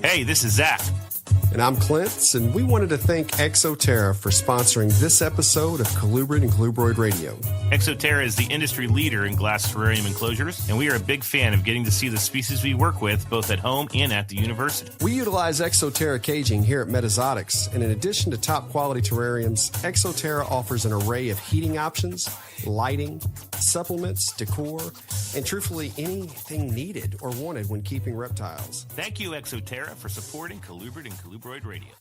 Hey, this is Zac. And I'm Clint, and we wanted to thank Exoterra for sponsoring this episode of Colubrid and Colubroid Radio. Exoterra is the industry leader in glass terrarium enclosures, and we are a big fan of getting to see the species we work with both at home and at the university. We utilize Exoterra caging here at Metazotics, and in addition to top quality terrariums, Exoterra offers an array of heating options, lighting, supplements, decor, and truthfully anything needed or wanted when keeping reptiles. Thank you, Exoterra, for supporting Colubrid and Colubroid Radio.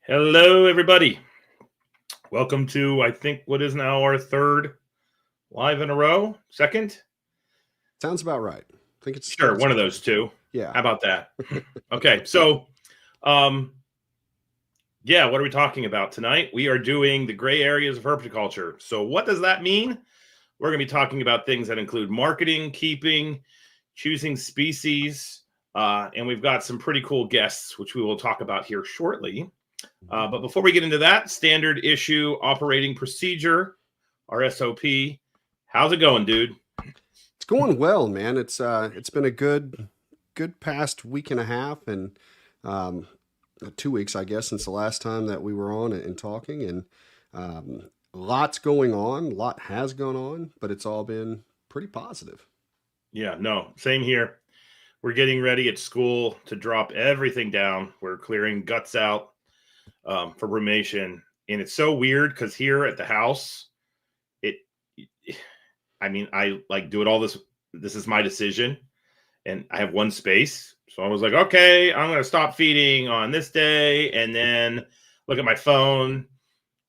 Hello, everybody. Welcome to, I think, what is now our third live in a row? Second? Sounds about right. I think it's sure one of those two. Yeah. How about that? Okay, so, yeah, what are we talking about tonight? We are doing the gray areas of herpetoculture. So what does that mean? We're going to be talking about things that include marketing, keeping, choosing species, and we've got some pretty cool guests, which we will talk about here shortly. But before we get into that, standard issue operating procedure, our SOP. How's it going, dude? It's going well, man. It's been a good past week and a half, and 2 weeks, I guess, since the last time that we were on and talking, and lots going on. A lot has gone on, but it's all been pretty positive. Yeah, no, same here. We're getting ready at school to drop everything down. We're clearing guts out for brumation, and it's so weird because here at the house, I like do it all this. This is my decision, and I have one space. So I was like, okay, I'm going to stop feeding on this day, and then look at my phone.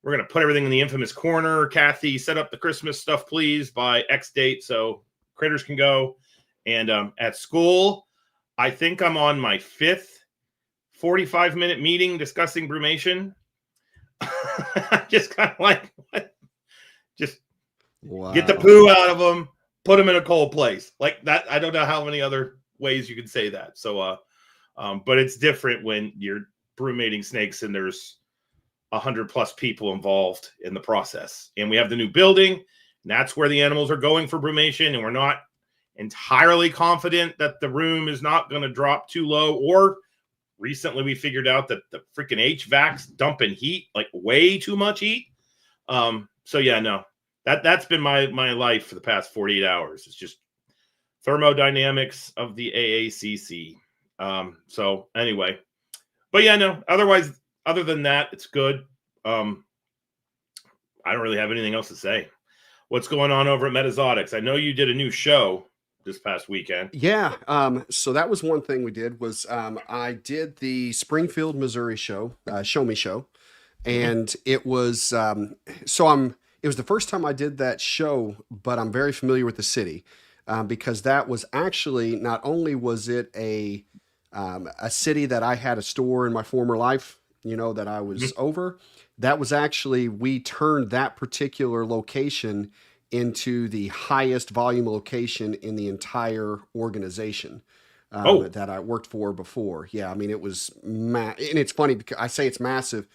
We're going to put everything in the infamous corner. Kathy, set up the Christmas stuff, please, by X date so critters can go. And at school, I think I'm on my fifth 45-minute meeting discussing brumation. Just kind of like, what? Just get the poo out of them, put them in a cold place. Like that, I don't know how many other ways you can say that. So, but it's different when you're brumating snakes and there's 100+ people involved in the process. And we have the new building, and that's where the animals are going for brumation, and we're not entirely confident that the room is not going to drop too low. Or recently we figured out that the freaking HVAC's dumping heat, like way too much heat. So yeah, no, that's been my life for the past 48 hours. It's just thermodynamics of the AACC. So anyway, but yeah, no, otherwise, other than that, it's good. I don't really have anything else to say. What's going on over at Metazotics? I know you did a new show this past weekend. Yeah. So that was one thing we did was I did the Springfield, Missouri show, Show Me Show. And it was, it was the first time I did that show, but I'm very familiar with the city because that was actually, not only was it a city that I had a store in my former life, that I was over, that was actually, we turned that particular location into the highest volume location in the entire organization that I worked for before. Yeah, I mean, it was, and it's funny because I say it's massive.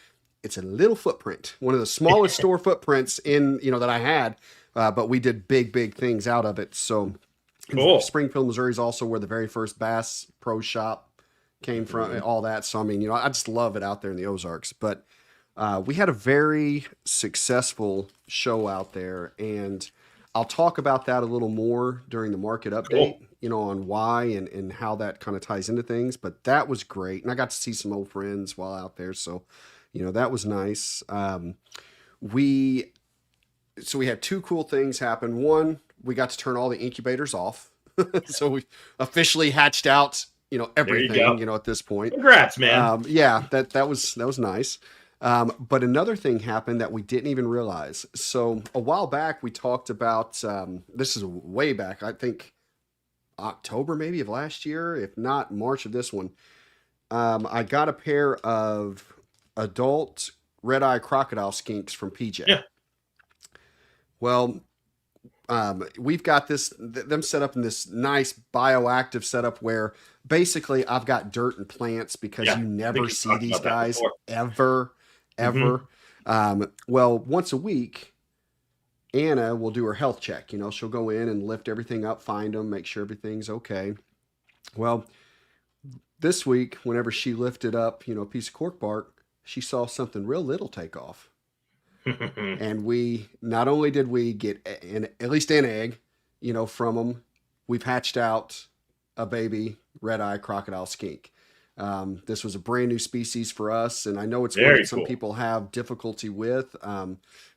It's a little footprint, one of the smallest store footprints in, that I had, but we did big things out of it. So cool. Springfield, Missouri is also where the very first Bass Pro Shop came from, all that. So, I mean, I just love it out there in the Ozarks, but we had a very successful show out there, and I'll talk about that a little more during the market update, on why and how that kind of ties into things. But that was great, and I got to see some old friends while out there, so that was nice. We had two cool things happen. One, we got to turn all the incubators off, so we officially hatched out, everything, at this point. Congrats, man. Yeah, that was nice. But another thing happened that we didn't even realize. So a while back, we talked about, this is way back, I think October maybe of last year, if not March of this one. I got a pair of adult red-eye crocodile skinks from PJ. Yeah. Well, we've got them set up in this nice bioactive setup where basically I've got dirt and plants because you never see these guys ever. Well, once a week, Anna will do her health check. You know, she'll go in and lift everything up, find them, make sure everything's okay. Well, this week, whenever she lifted up, you know, a piece of cork bark, she saw something real little take off. And we, not only did we get at least an egg, you know, from them, we've hatched out a baby red-eye crocodile skink. This was a brand new species for us, and I know it's one that some people have difficulty with.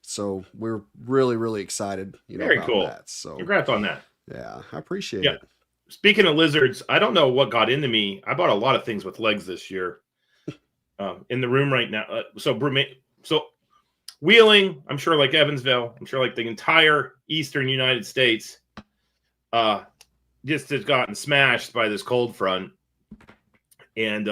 So we're really, really excited, you know, about that. So congrats on that. Yeah, I appreciate it. Speaking of lizards, I don't know what got into me. I bought a lot of things with legs this year. In the room right now. So Wheeling, I'm sure like Evansville, I'm sure like the entire eastern United States, just has gotten smashed by this cold front. And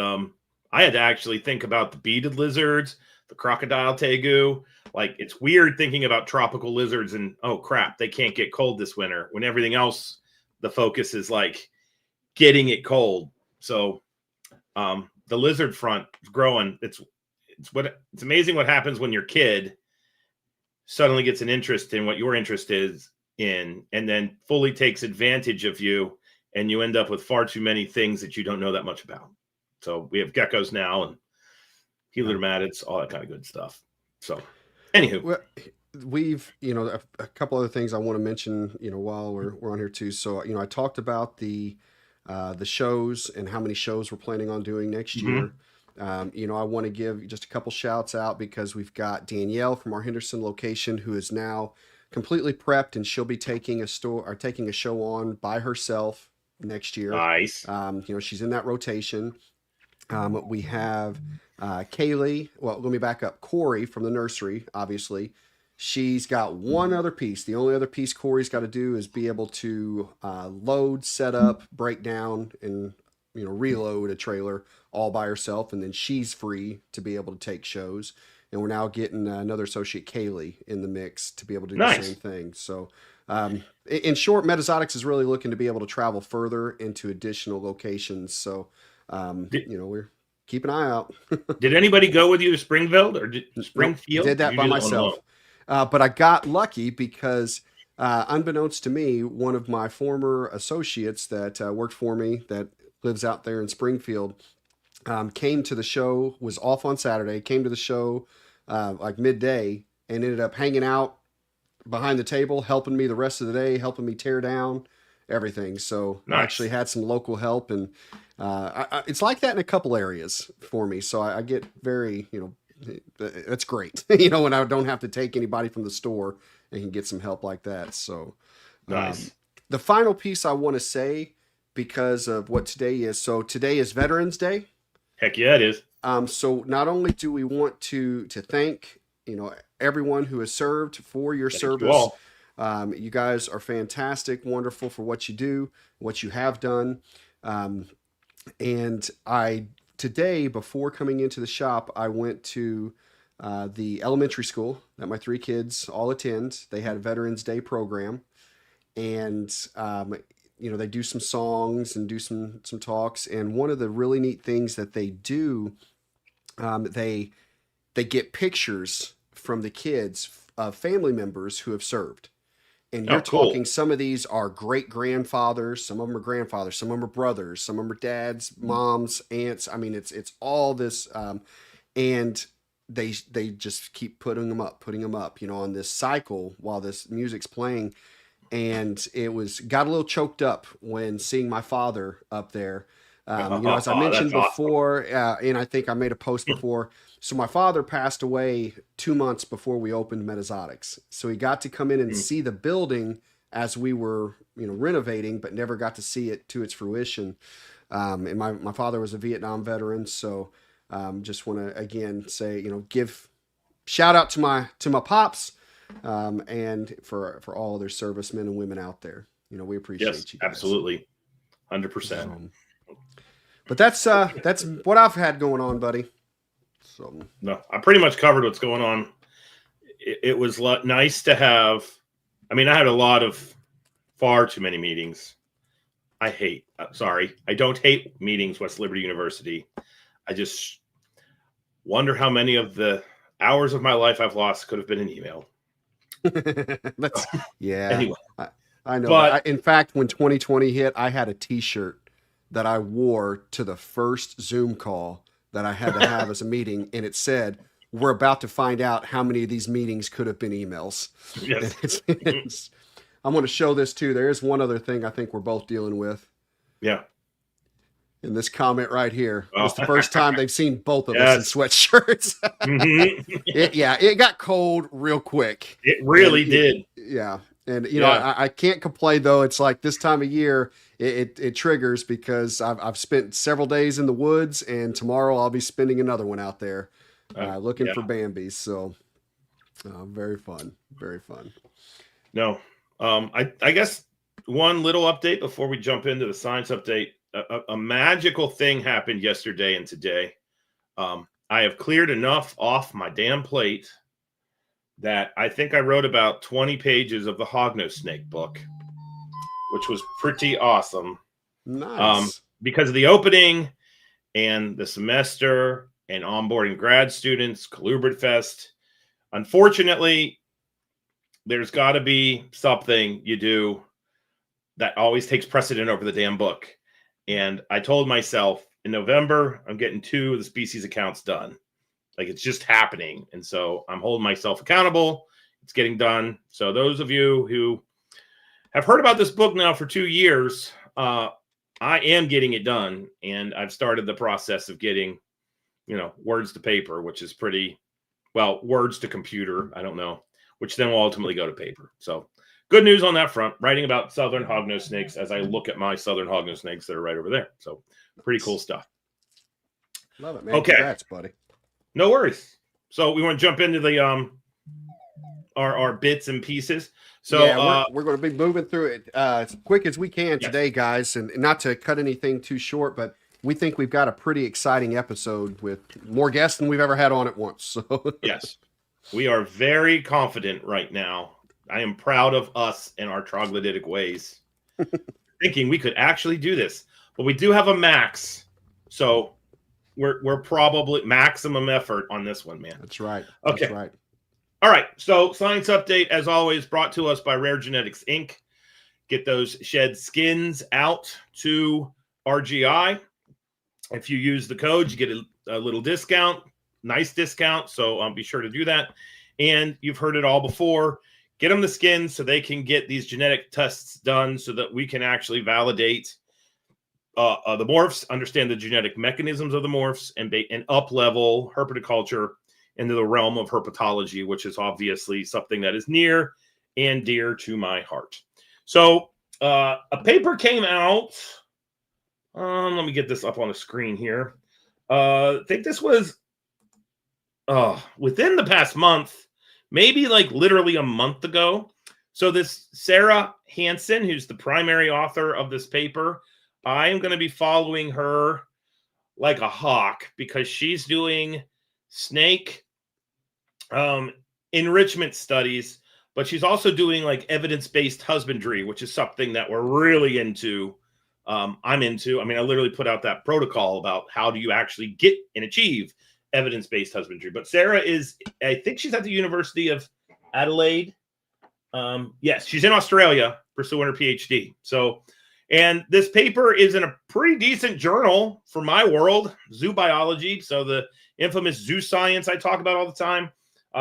I had to actually think about the beaded lizards, the crocodile tegu. Like, it's weird thinking about tropical lizards and, oh crap, they can't get cold this winter, when everything else, the focus is like getting it cold. So the lizard front is growing. It's amazing what happens when your kid suddenly gets an interest in what your interest is in, and then fully takes advantage of you, and you end up with far too many things that you don't know that much about. So we have geckos now and heliodermatids, all that kind of good stuff. So anywho, well, we've, you know, a couple other things I want to mention, you know, while we're on here too. So, you know, I talked about the shows and how many shows we're planning on doing next year. You know, I want to give just a couple shouts out because we've got Danielle from our Henderson location who is now completely prepped, and she'll be taking a show on by herself next year. Nice. You know, she's in that rotation. We have Kaylee. Well, let me back up. Corey from the nursery, obviously. She's got one other piece. The only other piece Corey's got to do is be able to load, set up, break down, and, you know, reload a trailer all by herself, and then she's free to be able to take shows. And we're now getting another associate, Kaylee, in the mix to be able to do the same thing. So, in short, Metazotics is really looking to be able to travel further into additional locations. So, you know, we're keep an eye out. Did anybody go with you to Springfield or Springfield? I did that by myself. But I got lucky because, unbeknownst to me, one of my former associates that worked for me that lives out there in Springfield came to the show, was off on Saturday, came to the show like midday, and ended up hanging out behind the table, helping me the rest of the day, helping me tear down everything. So I actually had some local help, and it's like that in a couple areas for me. So I get very, you know, that's great, you know, when I don't have to take anybody from the store and can get some help like that. So the final piece I want to say, because of what today is. So today is Veterans Day. Heck yeah, it is. So not only do we want to thank, you know, everyone who has served for your service. You guys are fantastic, wonderful for what you do, what you have done. And today, before coming into the shop, I went to the elementary school that my three kids all attend. They had a Veterans Day program, and you know, they do some songs and do some talks. And one of the really neat things that they do, they get pictures from the kids of family members who have served. And you're talking, some of these are great grandfathers, some of them are grandfathers, some of them are brothers, some of them are dads, moms, aunts. I mean, it's all this, and they just keep putting them up, you know, on this cycle while this music's playing. And it got a little choked up when seeing my father up there. You know, as I mentioned before, and I think I made a post before. So my father passed away 2 months before we opened Metazotics. So he got to come in and see the building as we were, you know, renovating, but never got to see it to its fruition. And my father was a Vietnam veteran. So just want to, again, say, you know, give shout out to my pops, and for all their servicemen and women out there. You know, we appreciate you guys. Absolutely. 100%. But that's what I've had going on, buddy. So no, I pretty much covered what's going on. It was nice to have. I mean, I had a lot of far too many meetings. I don't hate meetings, West Liberty University. I just wonder how many of the hours of my life I've lost could have been an email. That's yeah. Anyway, I know. but In fact, when 2020 hit, I had a T-shirt that I wore to the first Zoom call that I had to have as a meeting, and it said, "We're about to find out how many of these meetings could have been emails." yes, And I'm going to show this too. There is one other thing I think we're both dealing with. yeah. And this comment right here Oh. was the first time they've seen both of Yes. us in sweatshirts. Mhm. It got cold real quick. It really did. Yeah. And, you know, I can't complain, though. It's like this time of year, it triggers because I've spent several days in the woods, and tomorrow I'll be spending another one out there looking for Bambis. So very fun. Very fun. No. I guess one little update before we jump into the science update. A magical thing happened yesterday and today. I have cleared enough off my damn plate that I think I wrote about 20 pages of the hognose snake book, which was pretty awesome. Nice. Because of the opening and the semester and onboarding grad students, Colubrid Fest. Unfortunately, there's got to be something you do that always takes precedent over the damn book. And I told myself in November, I'm getting 2 of the species accounts done. Like, it's just happening. And so I'm holding myself accountable. It's getting done. So those of you who have heard about this book now for 2 years, I am getting it done. And I've started the process of getting, words to paper, which is pretty, well, words to computer. I don't know, which then will ultimately go to paper. So good news on that front, writing about southern hognose snakes as I look at my southern hognose snakes that are right over there. So pretty cool stuff. Love it, man. Okay. Congrats, buddy. No worries. So we want to jump into the our bits and pieces. So yeah, we're going to be moving through it as quick as we can today, guys, and not to cut anything too short, but we think we've got a pretty exciting episode with more guests than we've ever had on at once. So yes, we are very confident right now. I am proud of us and our troglodytic ways, thinking we could actually do this. But we do have a max, so we're probably maximum effort on this one, man. That's right. Okay. That's right. All right. So science update, as always, brought to us by Rare Genetics Inc. Get those shed skins out to RGI. If you use the code, you get a little discount, nice discount. So be sure to do that. And you've heard it all before. Get them the skins so they can get these genetic tests done so that we can actually validate the morphs, understand the genetic mechanisms of the morphs, and up-level herpetoculture into the realm of herpetology, which is obviously something that is near and dear to my heart. So a paper came out. Let me get this up on the screen here. I think this was within the past month, maybe like literally a month ago. So this Sarah Hansen, who's the primary author of this paper, I am going to be following her like a hawk because she's doing snake enrichment studies, but she's also doing like evidence-based husbandry, which is something that we're really into. I'm into. I mean, I literally put out that protocol about how do you actually get and achieve evidence-based husbandry. But Sarah is, I think she's at the University of Adelaide. Yes, she's in Australia pursuing her PhD. So, and this paper is in a pretty decent journal for my world, zoo biology. So the infamous zoo science I talk about all the time.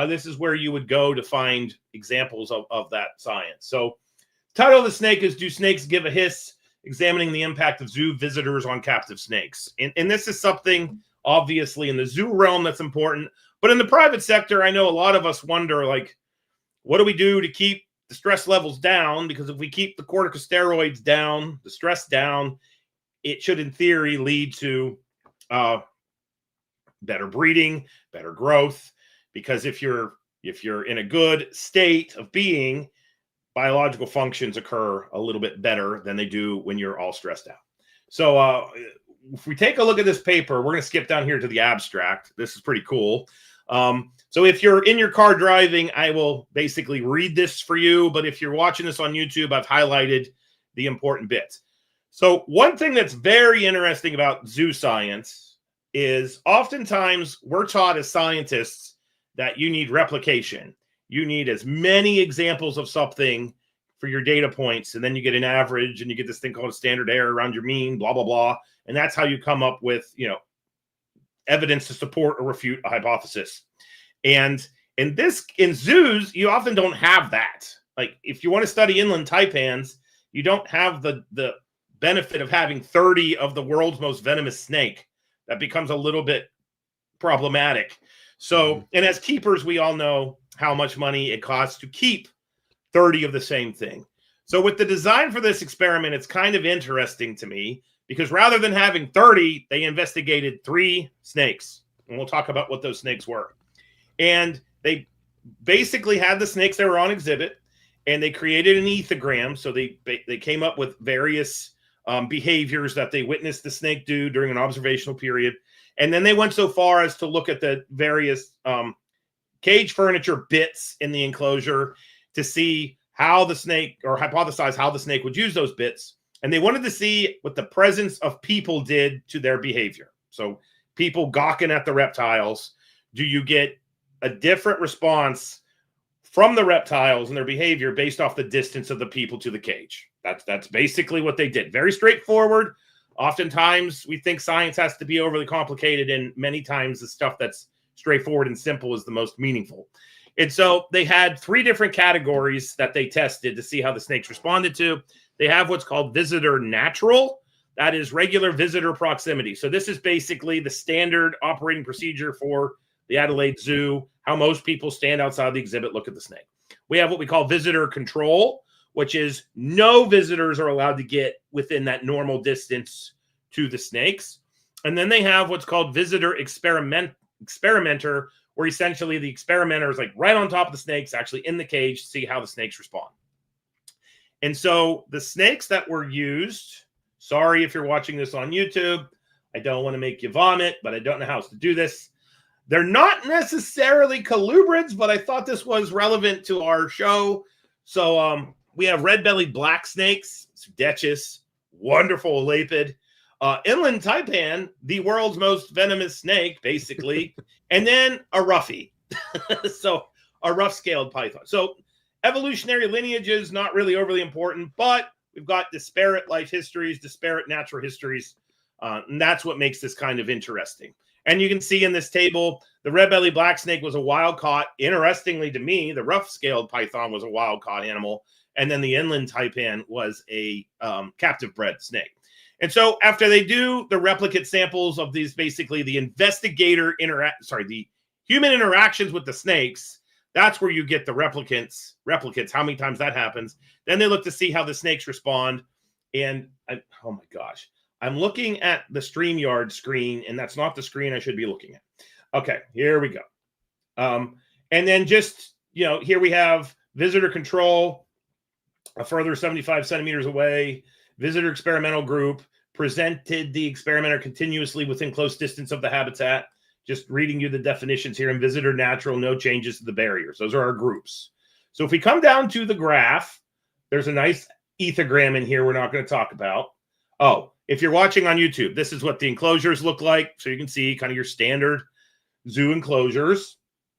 This is where you would go to find examples of that science. So title of the snake is Do Snakes Give a Hiss? Examining the impact of zoo visitors on captive snakes. And this is something obviously in the zoo realm that's important, but in the private sector, I know a lot of us wonder, like, what do we do to keep the stress levels down? Because if we keep the corticosteroids down, the stress down, it should in theory lead to better breeding, better growth. Because if you're in a good state of being, biological functions occur a little bit better than they do when you're all stressed out. So if we take a look at this paper, we're going to skip down here to the abstract. This is pretty cool. So if you're in your car driving, I will basically read this for you. But if you're watching this on YouTube, I've highlighted the important bits. So one thing that's very interesting about zoo science is oftentimes we're taught as scientists that you need replication. you need as many examples of something for your data points, and then you get an average, and you get this thing called a standard error around your mean, blah, blah, blah. And that's how you come up with, evidence to support or refute a hypothesis. And in zoos, you often don't have that. Like, if you want to study inland taipans, you don't have the benefit of having 30 of the world's most venomous snake. That becomes a little bit problematic. So, and as keepers, we all know how much money it costs to keep 30 of the same thing. So with the design for this experiment, it's kind of interesting to me, because rather than having 30, they investigated 3 snakes. And we'll talk about what those snakes were. And they basically had the snakes that were on exhibit, and they created an ethogram. So they came up with various behaviors that they witnessed the snake do during an observational period. And then they went so far as to look at the various cage furniture bits in the enclosure to see how the snake, or hypothesize how the snake would use those bits. And they wanted to see what the presence of people did to their behavior. So people gawking at the reptiles, do you get a different response from the reptiles and their behavior based off the distance of the people to the cage? That's basically what they did. Very straightforward. Oftentimes we think science has to be overly complicated, and many times the stuff that's straightforward and simple is the most meaningful. And so they had 3 different categories that they tested to see how the snakes responded to. They have what's called visitor natural. That is regular visitor proximity. So this is basically the standard operating procedure for the Adelaide Zoo, how most people stand outside the exhibit, look at the snake. We have what we call visitor control, which is no visitors are allowed to get within that normal distance to the snakes. And then they have what's called visitor experimenter, where essentially the experimenter is like right on top of the snakes, actually in the cage, to see how the snakes respond. And so the snakes that were used, sorry if you're watching this on YouTube, I don't want to make you vomit, but I don't know how else to do this. They're not necessarily colubrids, but I thought this was relevant to our show. So we have red-bellied black snakes, Sudetchus, wonderful elapid. Inland taipan, the world's most venomous snake, basically, and then a roughie. So a rough-scaled python. So evolutionary lineage is not really overly important, but we've got disparate life histories, disparate natural histories, and that's what makes this kind of interesting. And you can see in this table, the red-bellied black snake was a wild-caught. Interestingly to me, the rough-scaled python was a wild-caught animal, and then the inland taipan was a captive-bred snake. And so after they do the replicate samples of these, basically the the human interactions with the snakes, that's where you get the replicates, how many times that happens. Then they look to see how the snakes respond. And oh my gosh, I'm looking at the StreamYard screen, and that's not the screen I should be looking at. Okay, here we go. And then just, here we have visitor control, a further 75 centimeters away, visitor experimental group, presented the experimenter continuously within close distance of the habitat. Just reading you the definitions here. In visitor natural, no changes to the barriers. Those are our groups. So if we come down to the graph, there's a nice ethogram in here we're not going to talk about. Oh, if you're watching on YouTube, this is what the enclosures look like. So you can see kind of your standard zoo enclosures.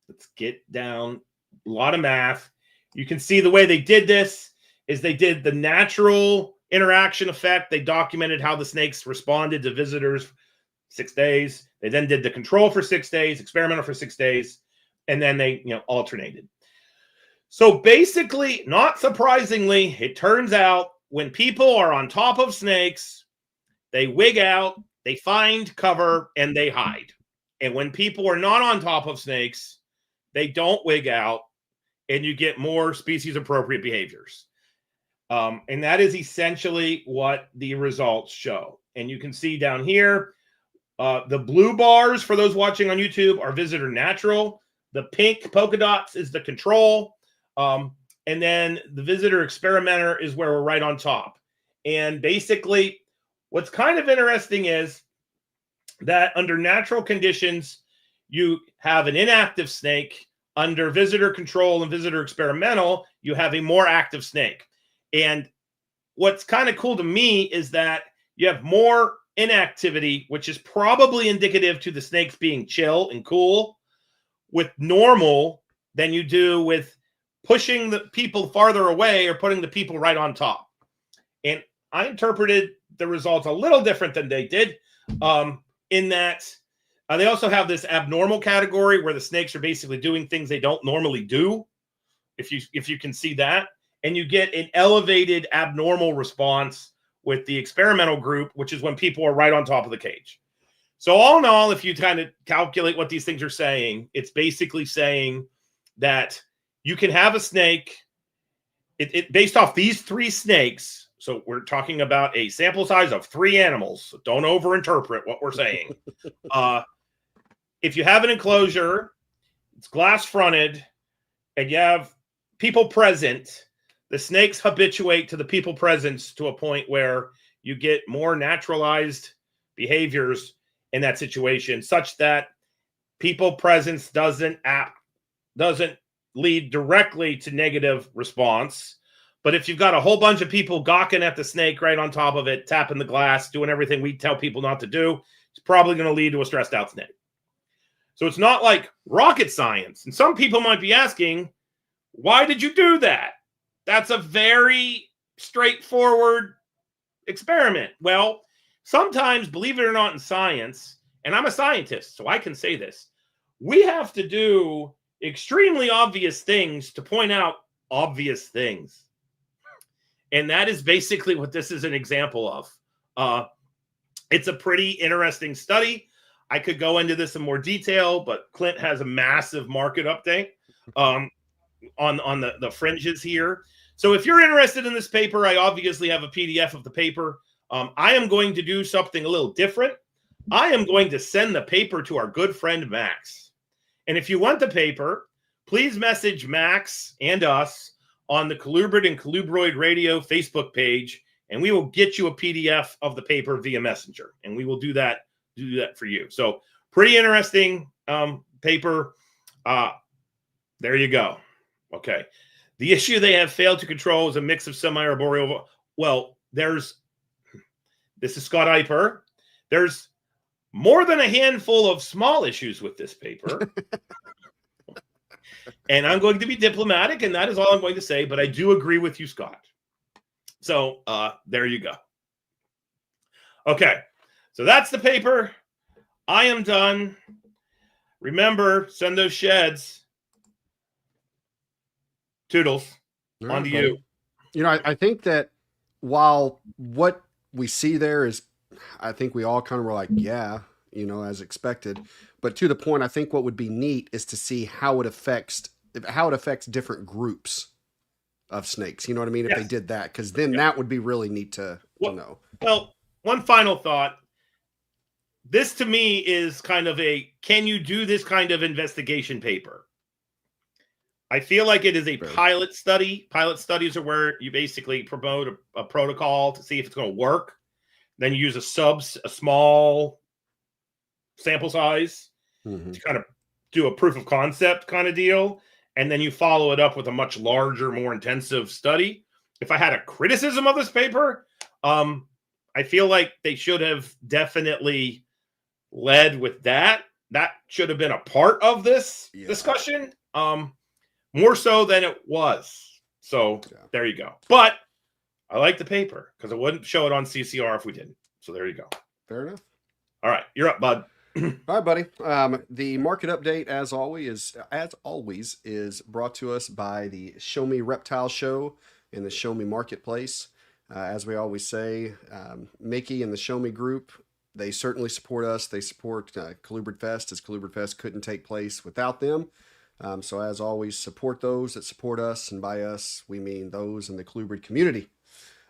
Let's get down. A lot of math. You can see the way they did this is they did the natural interaction effect. They documented how the snakes responded to visitors 6 days. They then did the control for 6 days, experimental for 6 days, and then they alternated. So basically, not surprisingly, it turns out when people are on top of snakes, they wig out, they find cover, and they hide. And when people are not on top of snakes, they don't wig out, and you get more species-appropriate behaviors. And that is essentially what the results show. And you can see down here, the blue bars for those watching on YouTube are visitor natural. The pink polka dots is the control. And then the visitor experimenter is where we're right on top. And basically, what's kind of interesting is that under natural conditions, you have an inactive snake. Under visitor control and visitor experimental, you have a more active snake. And what's kind of cool to me is that you have more inactivity, which is probably indicative to the snakes being chill and cool with normal than you do with pushing the people farther away or putting the people right on top. And I interpreted the results a little different than they did, in that they also have this abnormal category where the snakes are basically doing things they don't normally do, if you can see that. And you get an elevated abnormal response with the experimental group, which is when people are right on top of the cage. So all in all, if you kind of calculate what these things are saying, it's basically saying that you can have a snake, it based off these 3 snakes. So we're talking about a sample size of 3 animals. So don't overinterpret what we're saying. If you have an enclosure, it's glass fronted, and you have people present, the snakes habituate to the people presence to a point where you get more naturalized behaviors in that situation, such that people presence doesn't lead directly to negative response. But if you've got a whole bunch of people gawking at the snake right on top of it, tapping the glass, doing everything we tell people not to do, it's probably going to lead to a stressed out snake. So it's not like rocket science. And some people might be asking, why did you do that? That's a very straightforward experiment. Well, sometimes, believe it or not, in science, and I'm a scientist, so I can say this, we have to do extremely obvious things to point out obvious things. And that is basically what this is an example of. It's a pretty interesting study. I could go into this in more detail, but Clint has a massive market update on the fringes here. So if you're interested in this paper, I obviously have a PDF of the paper. I am going to do something a little different. I am going to send the paper to our good friend Max. And if you want the paper, please message Max and us on the Colubrid and Colubroid Radio Facebook page, and we will get you a PDF of the paper via Messenger, and we will do that for you. So pretty interesting paper. There you go. Okay. The issue they have failed to control is a mix of semi-arboreal. Well, this is Scott Eiper. There's more than a handful of small issues with this paper. And I'm going to be diplomatic, and that is all I'm going to say, but I do agree with you, Scott. So there you go. Okay. So that's the paper. I am done. Remember, send those sheds. Toodles. Right, on to you. You know, I think that while what we see there is, I think we all kind of were like, yeah, you know, as expected. But to the point, I think what would be neat is to see how it affects different groups of snakes. You know what I mean? If they did that, because then that would be really neat to know. Well, one final thought. This to me is kind of can you do this kind of investigation paper? I feel like it is a pilot study. Pilot studies are where you basically promote a protocol to see if it's going to work. Then you use a small sample size to kind of do a proof of concept kind of deal. And then you follow it up with a much larger, more intensive study. If I had a criticism of this paper, I feel like they should have definitely led with that. That should have been a part of this discussion. More so than it was. So there you go. But I like the paper because I wouldn't show it on CCR if we didn't. So there you go. Fair enough. All right. You're up, bud. All right, buddy. The market update, as always, is brought to us by the Show Me Reptile Show and the Show Me Marketplace. As we always say, Mickey and the Show Me group, they certainly support us. They support Colubrid Fest, as Colubrid Fest couldn't take place without them. So as always, support those that support us, and by us, we mean those in the Colubrid community.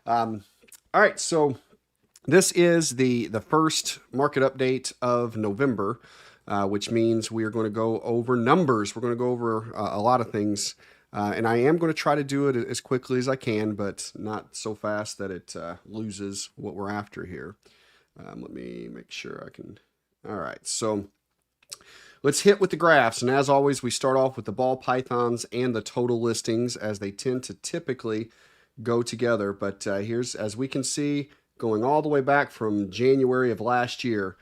All right, so this is the first market update of November, which means we are going to go over numbers. We're going to go over a lot of things, and I am going to try to do it as quickly as I can, but not so fast that it loses what we're after here. Let me make sure I can. All right, so let's hit with the graphs. And as always, we start off with the ball pythons and the total listings, as they tend to typically go together. But here's, as we can see, going all the way back from January of last year,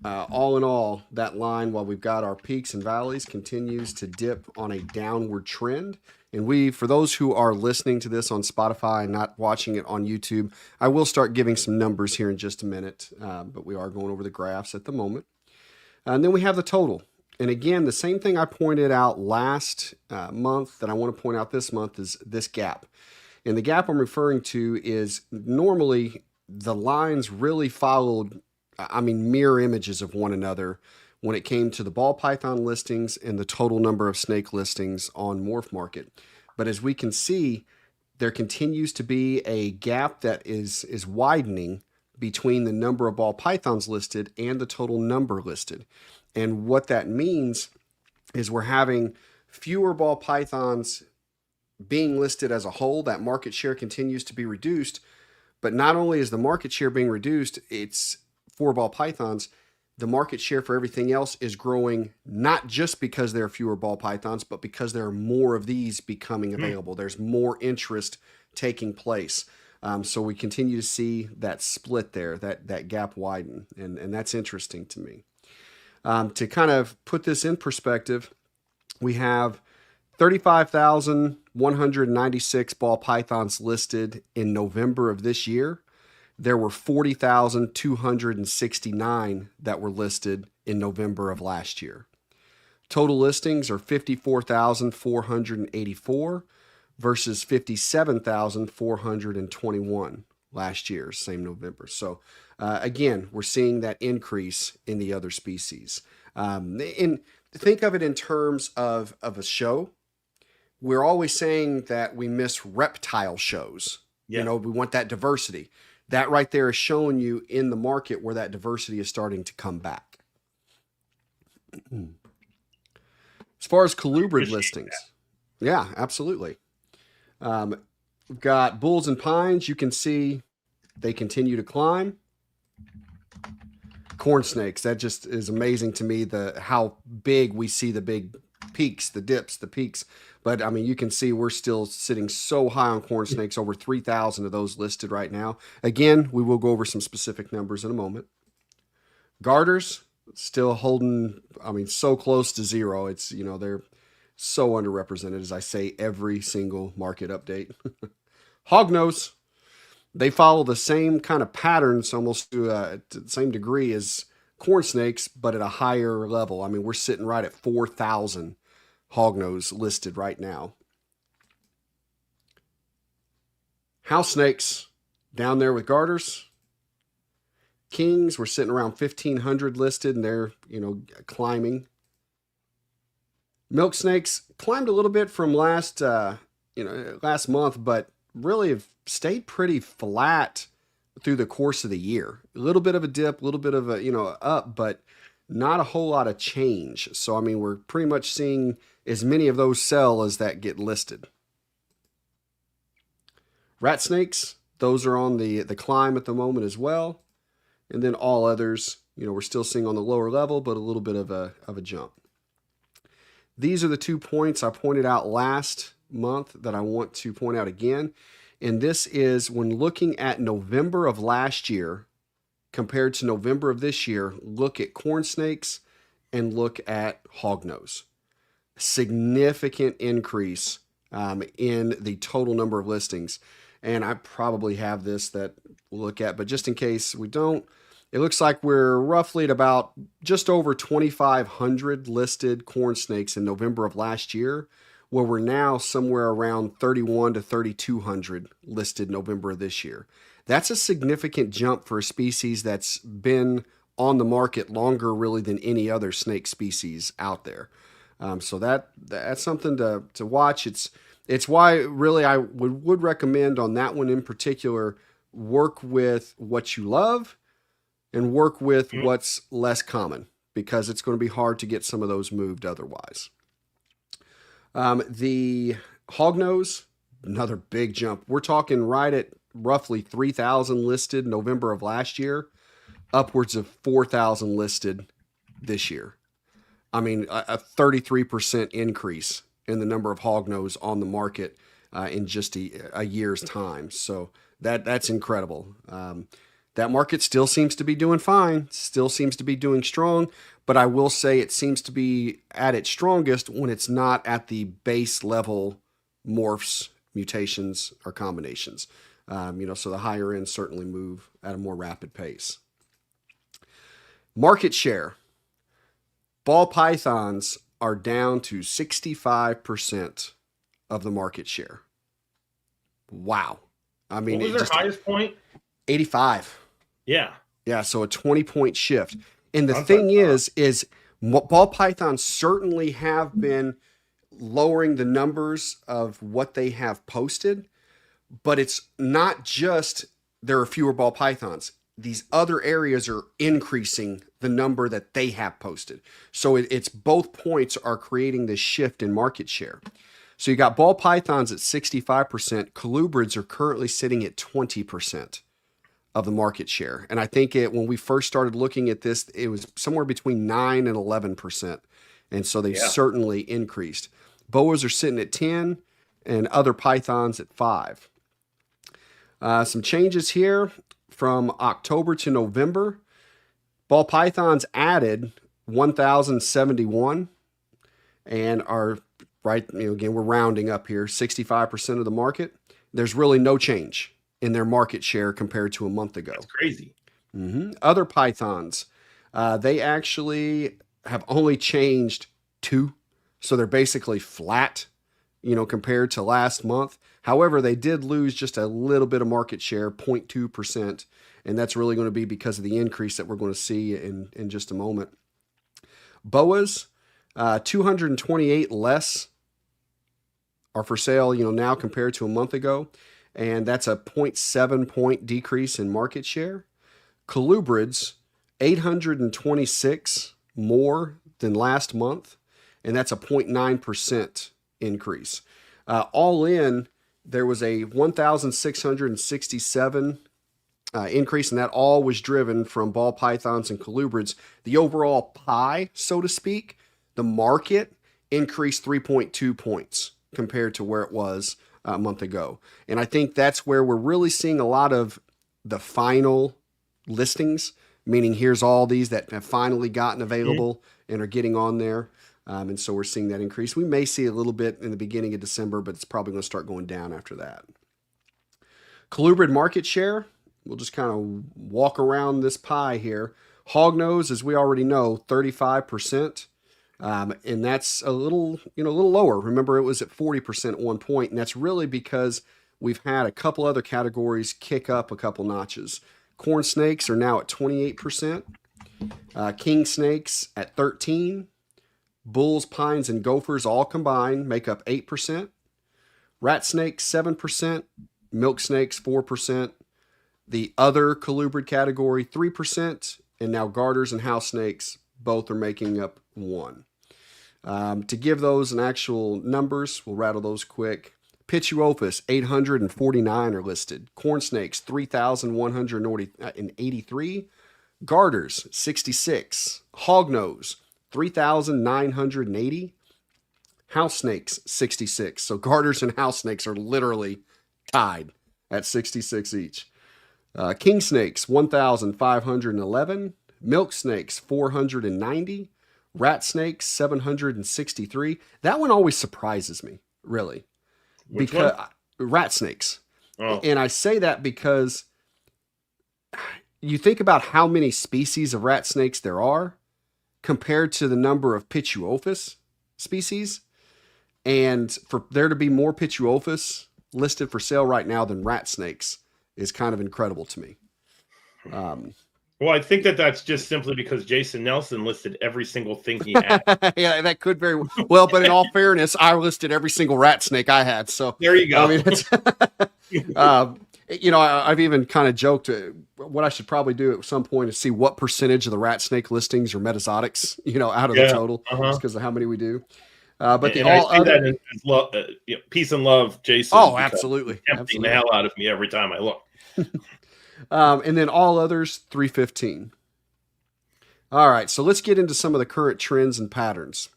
All in all, that line, while we've got our peaks and valleys, continues to dip on a downward trend. And for those who are listening to this on Spotify and not watching it on YouTube, I will start giving some numbers here in just a minute, but we are going over the graphs at the moment. And then we have the total. And again, the same thing I pointed out last month that I want to point out this month is this gap. And the gap I'm referring to is normally the lines really followed, mirror images of one another when it came to the ball python listings and the total number of snake listings on Morph Market. But as we can see, there continues to be a gap that is widening between the number of ball pythons listed and the total number listed. And what that means is we're having fewer ball pythons being listed as a whole. That market share continues to be reduced. But not only is the market share being reduced, it's for ball pythons, the market share for everything else is growing, not just because there are fewer ball pythons, but because there are more of these becoming available. There's more interest taking place. So we continue to see that split there, that gap widen. And that's interesting to me. To kind of put this in perspective, we have 35,196 ball pythons listed in November of this year. There were 40,269 that were listed in November of last year. Total listings are 54,484 versus 57,421 last year, same November. So again, we're seeing that increase in the other species. And think of it in terms of a show. We're always saying that we miss reptile shows. Yeah. You know, we want that diversity. That right there is showing you in the market where that diversity is starting to come back. As far as colubrid listings, yeah, absolutely. We've got bulls and pines. You can see they continue to climb. Corn snakes, that just is amazing to me, how big we see the big peaks, the dips, the peaks. But I mean, you can see we're still sitting so high on corn snakes, over 3,000 of those listed right now. Again, we will go over some specific numbers in a moment. Garters still holding, so close to zero. It's, they're so underrepresented, as I say, every single market update. Hognose, they follow the same kind of patterns almost to the same degree as corn snakes, but at a higher level. We're sitting right at 4,000 hognose listed right now. House snakes down there with garters. Kings, we're sitting around 1,500 listed, and they're, climbing. Milk snakes climbed a little bit from last month, but really have stayed pretty flat through the course of the year. A little bit of a dip, a little bit of a, up, but not a whole lot of change. So, we're pretty much seeing as many of those sell as that get listed. Rat snakes, those are on the climb at the moment as well. And then all others, we're still seeing on the lower level, but a little bit of a jump. These are the 2 points I pointed out last month that I want to point out again. And this is when looking at November of last year compared to November of this year, look at corn snakes and look at hognose. Significant increase in the total number of listings. And I probably have this that we'll look at, but just in case we don't, it looks like we're roughly at about just over 2,500 listed corn snakes in November of last year, where we're now somewhere around 3,100 to 3,200 listed November of this year. That's a significant jump for a species that's been on the market longer really than any other snake species out there. So that's something to watch. It's why really I would recommend on that one in particular, work with what you love and work with what's less common, because it's going to be hard to get some of those moved otherwise. The hognose, another big jump. We're talking right at roughly 3,000 listed November of last year, upwards of 4,000 listed this year. A 33% increase in the number of hognose on the market in just a year's time. So that's incredible. that market still seems to be doing fine, still seems to be doing strong. But I will say it seems to be at its strongest when it's not at the base level morphs, mutations, or combinations. So the higher ends certainly move at a more rapid pace. Market share. Ball pythons are down to 65% of the market share. Wow. I mean, what was their highest point? 85. Yeah. Yeah, so a 20-point shift. And the thing is ball pythons certainly have been lowering the numbers of what they have posted, but it's not just there are fewer ball pythons. These other areas are increasing the number that they have posted. So it's both points are creating this shift in market share. So you got ball pythons at 65%. Colubrids are currently sitting at 20% of the market share. And I think when we first started looking at this, it was somewhere between 9 and 11%. And so they've certainly increased. Boas are sitting at 10 and other pythons at 5. Some changes here from October to November. Ball pythons added 1,071 and are again, we're rounding up here, 65% of the market. There's really no change in their market share compared to a month ago. That's crazy. Other pythons, they actually have only changed 2. So they're basically flat, compared to last month. However, they did lose just a little bit of market share, 0.2%. And that's really going to be because of the increase that we're going to see in just a moment. Boas, 228 less are for sale, now compared to a month ago. And that's a 0.7 point decrease in market share. Colubrids, 826 more than last month, and that's a 0.9% increase. All in, there was a 1,667 increase, and that all was driven from ball pythons and colubrids. The overall pie, so to speak, the market increased 3.2 points compared to where it was a month ago. And I think that's where we're really seeing a lot of the final listings, meaning here's all these that have finally gotten available and are getting on there. And so we're seeing that increase. We may see a little bit in the beginning of December, but it's probably going to start going down after that. Colubrid market share, we'll just kind of walk around this pie here. Hognose, as we already know, 35%. And that's a little lower. Remember, it was at 40% at one point, and that's really because we've had a couple other categories kick up a couple notches. Corn snakes are now at 28%. King snakes at 13%. Bulls, pines, and gophers all combined make up 8%. Rat snakes, 7%. Milk snakes, 4%. The other colubrid category, 3%. And now garters and house snakes both are making up 1%. To give those an actual numbers, we'll rattle those quick. Pituophis, 849 are listed. Corn snakes, 3,183. Garters, 66. Hognose, 3,980. House snakes, 66. So garters and house snakes are literally tied at 66 each. King snakes, 1,511. Milk snakes, 490. Rat snakes, 763. That one always surprises me, really. Which because one? Rat snakes. Oh. And I say that because you think about how many species of rat snakes there are compared to the number of Pituophis species. And for there to be more Pituophis listed for sale right now than rat snakes is kind of incredible to me. Well, I think that's just simply because Jason Nelson listed every single thing he had. Yeah, that could very well. But in all fairness, I listed every single rat snake I had. So there you go. I mean, it's, I've even kind of joked what I should probably do at some point is see what percentage of the rat snake listings are Metazotics, out of the total, just because of how many we do. But and I see that in peace and love, Jason. Oh, absolutely. Tempting the hell out of me every time I look. And then all others, 315. All right, so let's get into some of the current trends and patterns.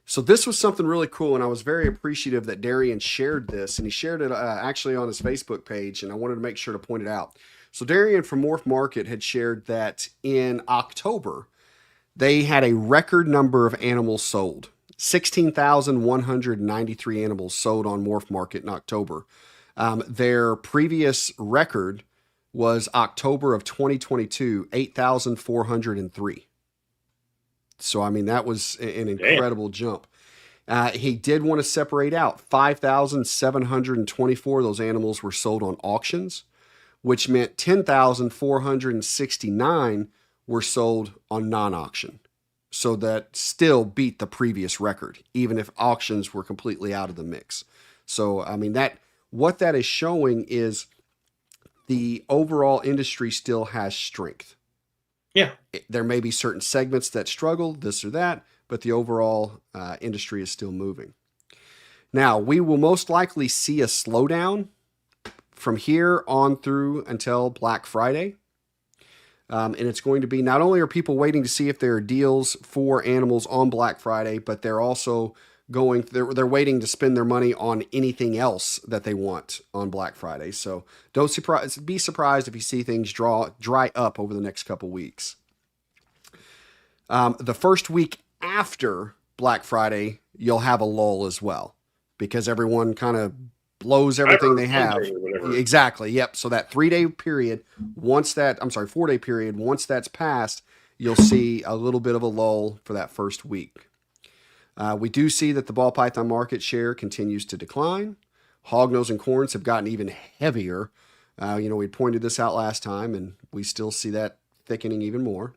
So this was something really cool, and I was very appreciative that Darian shared this, and he shared it actually on his Facebook page, and I wanted to make sure to point it out. So Darian from Morph Market had shared that in October, they had a record number of animals sold. 16,193 animals sold on Morph Market in October. Their previous record was October of 2022, 8,403. So, I mean, that was an incredible jump. He did want to separate out 5,724 of those animals were sold on auctions, which meant 10,469 were sold on non-auction. So that still beat the previous record, even if auctions were completely out of the mix. So, I mean, what that is showing is the overall industry still has strength. Yeah. There may be certain segments that struggle, this or that, but the overall industry is still moving. Now, we will most likely see a slowdown from here on through until Black Friday. And it's going to be, not only are people waiting to see if there are deals for animals on Black Friday, but they're also they're waiting to spend their money on anything else that they want on Black Friday. So be surprised if you see things dry up over the next couple weeks. The first week after Black Friday, you'll have a lull as well, because everyone kind of blows everything they have. Exactly. Yep. So that 4-day period, once that's passed, you'll see a little bit of a lull for that first week. We do see that the ball python market share continues to decline. Hognose and corns have gotten even heavier. We pointed this out last time, and we still see that thickening even more.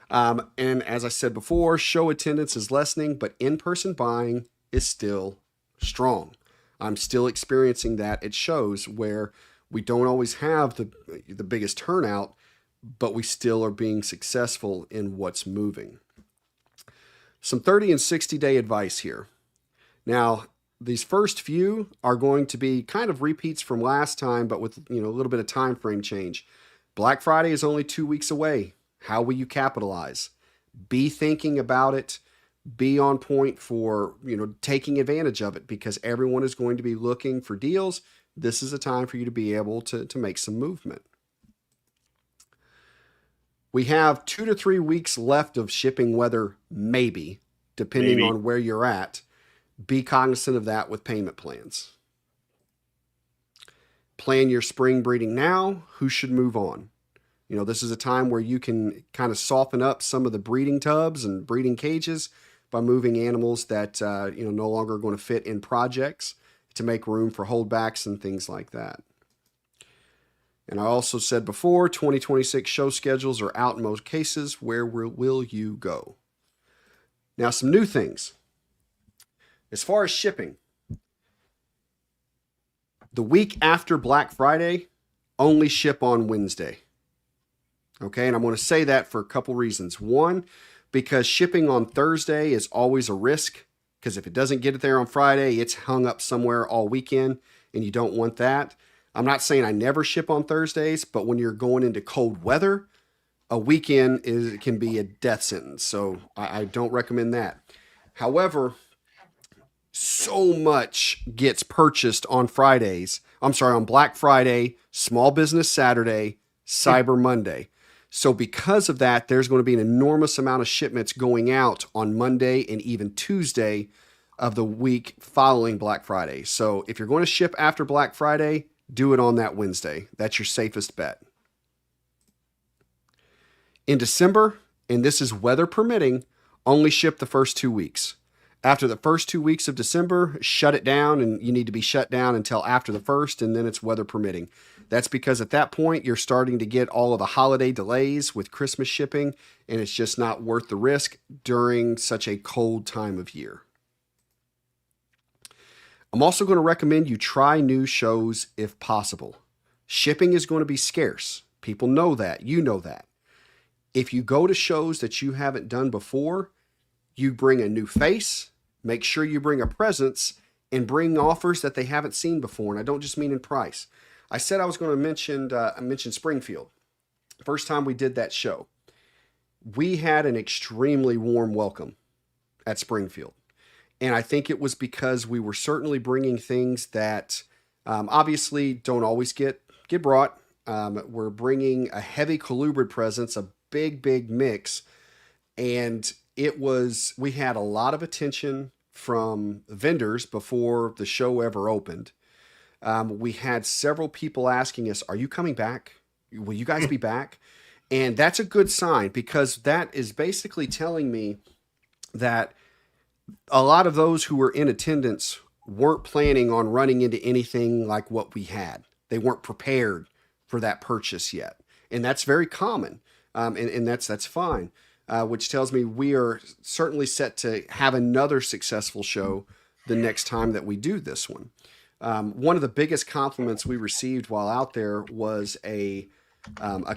And as I said before, show attendance is lessening, but in-person buying is still strong. I'm still experiencing that at shows where we don't always have the biggest turnout, but we still are being successful in what's moving. Some 30 and 60-day advice here. Now, these first few are going to be kind of repeats from last time, but with a little bit of time frame change. Black Friday is only 2 weeks away. How will you capitalize? Be thinking about it. Be on point for taking advantage of it, because everyone is going to be looking for deals. This is a time for you to be able to make some movement. We have 2 to 3 weeks left of shipping weather, maybe, depending on where you're at. Be cognizant of that with payment plans. Plan your spring breeding now. Who should move on? This is a time where you can kind of soften up some of the breeding tubs and breeding cages by moving animals that no longer are going to fit in projects to make room for holdbacks and things like that. And I also said before, 2026 show schedules are out in most cases. Where will you go? Now, some new things. As far as shipping, the week after Black Friday, only ship on Wednesday. Okay, and I'm going to say that for a couple reasons. One, because shipping on Thursday is always a risk, because if it doesn't get it there on Friday, it's hung up somewhere all weekend, and you don't want that. I'm not saying I never ship on Thursdays, but when you're going into cold weather, a weekend can be a death sentence. So I don't recommend that. However, so much gets purchased on on Black Friday, Small Business Saturday, Cyber Monday. So because of that, there's going to be an enormous amount of shipments going out on Monday and even Tuesday of the week following Black Friday. So if you're going to ship after Black Friday, do it on that Wednesday. That's your safest bet. In December, and this is weather permitting, only ship the first 2 weeks. After the first 2 weeks of December, shut it down, and you need to be shut down until after the 1st, and then it's weather permitting. That's because at that point, you're starting to get all of the holiday delays with Christmas shipping, and it's just not worth the risk during such a cold time of year. I'm also going to recommend you try new shows if possible. Shipping is going to be scarce. People know that. You know that. If you go to shows that you haven't done before, you bring a new face, make sure you bring a presence, and bring offers that they haven't seen before. And I don't just mean in price. I said I was going to mention Springfield. First time we did that show, we had an extremely warm welcome at Springfield. And I think it was because we were certainly bringing things that obviously don't always get brought. We're bringing a heavy colubrid presence, a big mix. And we had a lot of attention from vendors before the show ever opened. We had several people asking us, are you coming back? Will you guys be back? And that's a good sign, because that is basically telling me that a lot of those who were in attendance weren't planning on running into anything like what we had. They weren't prepared for that purchase yet. And that's very common. And that's fine. Which tells me we are certainly set to have another successful show the next time that we do this one. One of the biggest compliments we received while out there was a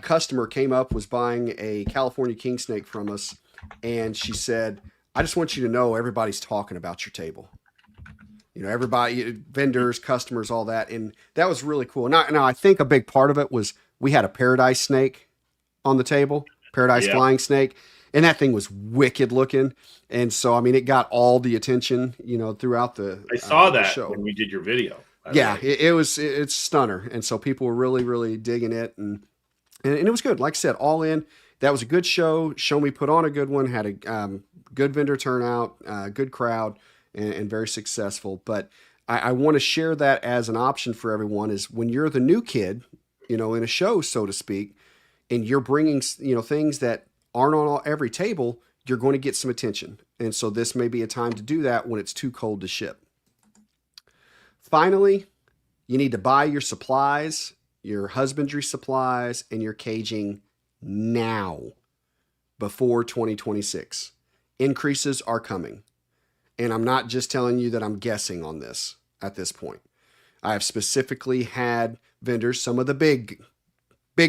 customer came up, was buying a California king snake from us, and she said, I just want you to know everybody's talking about your table. You know, everybody, vendors, customers, all that. And that was really cool. Now I think a big part of it was we had a paradise snake on the table, paradise flying snake. And that thing was wicked looking. And so, I mean, it got all the attention, throughout I saw that show. when you did your video. It's stunner. And so people were really, really digging it. And it was good. Like I said, all in. That was a good show. Show Me put on a good one, had a good vendor turnout, good crowd, and very successful. But I want to share that as an option for everyone, is when you're the new kid, in a show, so to speak, and you're bringing, things that aren't on every table, you're going to get some attention. And so this may be a time to do that when it's too cold to ship. Finally, you need to buy your supplies, your husbandry supplies, and your caging now, before 2026. Increases are coming. And I'm not just telling you that I'm guessing on this at this point. I have specifically had vendors, some of the big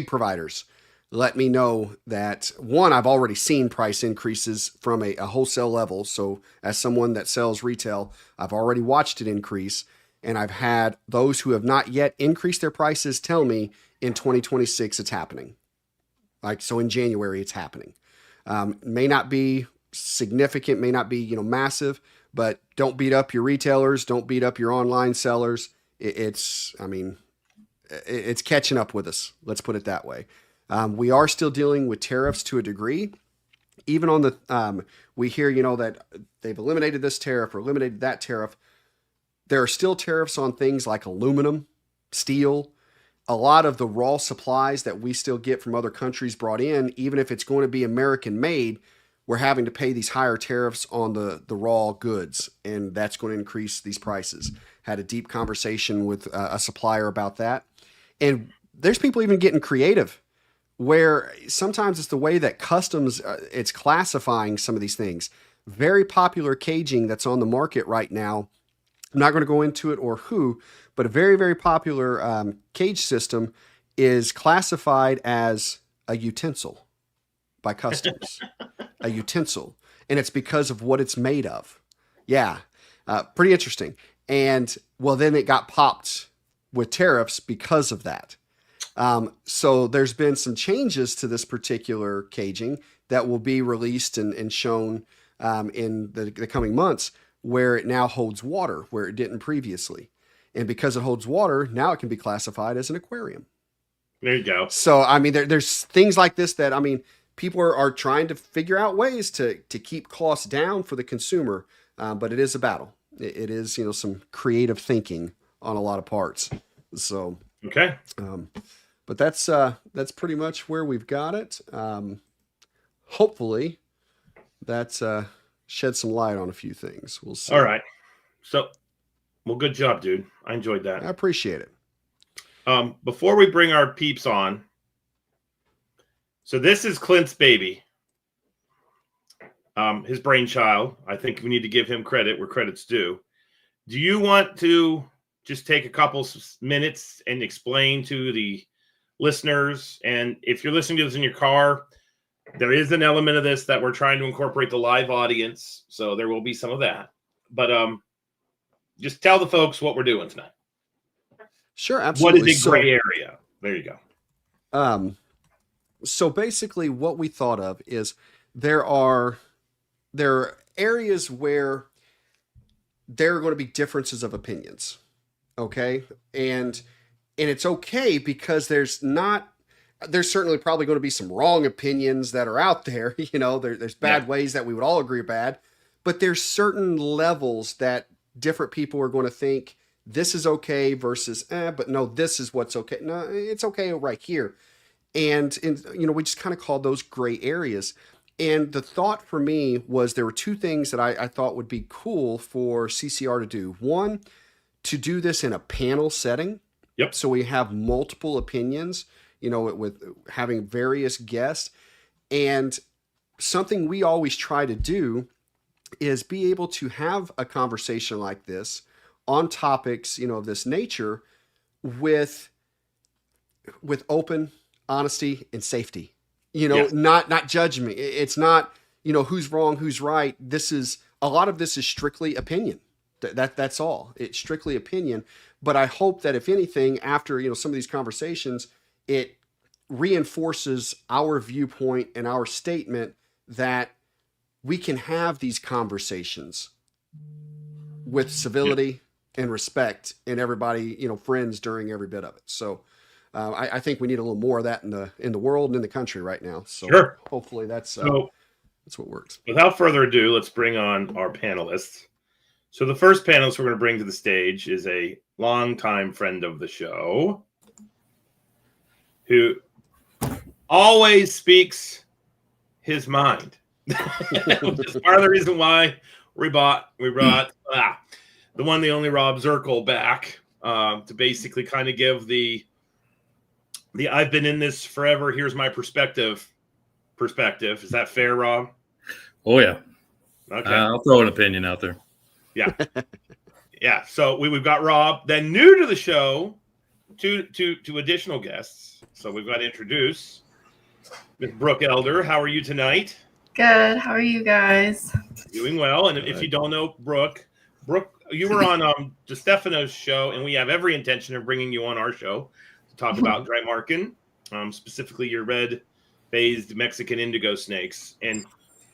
providers, let me know that, one, I've already seen price increases from a wholesale level. So as someone that sells retail, I've already watched it increase. And I've had those who have not yet increased their prices tell me in 2026 it's happening. So in January it's happening. May not be significant, may not be massive, but don't beat up your retailers, don't beat up your online sellers. It's catching up with us. Let's put it that way. We are still dealing with tariffs to a degree. Even on the, we hear, that they've eliminated this tariff or eliminated that tariff. There are still tariffs on things like aluminum, steel, a lot of the raw supplies that we still get from other countries brought in. Even if it's going to be American made, we're having to pay these higher tariffs on the raw goods, and that's going to increase these prices. Had a deep conversation with a supplier about that. And there's people even getting creative, where sometimes it's the way that customs, it's classifying some of these things. Very popular caging that's on the market right now. I'm not going to go into it or who, but a very, very popular cage system is classified as a utensil by customs. A utensil. And it's because of what it's made of. Yeah. Pretty interesting. And well, then it got popped with tariffs because of that. So there's been some changes to this particular caging that will be released and shown in the coming months, where it now holds water where it didn't previously. And because it holds water, now it can be classified as an aquarium. There you go. So, I mean, there's things like this that, I mean, people are trying to figure out ways to keep costs down for the consumer. But it is a battle. It is, some creative thinking on a lot of parts. So, okay. But that's pretty much where we've got it. Hopefully that's shed some light on a few things. We'll see. All right. So, well, good job, dude. I enjoyed that. I appreciate it. Before we bring our peeps on, so this is Clint's baby. His brainchild. I think we need to give him credit where credit's due. Do you want to just take a couple minutes and explain to the listeners, and if you're listening to this in your car, there is an element of this that we're trying to incorporate the live audience, so there will be some of that. But just tell the folks what we're doing tonight. Sure, absolutely. What is a gray area? There you go. So basically what we thought of is there are areas where there are going to be differences of opinions. Okay. And And it's okay because there's certainly probably going to be some wrong opinions that are out there. There's bad ways that we would all agree bad, but there's certain levels that different people are going to think this is okay versus, but no, this is what's okay. No, it's okay right here. And we just kind of call those gray areas. And the thought for me was there were two things that I thought would be cool for CCR to do. One, to do this in a panel setting. Yep. So we have multiple opinions, with having various guests. And something we always try to do is be able to have a conversation like this on topics, of this nature with open honesty and safety. Not judgment. It's not, who's wrong, who's right. A lot of this is strictly opinion. That's all. It's strictly opinion. But I hope that if anything, after, some of these conversations, it reinforces our viewpoint and our statement that we can have these conversations with civility and respect and everybody, friends during every bit of it. So, I think we need a little more of that in the world and in the country right now. So sure. Hopefully that's what works. Without further ado, let's bring on our panelists. So the first panelist we're going to bring to the stage is a longtime friend of the show who always speaks his mind. Which is part of the reason why we brought the one, the only Rob Zerkle back to basically kind of give the I've been in this forever, here's my perspective. Is that fair, Rob? Oh, yeah. Okay. I'll throw an opinion out there. Yeah. Yeah. So we've got Rob. Then new to the show, two additional guests. So we've got to introduce Ms. Brooke Elder. How are you tonight? Good. How are you guys? Doing well. And if you don't know Brooke, you were on DeStefano's show, and we have every intention of bringing you on our show to talk about dry marking, specifically your red-phased Mexican indigo snakes. And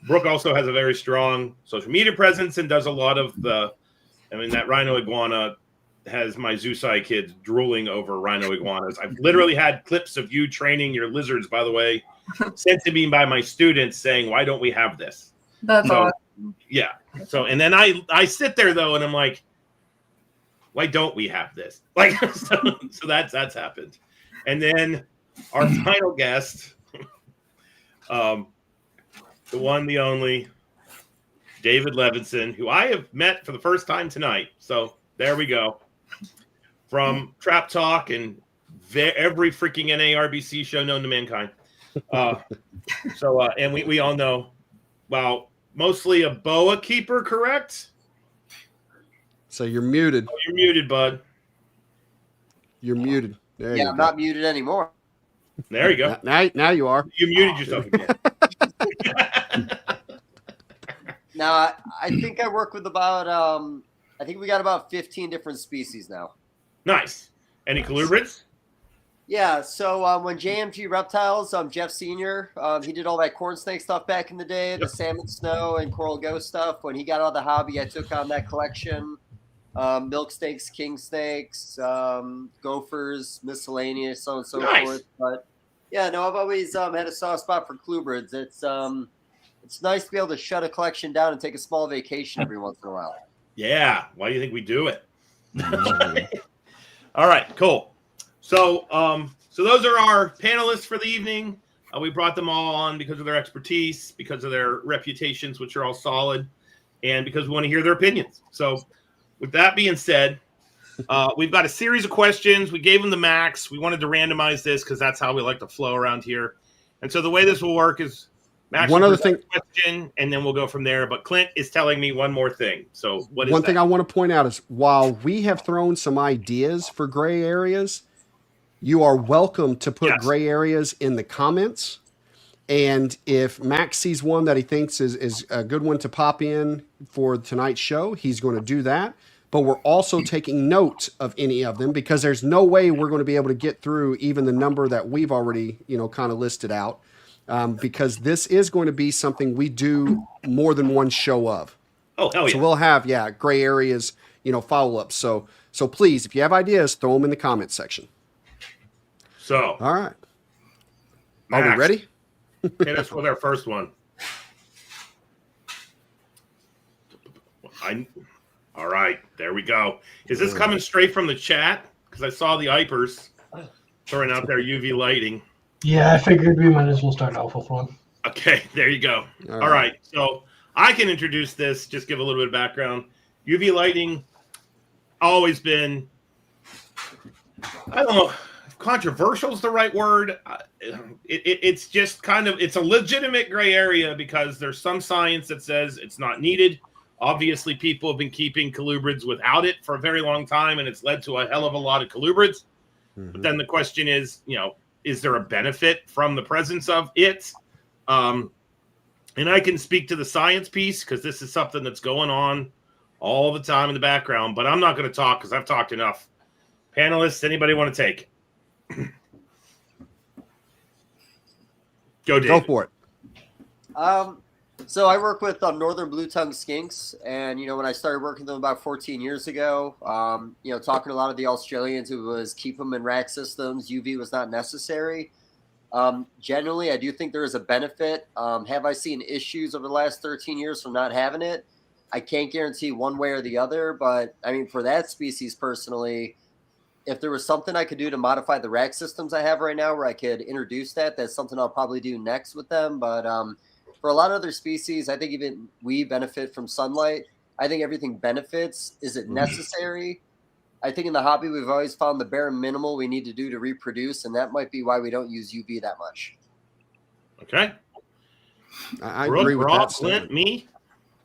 Brooke also has a very strong social media presence and does a lot of that rhino iguana has my Zoosci kids drooling over rhino iguanas. I've literally had clips of you training your lizards, by the way, sent to me by my students saying, why don't we have this? That's awesome. Yeah. So, and then I sit there though, and I'm like, why don't we have this? Like, so that's happened. And then our final guest, the one, the only, David Levinson, who I have met for the first time tonight. So there we go. From Trap Talk and every freaking NARBC show known to mankind. And we all know, wow, mostly a boa keeper, correct? So you're muted. Oh, you're muted, bud. You're muted. There you go. I'm not muted anymore. There you go. Now you are. You muted yourself again. Now, I think I work with about, I think we got about 15 different species now. Nice. Any colubrids? Yeah, so when JMG Reptiles, Jeff Sr., he did all that corn snake stuff back in the day, the salmon snow and coral ghost stuff. When he got out of the hobby, I took on that collection. Milk snakes, king snakes, gophers, miscellaneous, so on and so forth. But yeah, no, I've always had a soft spot for colubrids. It's nice to be able to shut a collection down and take a small vacation every once in a while. Yeah. Why do you think we do it? All right, cool. So those are our panelists for the evening. We brought them all on because of their expertise, because of their reputations, which are all solid, and because we want to hear their opinions. So with that being said, we've got a series of questions. We gave them the max. We wanted to randomize this because that's how we like to flow around here. And so the way this will work is Max, one other thing, question, and then we'll go from there. But Clint is telling me one more thing. So what is one that? thing I want to point out is while we have thrown some ideas for gray areas, you are welcome to put gray areas in the comments. And if Max sees one that he thinks is a good one to pop in for tonight's show, he's going to do that. But we're also taking note of any of them because there's no way we're going to be able to get through even the number that we've already, kind of listed out. Because this is going to be something we do more than one show of. Oh, hell yeah. So we'll have, gray areas, follow-ups. So please, if you have ideas, throw them in the comment section. So, All right. Are we Max, ready? hit us with our first one. All right, there we go. Is this coming straight from the chat? Because I saw the Ipers throwing out their UV lighting. Yeah, I figured we might as well start off with one. Okay, there you go. All right. So I can introduce this, just give a little bit of background. UV lighting, always been, I don't know if controversial is the right word. It's just kind of, it's a legitimate gray area because there's some science that says it's not needed. Obviously, people have been keeping colubrids without it for a very long time, and it's led to a hell of a lot of colubrids. Mm-hmm. But then the question is, is there a benefit from the presence of it? And I can speak to the science piece because this is something that's going on all the time in the background, but I'm not going to talk because I've talked enough. Panelists, anybody want to take? Go, Dave. Go for it. So I work with northern blue-tongued skinks, and when I started working with them about 14 years ago, talking to a lot of the Australians who was keep them in rack systems, UV was not necessary. Generally, I do think there is a benefit. Have I seen issues over the last 13 years from not having it? I can't guarantee one way or the other, but I mean, for that species personally, if there was something I could do to modify the rack systems I have right now where I could introduce that, that's something I'll probably do next with them. But for a lot of other species, I think even we benefit from sunlight. I think everything benefits. Is it necessary? I think in the hobby, we've always found the bare minimal we need to do to reproduce, and that might be why we don't use UV that much. Okay. I agree with Rob, that. Clint, me?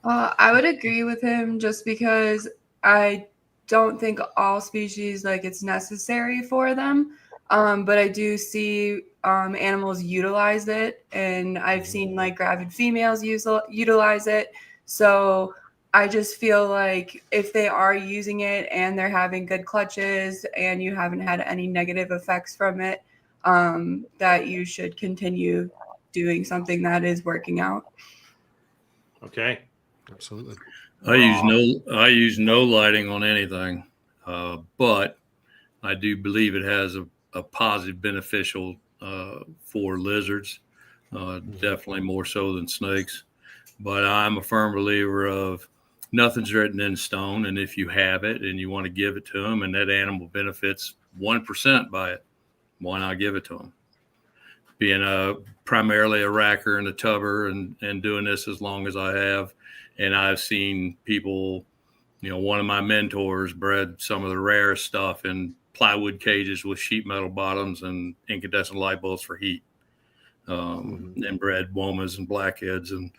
I would agree with him just because I don't think all species, it's necessary for them. But I do see animals utilize it, and I've seen gravid females utilize it. So I just feel like if they are using it and they're having good clutches and you haven't had any negative effects from it, that you should continue doing something that is working out. Okay. Absolutely. I use no lighting on anything, but I do believe it has a positive beneficial for lizards, definitely more so than snakes. But I'm a firm believer of nothing's written in stone, and if you have it and you want to give it to them, and that animal benefits 1% by it, why not give it to them? Being primarily a racker and a tubber and doing this as long as I have, and I've seen people, one of my mentors bred some of the rarest stuff in plywood cages with sheet metal bottoms and incandescent light bulbs for heat, and bred womas and blackheads and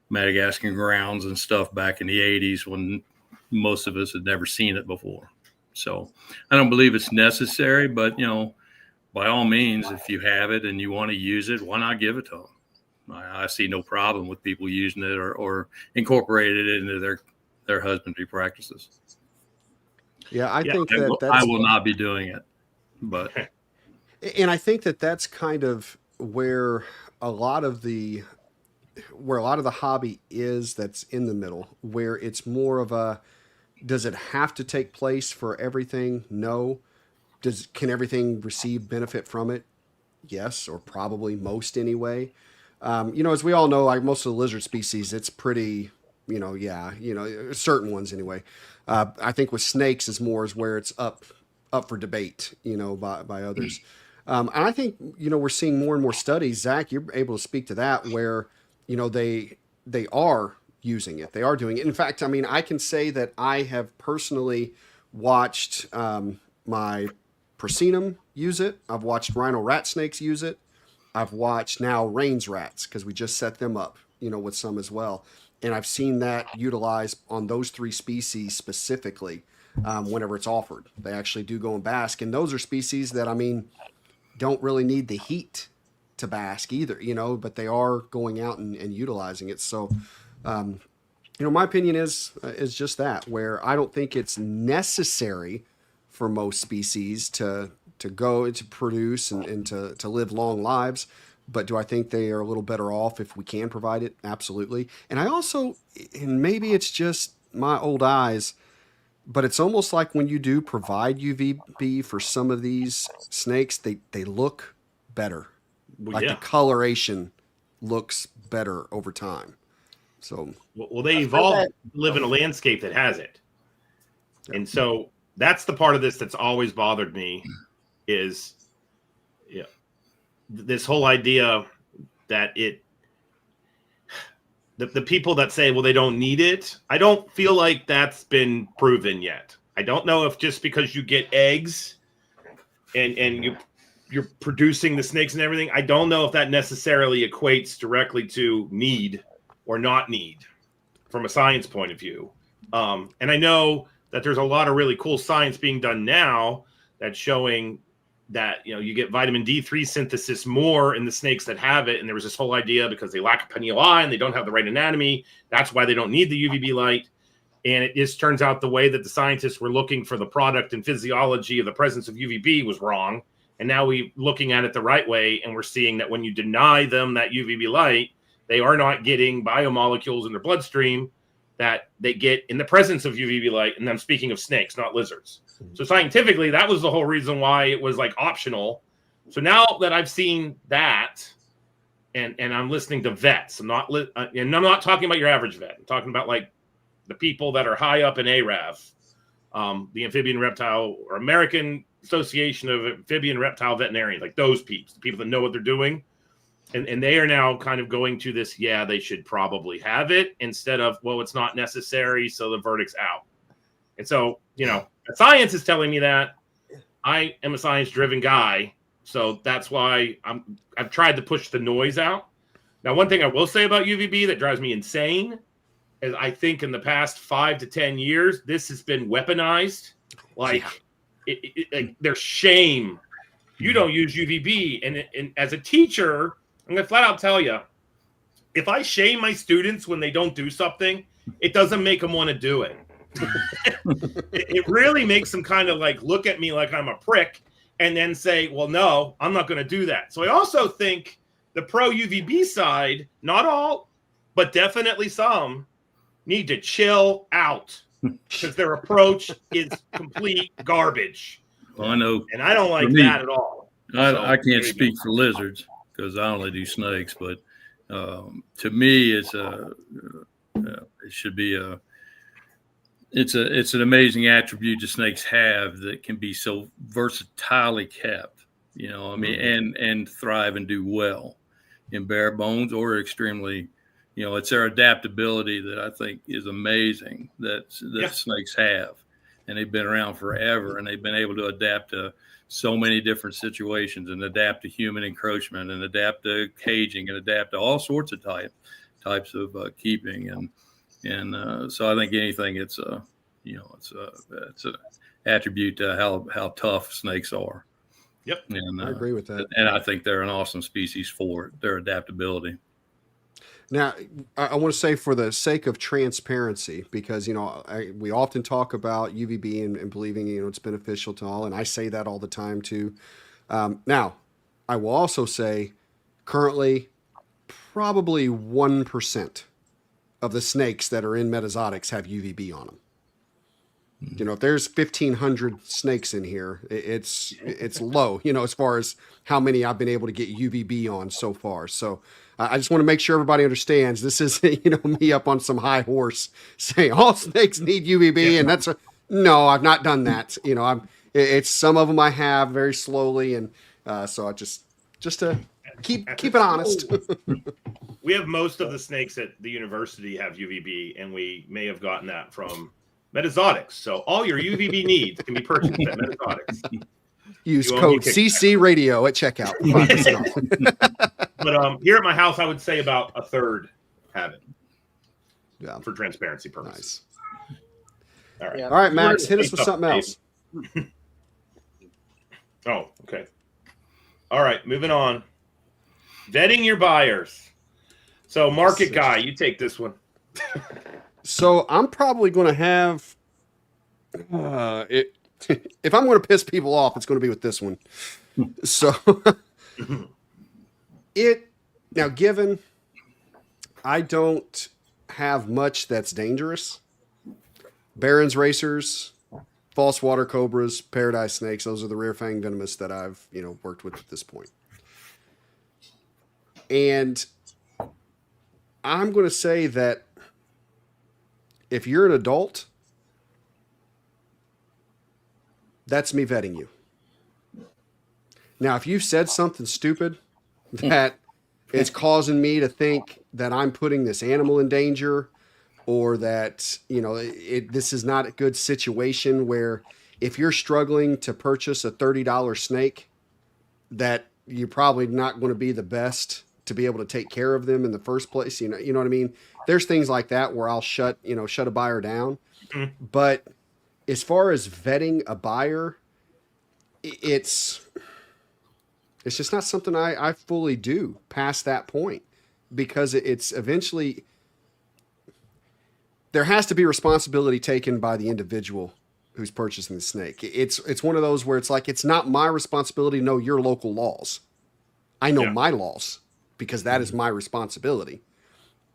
Madagascar grounds and stuff back in the 80s when most of us had never seen it before. So I don't believe it's necessary, but, by all means, if you have it and you want to use it, why not give it to them? I see no problem with people using it or incorporating it into their husbandry practices. Yeah, I think that's... I will not be doing it, but... And I think that's kind of where a lot of the hobby is, that's in the middle, where it's more of a, does it have to take place for everything? No. Can everything receive benefit from it? Yes, or probably most anyway. As we all know, like most of the lizard species, it's pretty, certain ones anyway. I think with snakes is where it's up for debate, by others. And I think, we're seeing more and more studies. Zac, you're able to speak to that, where, they are using it. They are doing it. In fact, I can say that I have personally watched my Prasinum use it. I've watched rhino rat snakes use it. I've watched now Rains rats, because we just set them up, with some as well. And I've seen that utilized on those 3 species specifically whenever it's offered. They actually do go and bask. And those are species that, don't really need the heat to bask either, but they are going out and utilizing it. So, my opinion is just that, where I don't think it's necessary for most species to go to produce and to live long lives. But do I think they are a little better off if we can provide it? Absolutely. And I also, and maybe it's just my old eyes, but it's almost like when you do provide UVB for some of these snakes, they look better. Well, Like yeah. the coloration looks better over time. So Well, they evolved to live in a landscape that has it. And so that's the part of this that's always bothered me is this whole idea that the people that say, well, they don't need it. I don't feel like that's been proven yet. I don't know if just because you get eggs and you're producing the snakes and everything, I don't know if that necessarily equates directly to need or not need from a science point of view. And I know that there's a lot of really cool science being done now that's showing that, you get vitamin D3 synthesis more in the snakes that have it. And there was this whole idea because they lack a pineal eye and they don't have the right anatomy. That's why they don't need the UVB light. And it just turns out the way that the scientists were looking for the product and physiology of the presence of UVB was wrong. And now we're looking at it the right way. And we're seeing that when you deny them that UVB light, they are not getting biomolecules in their bloodstream that they get in the presence of UVB light. And I'm speaking of snakes, not lizards. So scientifically, that was the whole reason why it was like optional. So now that I've seen that, and I'm listening to vets, and I'm not talking about your average vet. I'm talking about like the people that are high up in ARAV, the Amphibian Reptile or American Association of Amphibian Reptile Veterinarians, like those peeps, the people that know what they're doing. And they are now kind of going to this, they should probably have it instead of, well, it's not necessary, so the verdict's out. And so, science is telling me that. I am a science-driven guy, so that's why I've tried to push the noise out. Now, one thing I will say about UVB that drives me insane is I think in the past 5 to 10 years, this has been weaponized. Like, there's shame. You don't use UVB. And as a teacher, I'm going to flat out tell you, if I shame my students when they don't do something, it doesn't make them want to do it. It really makes them kind of like look at me like I'm a prick and then say, well, no, I'm not going to do that. So I also think the pro UVB side, not all, but definitely some, need to chill out because their approach is complete garbage. Well, I know. And I don't like me, that at all. I can't speak for lizards because I only do snakes, but to me, it should be it's an amazing attribute the snakes have that can be so versatilely kept, and thrive and do well in bare bones or extremely, it's their adaptability that I think is amazing that snakes have. And they've been around forever and they've been able to adapt to so many different situations and adapt to human encroachment and adapt to caging and adapt to all sorts of types of keeping. And so I think anything it's an attribute to how tough snakes are. Yep. And I agree with that. And I think they're an awesome species for their adaptability. Now, I want to say for the sake of transparency, because, we often talk about UVB and believing, it's beneficial to all. And I say that all the time too. Now, I will also say currently probably 1% of the snakes that are in Metazotics have UVB on them. If there's 1,500 snakes in here, it's low, as far as how many I've been able to get UVB on so far. So I just want to make sure everybody understands this is, me up on some high horse saying all snakes need UVB. And no, I've not done that. It's some of them I have very slowly. And so I just to keep it honest. We have most of the snakes at the university have UVB, and we may have gotten that from Metazotics. So all your UVB needs can be purchased at Metazotics. Use code CC Radio at checkout. But here at my house, I would say about a third have it. Yeah. For transparency purposes. Nice. All right. All right, Max, hit us with something else. Oh, okay. All right, moving on. Vetting your buyers. So, market guy, you take this one. So I'm probably going to have it. If I'm going to piss people off, it's going to be with this one. So given I don't have much that's dangerous, Barron's racers, false water cobras, paradise snakes. Those are the rear fang venomous that I've, worked with at this point. And I'm going to say that if you're an adult, that's me vetting you. Now, if you've said something stupid that is causing me to think that I'm putting this animal in danger, or that, this is not a good situation, where if you're struggling to purchase a $30 snake, that you're probably not going to be the best to be able to take care of them in the first place. You know what I mean? There's things like that where I'll shut a buyer down. Mhm. But as far as vetting a buyer, it's just not something I fully do past that point, because it's eventually, there has to be responsibility taken by the individual who's purchasing the snake. It's one of those where it's like, it's not my responsibility to know your local laws. I know my laws, because that is my responsibility.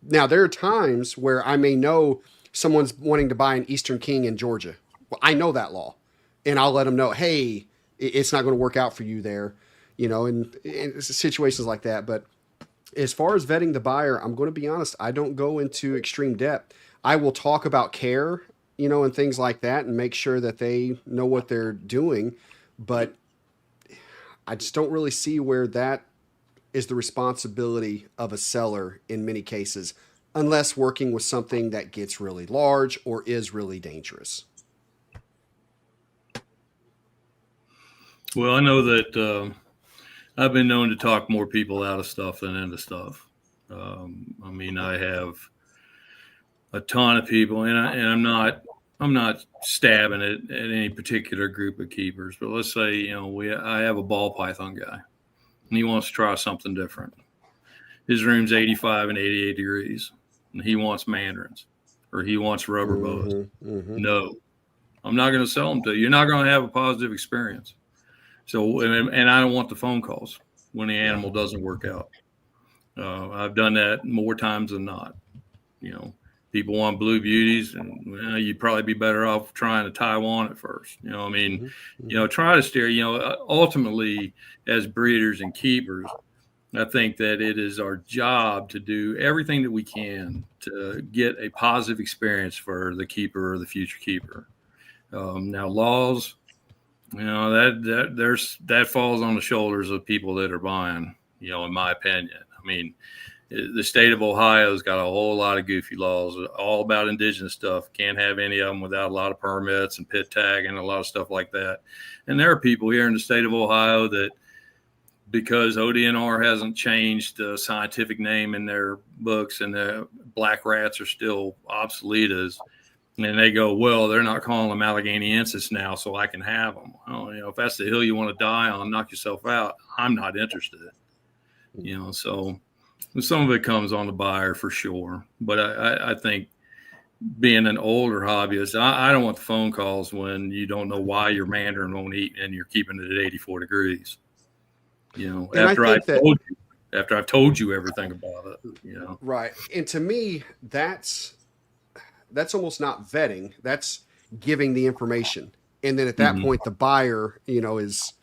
Now, there are times where I may know someone's wanting to buy an Eastern King in Georgia. Well, I know that law, and I'll let them know, hey, it's not going to work out for you there, in situations like that. But as far as vetting the buyer, I'm going to be honest, I don't go into extreme depth. I will talk about care, and things like that, and make sure that they know what they're doing. But I just don't really see where that is the responsibility of a seller in many cases, unless working with something that gets really large or is really dangerous. Well, I know that I've been known to talk more people out of stuff than into stuff. I have a ton of people, and I'm not stabbing it at any particular group of keepers, but let's say, I have a ball python guy, and he wants to try something different. His room's 85 and 88 degrees, and he wants mandarins, or he wants rubber bows. Mm-hmm. No, I'm not going to sell them to you. You're not going to have a positive experience. So, and I don't want the phone calls when the animal doesn't work out. I've done that more times than not. People want blue beauties, and you'd probably be better off trying to Taiwan at first. Try to steer. Ultimately, as breeders and keepers, I think that it is our job to do everything that we can to get a positive experience for the keeper or the future keeper. Now, laws, that falls on the shoulders of people that are buying. In my opinion, the state of Ohio's got a whole lot of goofy laws, all about indigenous stuff. Can't have any of them without a lot of permits and pit tag and a lot of stuff like that. And there are people here in the state of Ohio that, because ODNR hasn't changed the scientific name in their books and the black rats are still obsolete, and they go, well, they're not calling them Allegheniensis now, so I can have them. Well, if that's the hill you want to die on, knock yourself out. I'm not interested. So some of it comes on the buyer for sure. But I think being an older hobbyist, I don't want the phone calls when you don't know why your mandarin won't eat and you're keeping it at 84 degrees. After I've told you everything about it. Right. And to me, that's almost not vetting. That's giving the information. And then at that point, the buyer, is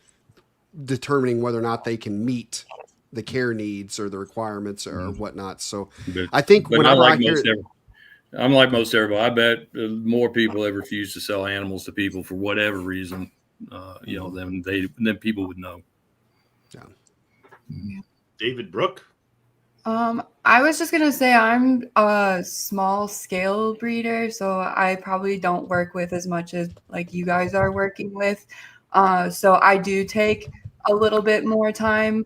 determining whether or not they can meet the care needs or the requirements or whatnot. So I think whenever I hear it, I'm like most everybody. I bet more people have refused to sell animals to people for whatever reason, than people would know. Yeah. David, Brooke. I was just gonna say I'm a small scale breeder, so I probably don't work with as much as like you guys are working with. So I do take a little bit more time.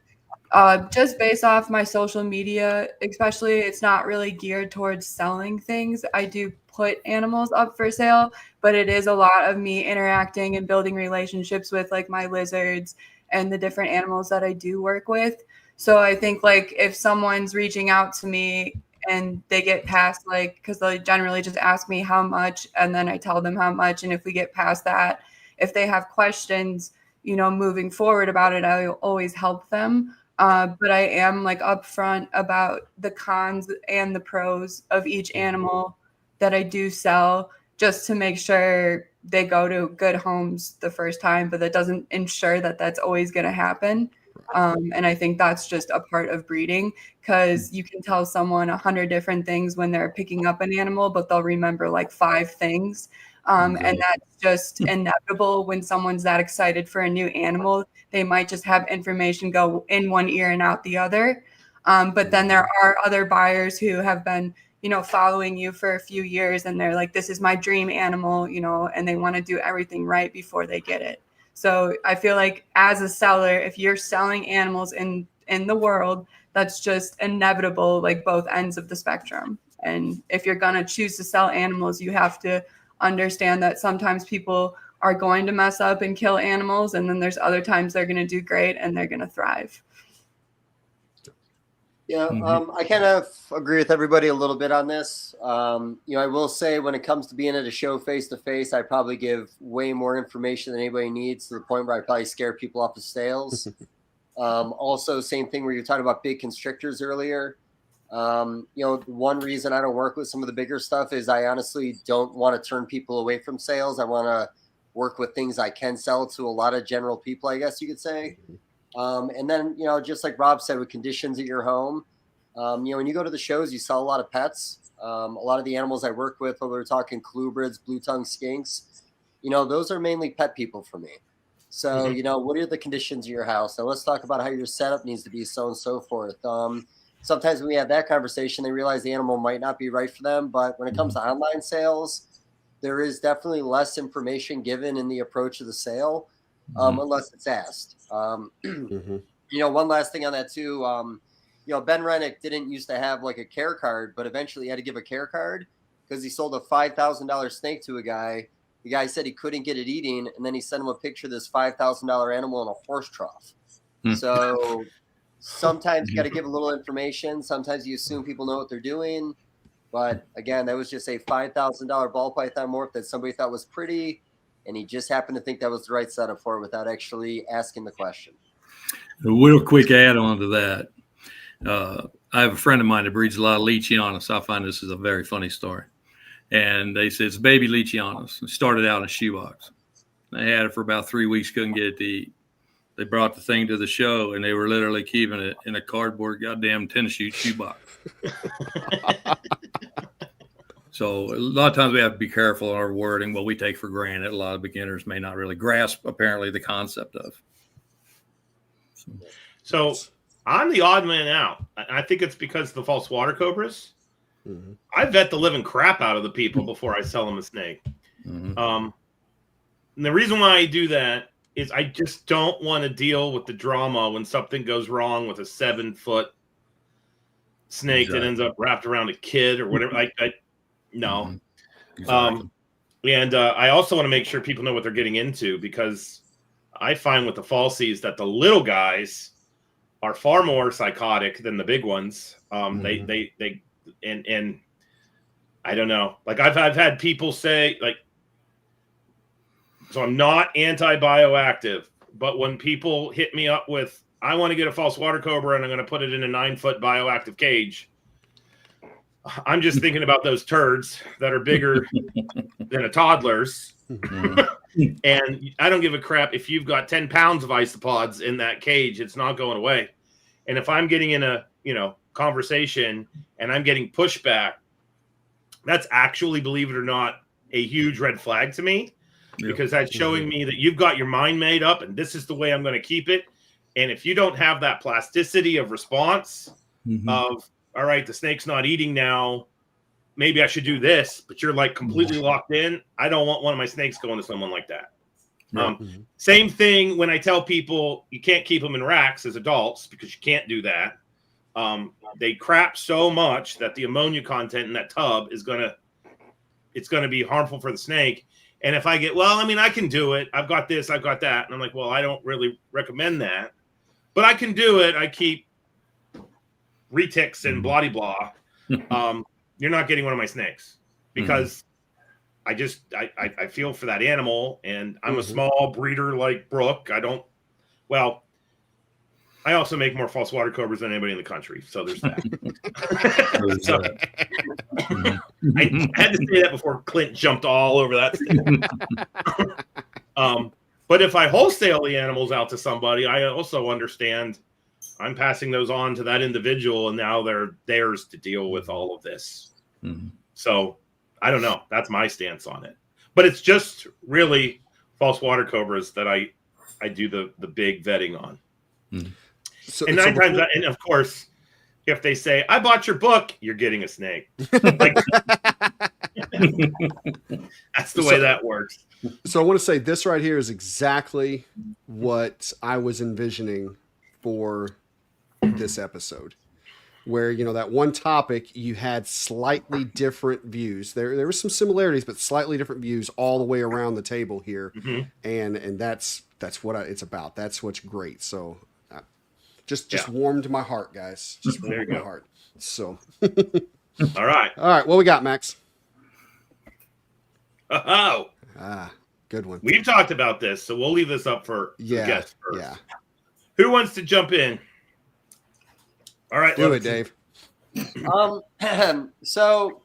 Just based off my social media, especially, it's not really geared towards selling things. I do put animals up for sale, but it is a lot of me interacting and building relationships with like my lizards and the different animals that I do work with. So I think like if someone's reaching out to me and they get past because they generally just ask me how much, and then I tell them how much. And if we get past that, if they have questions, moving forward about it, I always help them. But I am upfront about the cons and the pros of each animal that I do sell, just to make sure they go to good homes the first time, but that doesn't ensure that that's always going to happen. And I think that's just a part of breeding, because you can tell someone 100 different things when they're picking up an animal, but they'll remember like 5 things. And that's just inevitable when someone's that excited for a new animal. They might just have information go in one ear and out the other. But then there are other buyers who have been, following you for a few years, and they're like, this is my dream animal, and they want to do everything right before they get it. So I feel like as a seller, if you're selling animals in the world, that's just inevitable, like both ends of the spectrum. And if you're going to choose to sell animals, you have to understand that sometimes people are going to mess up and kill animals, and then there's other times they're going to do great and they're going to thrive. Yeah, I kind of agree with everybody a little bit on this. I will say when it comes to being at a show face to face, I probably give way more information than anybody needs, to the point where I probably scare people off of sales. Also, same thing where you're talking about big constrictors earlier. One reason I don't work with some of the bigger stuff is I honestly don't want to turn people away from sales. I want to work with things I can sell to a lot of general people, I guess you could say. And then, just like Rob said, with conditions at your home, when you go to the shows, you sell a lot of pets. A lot of the animals I work with, whether we're talking colubrids, blue-tongued skinks, those are mainly pet people for me. So, what are the conditions of your house? Now let's talk about how your setup needs to be, so on and so forth. Sometimes when we have that conversation, they realize the animal might not be right for them. But when it comes to online sales, there is definitely less information given in the approach of the sale. Unless it's asked. One last thing on that too. Ben Rennick didn't used to have like a care card, but eventually he had to give a care card because he sold a $5,000 snake to a guy. The guy said he couldn't get it eating, and then he sent him a picture of this $5,000 animal in a horse trough. So sometimes you got to give a little information. Sometimes you assume people know what they're doing. But again, that was just a $5,000 ball python morph that somebody thought was pretty, and he just happened to think that was the right setup for it without actually asking the question. A real quick add on to that. I have a friend of mine that breeds a lot of Leachianus. I find this is a very funny story. And they said it's baby Leachianus. It started out in a shoebox. They had it for about 3 weeks, couldn't get it to eat. They brought the thing to the show, and they were literally keeping it in a cardboard goddamn tennis shoebox. So a lot of times we have to be careful in our wording, what we take for granted. A lot of beginners may not really grasp, apparently, the concept of. So I'm the odd man out. I think it's because of the false water cobras. I vet the living crap out of the people before I sell them a snake. And the reason why I do that is I just don't want to deal with the drama when something goes wrong with a 7-foot snake that ends up wrapped around a kid or whatever. No. Exactly. And I also want to make sure people know what they're getting into, because I find with the falsies that the little guys are far more psychotic than the big ones. They I don't know. Like I've had people say, like, so I'm not anti-bioactive, but when people hit me up with, I want to get a false water cobra and I'm going to put it in a 9-foot bioactive cage, I'm just thinking about those turds that are bigger than a toddler's. And I don't give a crap if you've got 10 pounds of isopods in that cage, it's not going away. And if I'm getting in a, conversation and I'm getting pushback, that's actually, believe it or not, a huge red flag to me, because that's showing me that you've got your mind made up and this is the way I'm going to keep it. And if you don't have that plasticity of response of, all right, the snake's not eating now, maybe I should do this, but you're like completely locked in. I don't want one of my snakes going to someone like that. Same thing when I tell people you can't keep them in racks as adults, because you can't do that. They crap so much that the ammonia content in that tub is going to be harmful for the snake. And if I get, I can do it. I've got this, I've got that. And I'm like, well, I don't really recommend that, but I can do it. I keep retics and blah, blah. You're not getting one of my snakes, because I feel for that animal, and I'm a small breeder like Brooke. I also make more false water cobras than anybody in the country. So there's that. I had to say that before Clint jumped all over that. But if I wholesale the animals out to somebody, I also understand I'm passing those on to that individual, and now they're theirs to deal with all of this. Mm-hmm. So I don't know. That's my stance on it. But it's just really false water cobras that I do the big vetting on. Mm-hmm. And nine times, and of course, if they say, I bought your book, you're getting a snake. Like, that's the way that works. So I want to say this right here is exactly what I was envisioning for this episode, where, you know, that one topic, you had slightly different views. There were some similarities, but slightly different views all the way around the table here. Mm-hmm. And that's what it's about. That's what's great. So just warmed my heart, guys. Just warmed my heart. So, all right. What we got, Max? Oh, good one. We've talked about this, so we'll leave this up for the guests first. Yeah. Who wants to jump in? All right, do it, Dave. So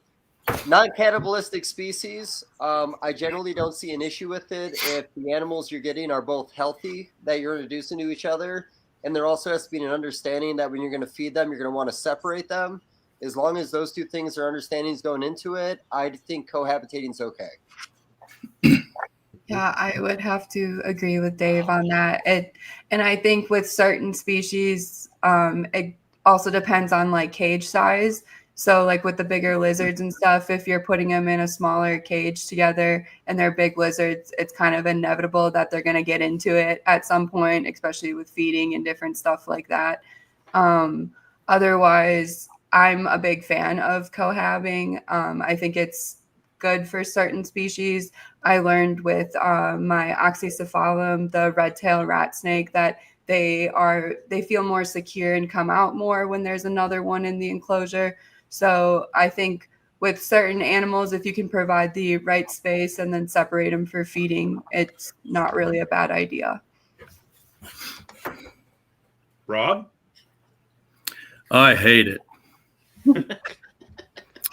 non-cannibalistic species, I generally don't see an issue with it if the animals you're getting are both healthy, that you're introducing to each other, and there also has to be an understanding that when you're going to feed them, you're going to want to separate them. As long as those two things are understandings going into it, I think cohabitating is okay. Yeah, I would have to agree with Dave on that. And I think with certain species, it also depends on like cage size. So like with the bigger lizards and stuff, if you're putting them in a smaller cage together and they're big lizards, it's kind of inevitable that they're going to get into it at some point, especially with feeding and different stuff like that. Otherwise, I'm a big fan of cohabbing. I think it's good for certain species. I learned with my oxycephalum, the red-tailed rat snake, that they feel more secure and come out more when there's another one in the enclosure. So I think with certain animals, if you can provide the right space and then separate them for feeding, it's not really a bad idea. Rob? I hate it.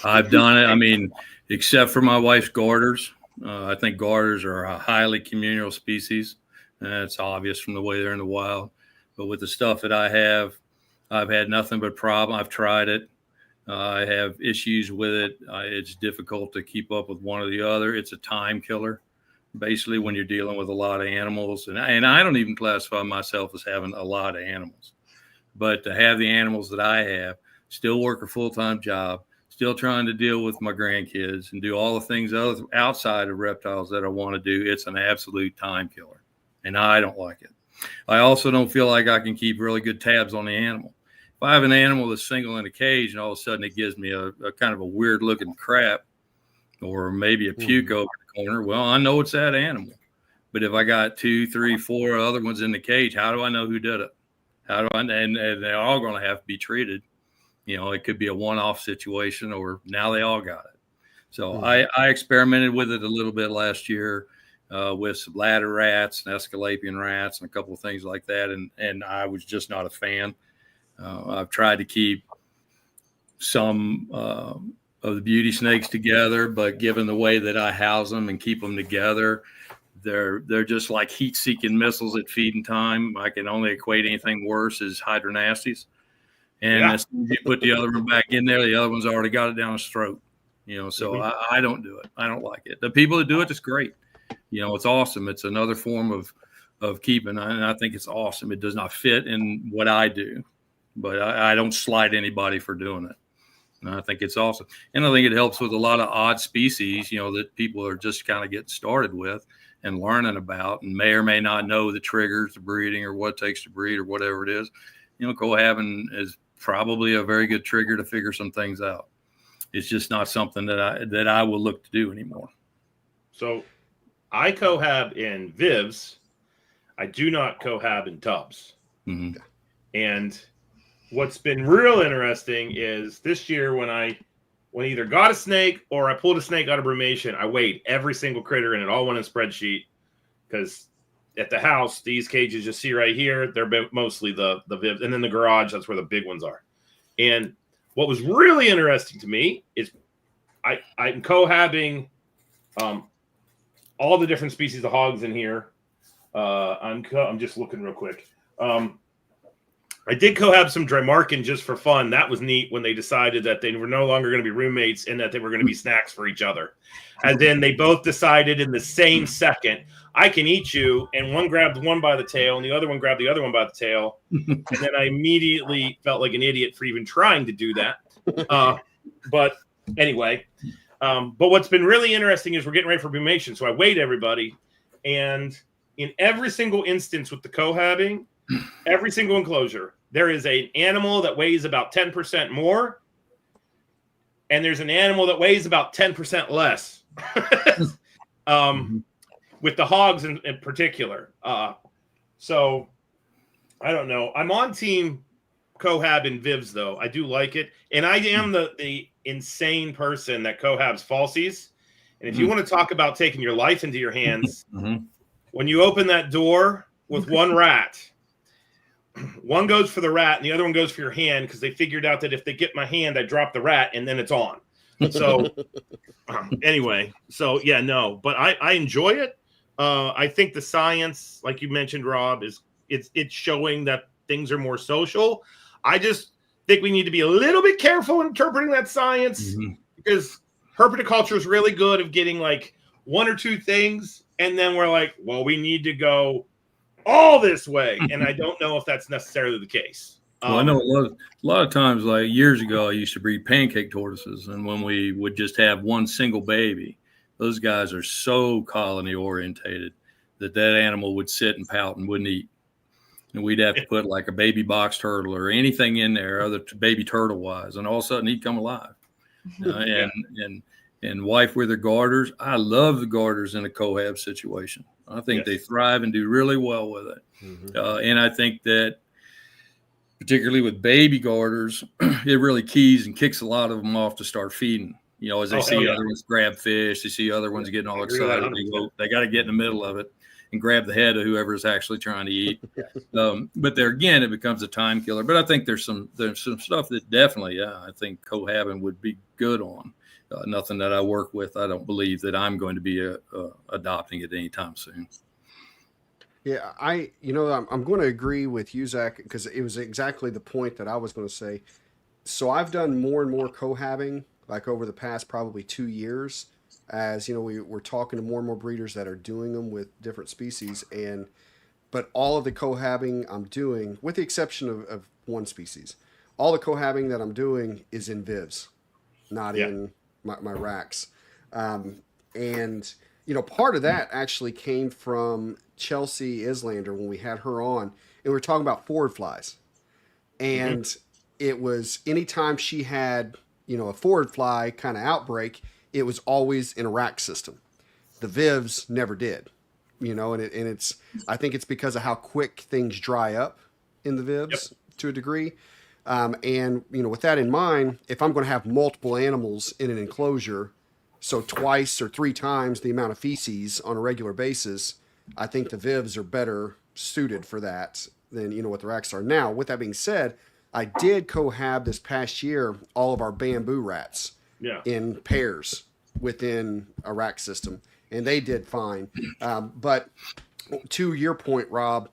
I've done it. I mean, except for my wife's garters. I think garters are a highly communal species. It's obvious from the way they're in the wild. But with the stuff that I have, I've had nothing but problem. I've tried it. I have issues with it. It's difficult to keep up with one or the other. It's a time killer, basically, when you're dealing with a lot of animals. And I don't even classify myself as having a lot of animals. But to have the animals that I have, still work a full-time job, still trying to deal with my grandkids and do all the things outside of reptiles that I want to do, it's an absolute time killer. And I don't like it. I also don't feel like I can keep really good tabs on the animal. If I have an animal that's single in a cage and all of a sudden it gives me a kind of a weird looking crap or maybe a puke over the corner, well, I know it's that animal. But if I got 2, 3, 4 other ones in the cage, how do I know who did it? And they're all going to have to be treated. You know, it could be a one-off situation, or now they all got it. So I experimented with it a little bit last year with some ladder rats and Escalapian rats and a couple of things like that, and I was just not a fan. I've tried to keep some of the beauty snakes together, but given the way that I house them and keep them together, they're just like heat-seeking missiles at feeding time. I can only equate anything worse as hydronasties. And as soon as you put the other one back in there, the other one's already got it down his throat. You know, so I don't do it. I don't like it. The people that do it, it's great. You know, it's awesome. It's another form of keeping, and I think it's awesome. It does not fit in what I do, but I don't slight anybody for doing it. And I think it's awesome. And I think it helps with a lot of odd species, you know, that people are just kind of getting started with and learning about and may or may not know the triggers to breeding or what it takes to breed or whatever it is. You know, cohabbing is probably a very good trigger to figure some things out. It's just not something that I will look to do anymore. So I cohab in Vivs. I do not cohab in tubs. Mm-hmm. And what's been real interesting is this year when I either got a snake or I pulled a snake out of brumation, I weighed every single critter and it all went in a spreadsheet, because at the house, these cages you see right here, they're mostly the Vivs. And then the garage, that's where the big ones are. And what was really interesting to me is I'm cohabbing all the different species of hogs in here. I'm just looking real quick. I did cohab some Drymarkin just for fun. That was neat when they decided that they were no longer going to be roommates and that they were going to be snacks for each other. And then they both decided in the same second, I can eat you. And one grabbed one by the tail and the other one grabbed the other one by the tail. And then I immediately felt like an idiot for even trying to do that. But anyway, but what's been really interesting is we're getting ready for brumation. So I weighed everybody. And in every single instance with the cohabbing, every single enclosure, there is an animal that weighs about 10% more, and there's an animal that weighs about 10% less. With the hogs in particular. So I don't know. I'm on team cohab and Vivs though. I do like it, and I am the insane person that cohabs falsies. And if you want to talk about taking your life into your hands, when you open that door with one rat. One goes for the rat and the other one goes for your hand because they figured out that if they get my hand, I drop the rat and then it's on. So anyway, so yeah, no, but I enjoy it. I think the science, like you mentioned, Rob, it's showing that things are more social. I just think we need to be a little bit careful interpreting that science because herpetoculture is really good of getting like one or two things. And then we're like, well, we need to go all this way, and I don't know if that's necessarily the case. Well, I know a lot of times, like years ago, I used to breed pancake tortoises, and when we would just have one single baby, those guys are so colony orientated that animal would sit and pout and wouldn't eat, and we'd have to put like a baby box turtle or anything in there, other baby turtle wise, and all of a sudden he'd come alive. And wife with her garters, I love the garters in a cohab situation. I think they thrive and do really well with it. And I think that particularly with baby garters, it really keys and kicks a lot of them off to start feeding. You know, as they see other ones grab fish, they see other ones getting all excited. They got to get in the middle of it and grab the head of whoever is actually trying to eat. But there again, it becomes a time killer. But I think there's some stuff that definitely, I think cohabbing would be good on. Nothing that I work with. I don't believe that I'm going to be adopting it anytime soon. Yeah, I'm going to agree with you, Zac, because it was exactly the point that I was going to say. So I've done more and more cohabbing, like over the past probably 2 years, as we're talking to more and more breeders that are doing them with different species, but all of the cohabbing I'm doing, with the exception of one species, all the cohabbing that I'm doing is in Vivs, not in my racks. And part of that actually came from Chelsea Islander when we had her on, and we were talking about forward flies. And it was anytime she had, a forward fly kind of outbreak, it was always in a rack system. The Vivs never did, and I think it's because of how quick things dry up in the Vivs to a degree. And with that in mind, if I'm going to have multiple animals in an enclosure, so twice or three times the amount of feces on a regular basis, I think the Vivs are better suited for that than, what the racks are. Now, with that being said, I did cohab this past year all of our bamboo rats in pairs within a rack system, and they did fine. But to your point, Rob,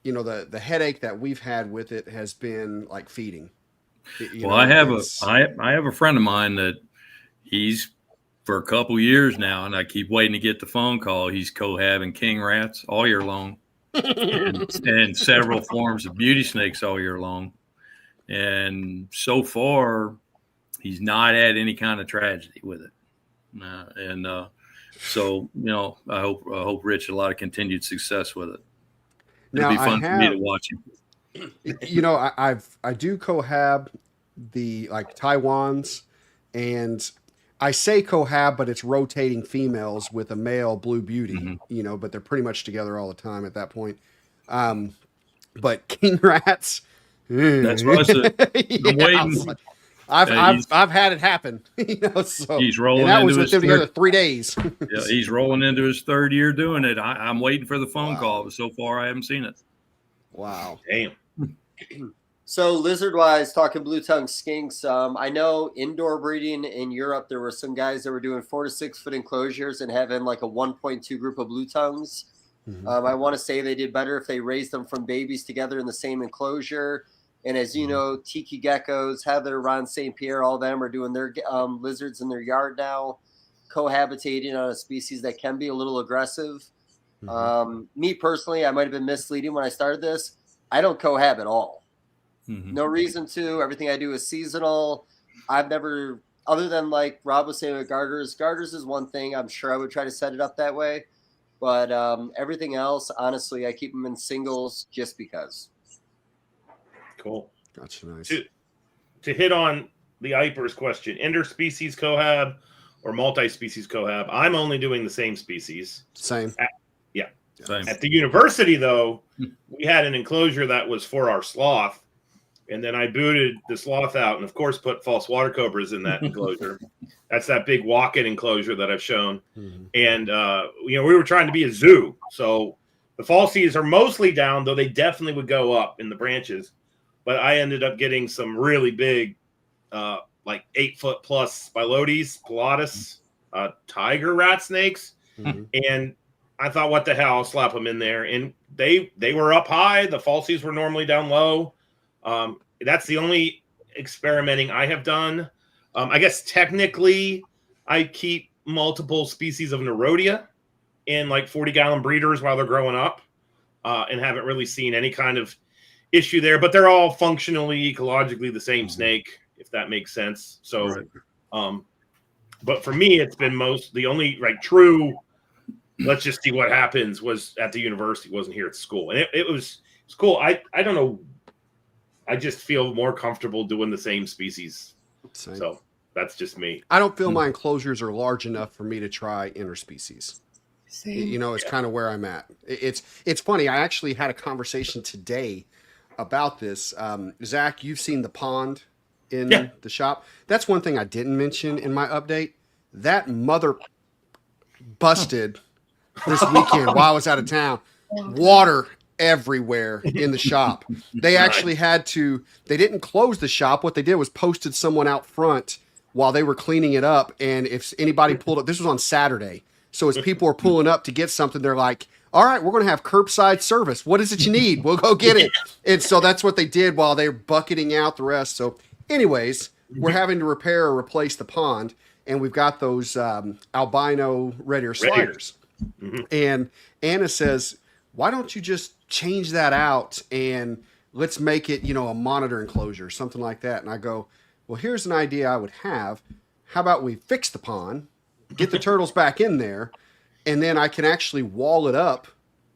the headache that we've had with it has been like feeding. I have a friend of mine that he's for a couple years now, and I keep waiting to get the phone call. He's cohabbing king rats all year long, and several forms of beauty snakes all year long. And so far, he's not had any kind of tragedy with it. So I hope Rich had a lot of continued success with it. It'll be fun for me to watch him. I do cohab the like Taiwans, and I say cohab, but it's rotating females with a male blue beauty, but they're pretty much together all the time at that point. But king rats, that's what I said. I'm waiting. I've had it happen, so he's rolling. And that was into with them together 3 days. He's rolling into his third year doing it. I'm waiting for the phone call, but so far I haven't seen it. Wow. Damn. So lizard-wise, talking blue tongue skinks, I know indoor breeding in Europe, there were some guys that were doing 4 to 6 foot enclosures and having like a 1.2 group of blue tongues. I want to say they did better if they raised them from babies together in the same enclosure. And as you know, tiki geckos, Heather, Ron St. Pierre, all of them are doing their lizards in their yard now, cohabitating on a species that can be a little aggressive. Me personally, I might have been misleading when I started this. I don't cohab at all. No reason to. Everything I do is seasonal. I've never, other than like Rob was saying with garters is one thing. I'm sure I would try to set it up that way. But everything else, honestly, I keep them in singles just because. Cool. Gotcha. Nice. To hit on the Ipers question, interspecies cohab or multi-species cohab, I'm only doing the same species. Same. Same. At the university, though, we had an enclosure that was for our sloth. And then I booted the sloth out and, of course, put false water cobras in that enclosure. That's that big walk-in enclosure that I've shown. And, we were trying to be a zoo. So the falsies are mostly down, though they definitely would go up in the branches. But I ended up getting some really big, like 8-foot plus Spilotes, pilatus, tiger rat snakes. And I thought, what the hell, I'll slap them in there. And they were up high. The falsies were normally down low. That's the only experimenting I have done. I guess technically I keep multiple species of Nerodia in like 40-gallon breeders while they're growing up, and haven't really seen any kind of issue there, but they're all functionally, ecologically the same snake, if that makes sense. So, but for me, it's been the only like true, let's just see what happens was at the university, wasn't here at school. And it was cool. I don't know. I just feel more comfortable doing the same species. Same. So that's just me. I don't feel my enclosures are large enough for me to try interspecies. Same. You know, it's kind of where I'm at. It's funny. I actually had a conversation today about this. Zac, you've seen the pond in the shop. That's one thing I didn't mention in my update. That mother busted this weekend while I was out of town. Water everywhere in the shop. They actually they didn't close the shop. What they did was posted someone out front while they were cleaning it up. And if anybody pulled up, this was on Saturday. So as people were pulling up to get something, they're like, all right, we're going to have curbside service. What is it you need? We'll go get it. And so that's what they did while they were bucketing out the rest. So anyways, we're having to repair or replace the pond. And we've got those albino red ear sliders. And Anna says, why don't you just change that out and let's make it, a monitor enclosure, something like that. And I go, well, here's an idea I would have. How about we fix the pond, get the turtles back in there, and then I can actually wall it up,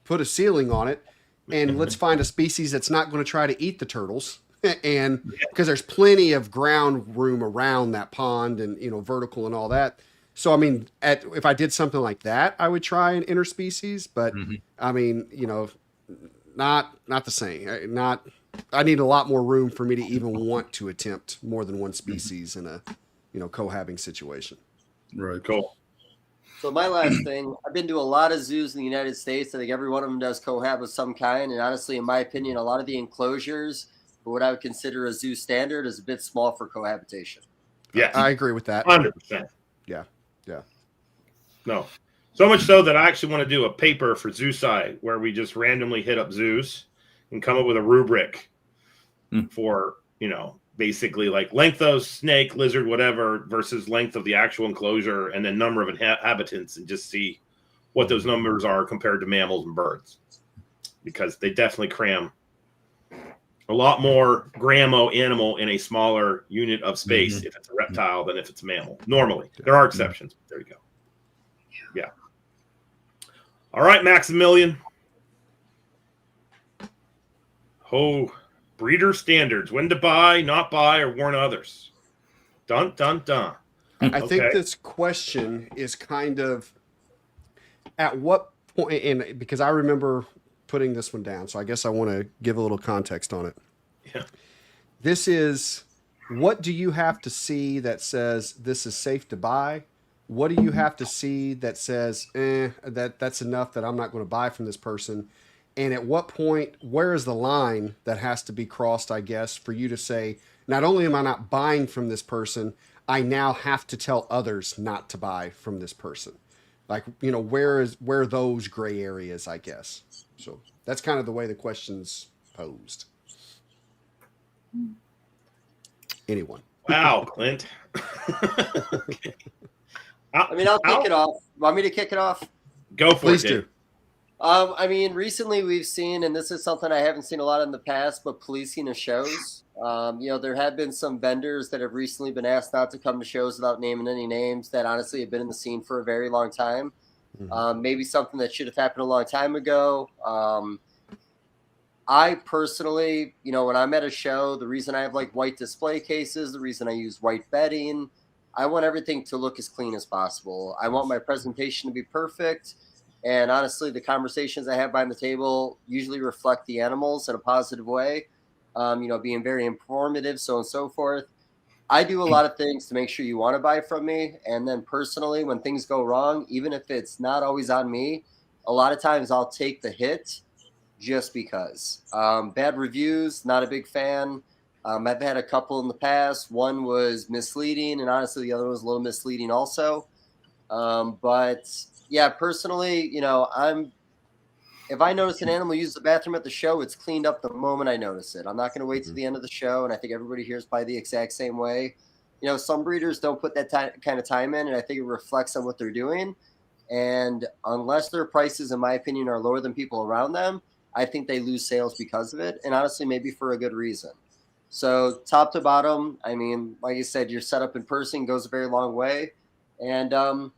put a ceiling on it, and let's find a species that's not going to try to eat the turtles. And because there's plenty of ground room around that pond and, vertical and all that. So, I mean, if I did something like that, I would try an interspecies, but I mean, not the same. I need a lot more room for me to even want to attempt more than one species in a, cohabbing situation. Right. Cool. So my last thing, I've been to a lot of zoos in the United States. I think every one of them does cohab of some kind. And honestly, in my opinion, a lot of the enclosures for what I would consider a zoo standard is a bit small for cohabitation. Yes. I agree with that. 100%. Yeah. No. So much so that I actually want to do a paper for ZooSci where we just randomly hit up zoos and come up with a rubric for, basically like length of snake, lizard, whatever, versus length of the actual enclosure and then number of inhabitants, and just see what those numbers are compared to mammals and birds. Because they definitely cram a lot more gramo animal in a smaller unit of space if it's a reptile than if it's a mammal. Normally. There are exceptions. But there you go. Yeah. All right, Maximilian. Oh, breeder standards. When to buy, not buy, or warn others. Dun, dun, dun. I think this question is kind of at what point, and because I remember putting this one down, so I guess I want to give a little context on it. Yeah. This is, what do you have to see that says this is safe to buy? What do you have to see that says, that's enough that I'm not going to buy from this person? And at what point, where is the line that has to be crossed, I guess, for you to say, not only am I not buying from this person, I now have to tell others not to buy from this person. Like, where are those gray areas, I guess. So that's kind of the way the question's posed. Anyone? Wow, Clint. I'll kick it off. Want me to kick it off? Go for Please it. do. Recently we've seen, and this is something I haven't seen a lot in the past, but policing of shows. There have been some vendors that have recently been asked not to come to shows without naming any names that honestly have been in the scene for a very long time. Maybe something that should have happened a long time ago. I personally, when I'm at a show, the reason I have like white display cases, the reason I use white bedding, I want everything to look as clean as possible. I want my presentation to be perfect. And honestly, the conversations I have behind the table usually reflect the animals in a positive way, being very informative, so on and so forth. I do a lot of things to make sure you want to buy from me. And then personally, when things go wrong, even if it's not always on me, a lot of times I'll take the hit just because. Bad reviews, not a big fan. I've had a couple in the past. One was misleading, and honestly, the other was a little misleading also. But yeah, personally, if I notice an animal use the bathroom at the show, it's cleaned up the moment I notice it. I'm not going to wait to the end of the show, and I think everybody here is probably the exact same way. Some breeders don't put that kind of time in, and I think it reflects on what they're doing. And unless their prices, in my opinion, are lower than people around them, I think they lose sales because of it, and honestly, maybe for a good reason. So top to bottom, like I said, your setup in person goes a very long way. And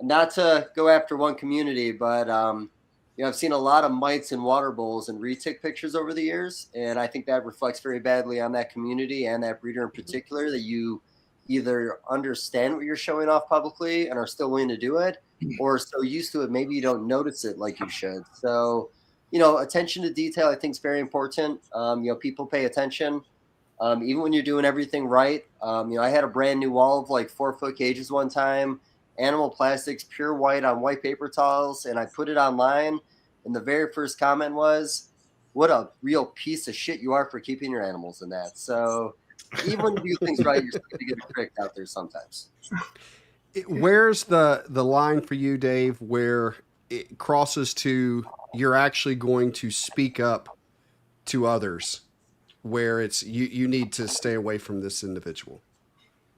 not to go after one community, but I've seen a lot of mites and water bowls and retic pictures over the years, and I think that reflects very badly on that community and that breeder in particular, that you either understand what you're showing off publicly and are still willing to do it, or so used to it, maybe you don't notice it like you should. So, attention to detail, I think, is very important. People pay attention. Even when you're doing everything right. I had a brand new wall of like 4-foot cages one time, animal plastics, pure white on white paper towels, and I put it online. And the very first comment was, "What a real piece of shit you are for keeping your animals in that." So even when you do things right, you're still going to get tricked out there sometimes. Where's the line for you, Dave, where it crosses to you're actually going to speak up to others, where it's you need to stay away from this individual?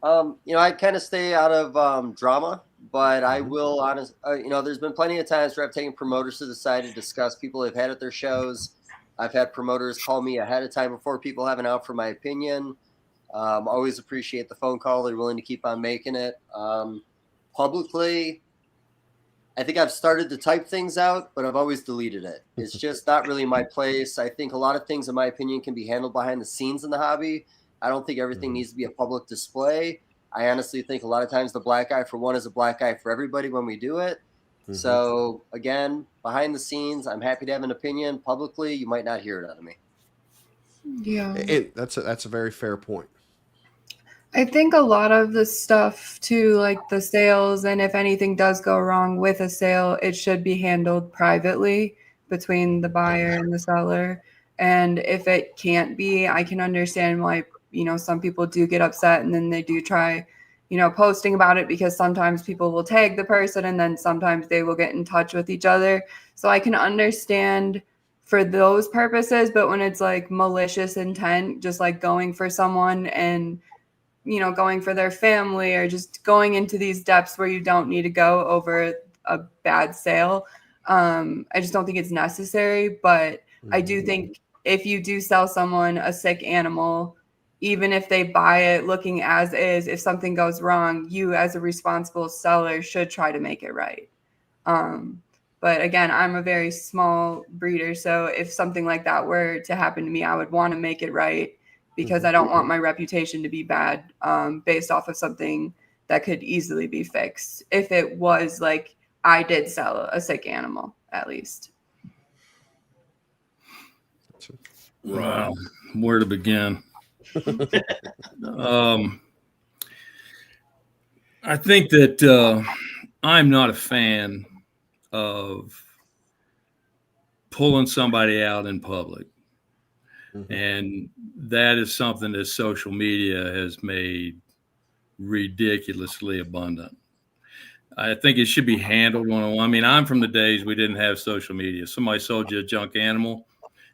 I kind of stay out of drama, but I will there's been plenty of times where I've taken promoters to the side to discuss people they've had at their shows. I've had promoters call me ahead of time before people have an out for my opinion. Always appreciate the phone call. They're willing to keep on making it. Publicly, I think I've started to type things out, but I've always deleted it. It's just not really my place. I think a lot of things, in my opinion, can be handled behind the scenes in the hobby. I don't think everything needs to be a public display. I honestly think a lot of times the black eye for one is a black eye for everybody when we do it. So again, behind the scenes, I'm happy to have an opinion. Publicly, you might not hear it out of me. Yeah. And that's a very fair point. I think a lot of the stuff too, like the sales, and if anything does go wrong with a sale, it should be handled privately between the buyer and the seller. And if it can't be, I can understand why, some people do get upset and then they do try, posting about it, because sometimes people will tag the person and then sometimes they will get in touch with each other. So I can understand for those purposes, but when it's like malicious intent, just like going for someone and going for their family, or just going into these depths where you don't need to go over a bad sale. I just don't think it's necessary, but I do think if you do sell someone a sick animal, even if they buy it looking as is, if something goes wrong, you as a responsible seller should try to make it right. But again, I'm a very small breeder, so if something like that were to happen to me, I would want to make it right, because I don't want my reputation to be bad based off of something that could easily be fixed. If it was like I did sell a sick animal, at least. Wow. Where to begin? I think that I'm not a fan of pulling somebody out in public. Mm-hmm. And that is something that social media has made ridiculously abundant. I think it should be handled one-on-one. I mean, I'm from the days we didn't have social media. Somebody sold you a junk animal,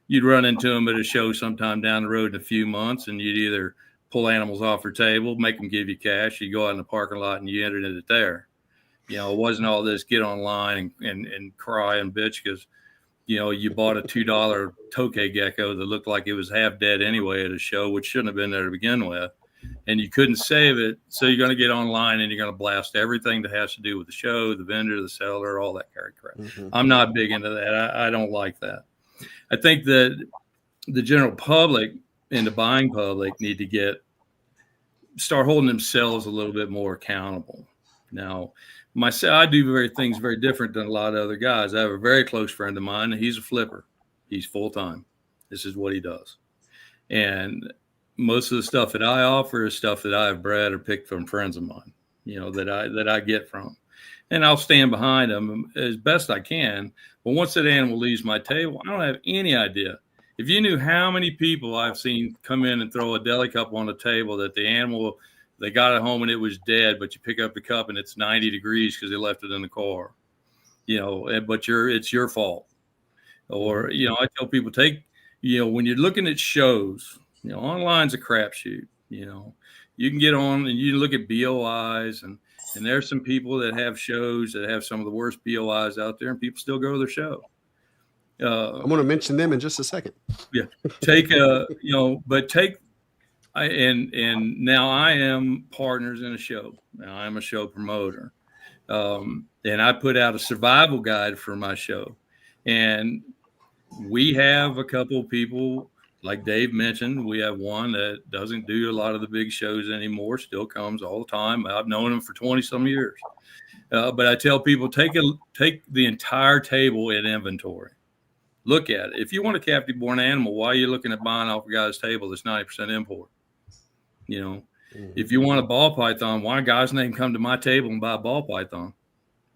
you'd run into them at a show sometime down the road in a few months, and you'd either pull animals off their table, make them give you cash, you go out in the parking lot and you entered it there. You know, it wasn't all this get online and cry and bitch because, you know, you bought a $2 tokay gecko that looked like it was half dead anyway at a show, which shouldn't have been there to begin with. And you couldn't save it. So you're going to get online and you're going to blast everything that has to do with the show, the vendor, the seller, all that kind of crap. Mm-hmm. I'm not big into that. I don't like that. I think that the general public and the buying public need to start holding themselves a little bit more accountable. Now, myself, I do things very different than a lot of other guys. I have a very close friend of mine, and he's a flipper. He's full-time. This is what he does. And most of the stuff that I offer is stuff that I have bred or picked from friends of mine, you know, that I get from. And I'll stand behind them as best I can. But once that animal leaves my table, I don't have any idea. If you knew how many people I've seen come in and throw a deli cup on the table that the animal, they got it home and it was dead, but you pick up the cup and it's 90 degrees because they left it in the car, you know, but it's your fault. Or, you know, I tell people you know, when you're looking at shows, you know, online's a crapshoot, you know, you can get on and you look at BOIs and there's some people that have shows that have some of the worst BOIs out there and people still go to their show. I'm going to mention them in just a second. Yeah. And now I am partners in a show. Now I'm a show promoter. And I put out a survival guide for my show. And we have a couple of people, like Dave mentioned, we have one that doesn't do a lot of the big shows anymore, still comes all the time. I've known him for 20 some years. But I tell people, take the entire table in inventory. Look at it. If you want a captive born animal, why are you looking at buying off a guy's table that's 90% import? You know, if you want a ball python, why a guy's name come to my table and buy a ball python?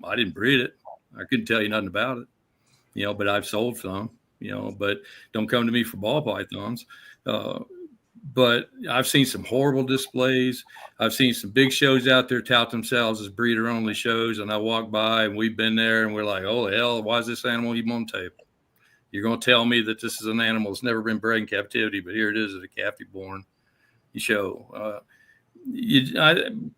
I didn't breed it. I couldn't tell you nothing about it, you know, but I've sold some, you know, but don't come to me for ball pythons. But I've seen some horrible displays. I've seen some big shows out there tout themselves as breeder only shows. And I walk by and we've been there and we're like, oh, hell, why is this animal even on the table? You're going to tell me that this is an animal that's never been bred in captivity, but here it is at a captive born show.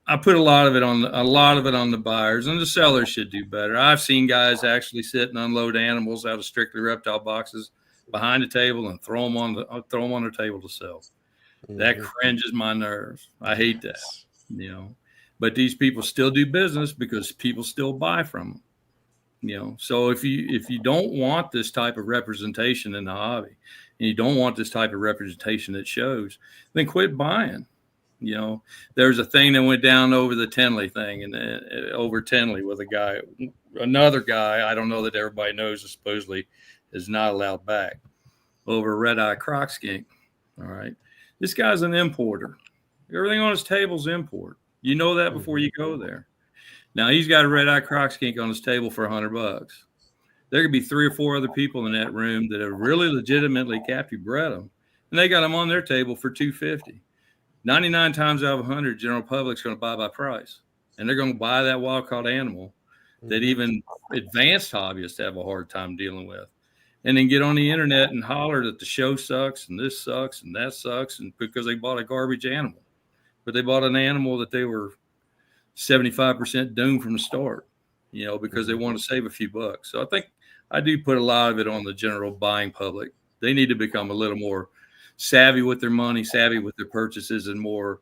I put a lot of it on the buyers, and the sellers should do better. I've seen guys actually sit and unload animals out of strictly reptile boxes behind the table and throw them on their table to sell. Mm-hmm. That cringes my nerves. I hate that, you know. But these people still do business because people still buy from them. You know, so if you don't want this type of representation in the hobby and you don't want this type of representation that shows, then quit buying. You know, there's a thing that went down over the Tenley thing and over Tenley with another guy, I don't know that everybody knows, supposedly is not allowed back, over a red-eye croc skink. All right. This guy's an importer. Everything on his table's import. You know that before you go there. Now he's got a red-eye croc skink on his table for $100. There could be 3 or 4 other people in that room that have really legitimately captive bred them, and they got them on their table for $250. 99 times out of 100, general public's going to buy by price, and they're going to buy that wild-caught animal that even advanced hobbyists have a hard time dealing with, and then get on the internet and holler that the show sucks and this sucks and that sucks, and because they bought a garbage animal, but they bought an animal that they were 75% doomed from the start, you know, because they want to save a few bucks. So I think I do put a lot of it on the general buying public. They need to become a little more savvy with their money, savvy with their purchases, and more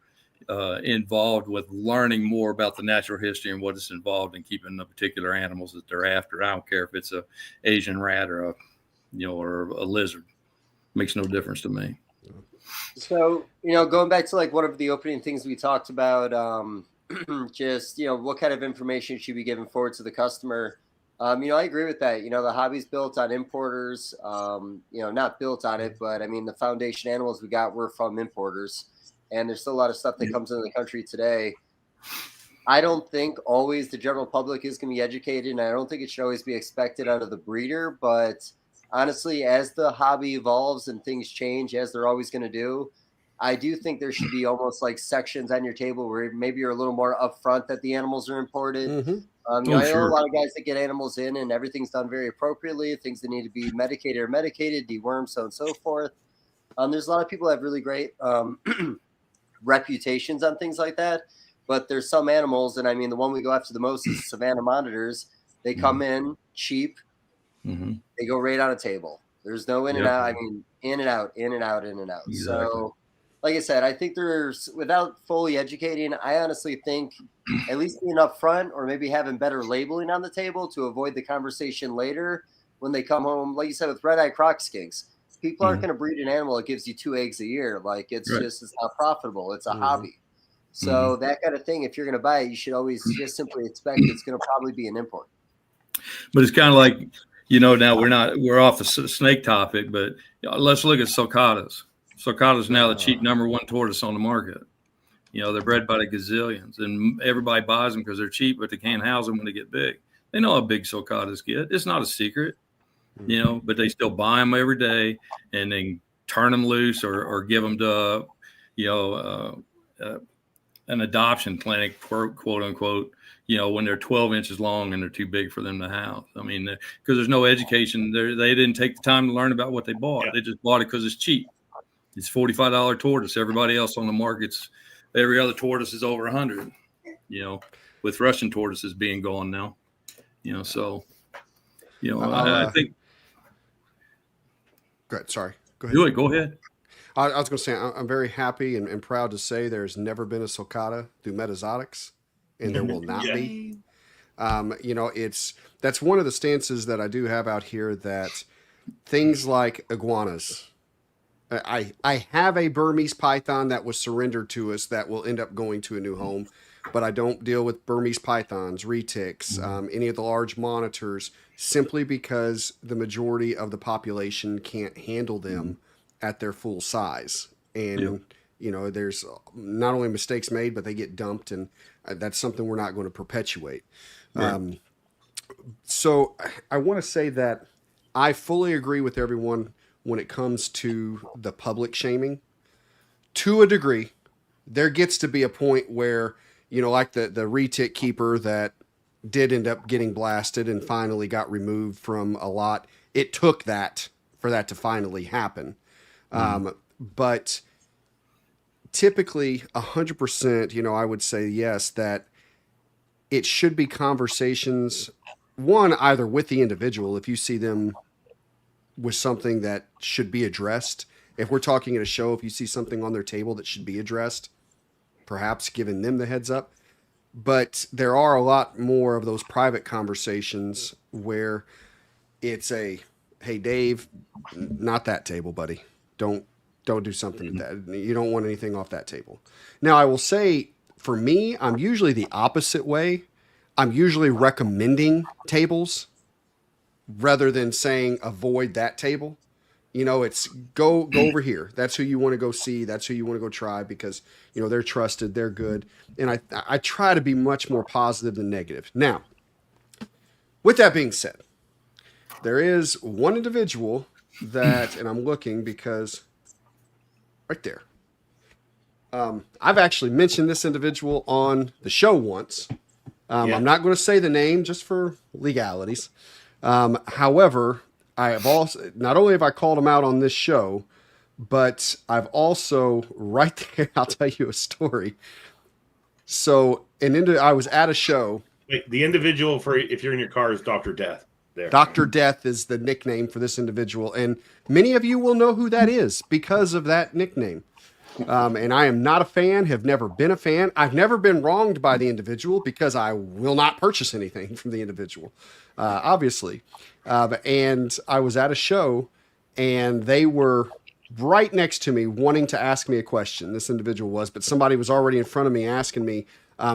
involved with learning more about the natural history and what is involved in keeping the particular animals that they're after. I don't care if it's a Asian rat or a lizard. Makes no difference to me. So, you know, going back to like one of the opening things we talked about, just, you know, what kind of information should be given forward to the customer? You know, I agree with that. You know, the hobby's built on importers, you know, not built on it, but I mean, the foundation animals we got were from importers, and there's still a lot of stuff that comes into the country today. I don't think always the general public is going to be educated, and I don't think it should always be expected out of the breeder, but honestly, as the hobby evolves and things change, as they're always going to do, I do think there should be almost like sections on your table where maybe you're a little more upfront that the animals are imported. Mm-hmm. I know a lot of guys that get animals in and everything's done very appropriately. Things that need to be medicated or medicated, dewormed, so on and so forth. There's a lot of people that have really great reputations on things like that. But there's some animals, and I mean, the one we go after the most is Savannah monitors. They come in cheap. They go right on a table. There's no in and out. I mean, in and out, in and out, in and out. Exactly. So, like I said, I think there's, without fully educating, I honestly think at least being upfront or maybe having better labeling on the table to avoid the conversation later when they come home. Like you said, with red-eye croc skinks, people aren't going to breed an animal that gives you 2 eggs a year. Like it's not profitable. It's a hobby. So that kind of thing, if you're going to buy it, you should always just simply expect it's going to probably be an import. But it's kind of like, now we're off the snake topic, but let's look at sulcatas. Sulcatas now the cheap #1 tortoise on the market. They're bred by the gazillions, and everybody buys them because they're cheap, but they can't house them when they get big. They know how big sulcatas get. It's not a secret, but they still buy them every day and then turn them loose or give them to, an adoption clinic, quote unquote, when they're 12 inches long and they're too big for them to house. I mean, because there's no education. They didn't take the time to learn about what they bought. They just bought it because it's cheap. It's $45 tortoise. Everybody else on the market's, every other tortoise is over 100, with Russian tortoises being gone now, so, I think. Go ahead. Sorry. Go ahead. Go ahead. I was going to say, I'm very happy and proud to say there's never been a sulcata through Metazotics, and there will not be. That's one of the stances that I do have out here, that things like iguanas. I have a Burmese python that was surrendered to us that will end up going to a new home, but I don't deal with Burmese pythons, retics, any of the large monitors, simply because the majority of the population can't handle them at their full size. And, there's not only mistakes made, but they get dumped, and that's something we're not going to perpetuate. Right. So I want to say that I fully agree with everyone when it comes to the public shaming. To a degree, there gets to be a point where, like the retic keeper that did end up getting blasted and finally got removed from a lot. It took that for that to finally happen. But typically 100%, I would say yes, that it should be conversations, one, either with the individual, if you see them with something that should be addressed. If we're talking at a show, if you see something on their table that should be addressed, perhaps giving them the heads up. But there are a lot more of those private conversations where it's hey, Dave, not that table, buddy. Don't do something with that. You don't want anything off that table. Now, I will say, for me, I'm usually the opposite way. I'm usually recommending tables rather than saying avoid that table. It's go over here. That's who you want to go see. That's who you want to go try because, they're trusted, they're good. And I try to be much more positive than negative. Now, with that being said, there is one individual that, and I'm looking because right there. I've actually mentioned this individual on the show once. I'm not going to say the name just for legalities. However, I have also, not only have I called him out on this show, but I've also right there, I'll tell you a story. So, I was at a show. Wait, the individual for, if you're in your car, is Dr. Death. There. Dr. Death is the nickname for this individual. And many of you will know who that is because of that nickname. And I am not a fan, have never been a fan. I've never been wronged by the individual because I will not purchase anything from the individual, obviously. And I was at a show and they were right next to me wanting to ask me a question. This individual was, but somebody was already in front of me asking me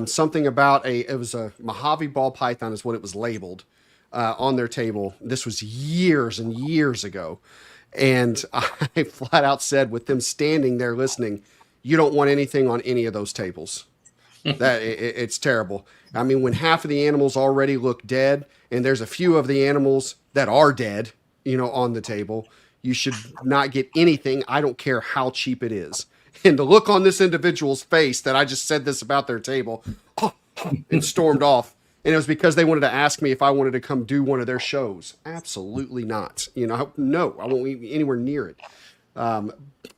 something about it was a Mojave ball python is what it was labeled on their table. This was years and years ago. And I flat out said, with them standing there listening, you don't want anything on any of those tables. It's terrible. I mean, when half of the animals already look dead and there's a few of the animals that are dead, on the table. You should not get anything. I don't care how cheap it is. And the look on this individual's face that I just said this about their table and stormed off. And it was because they wanted to ask me if I wanted to come do one of their shows. Absolutely not. No, I won't be anywhere near it.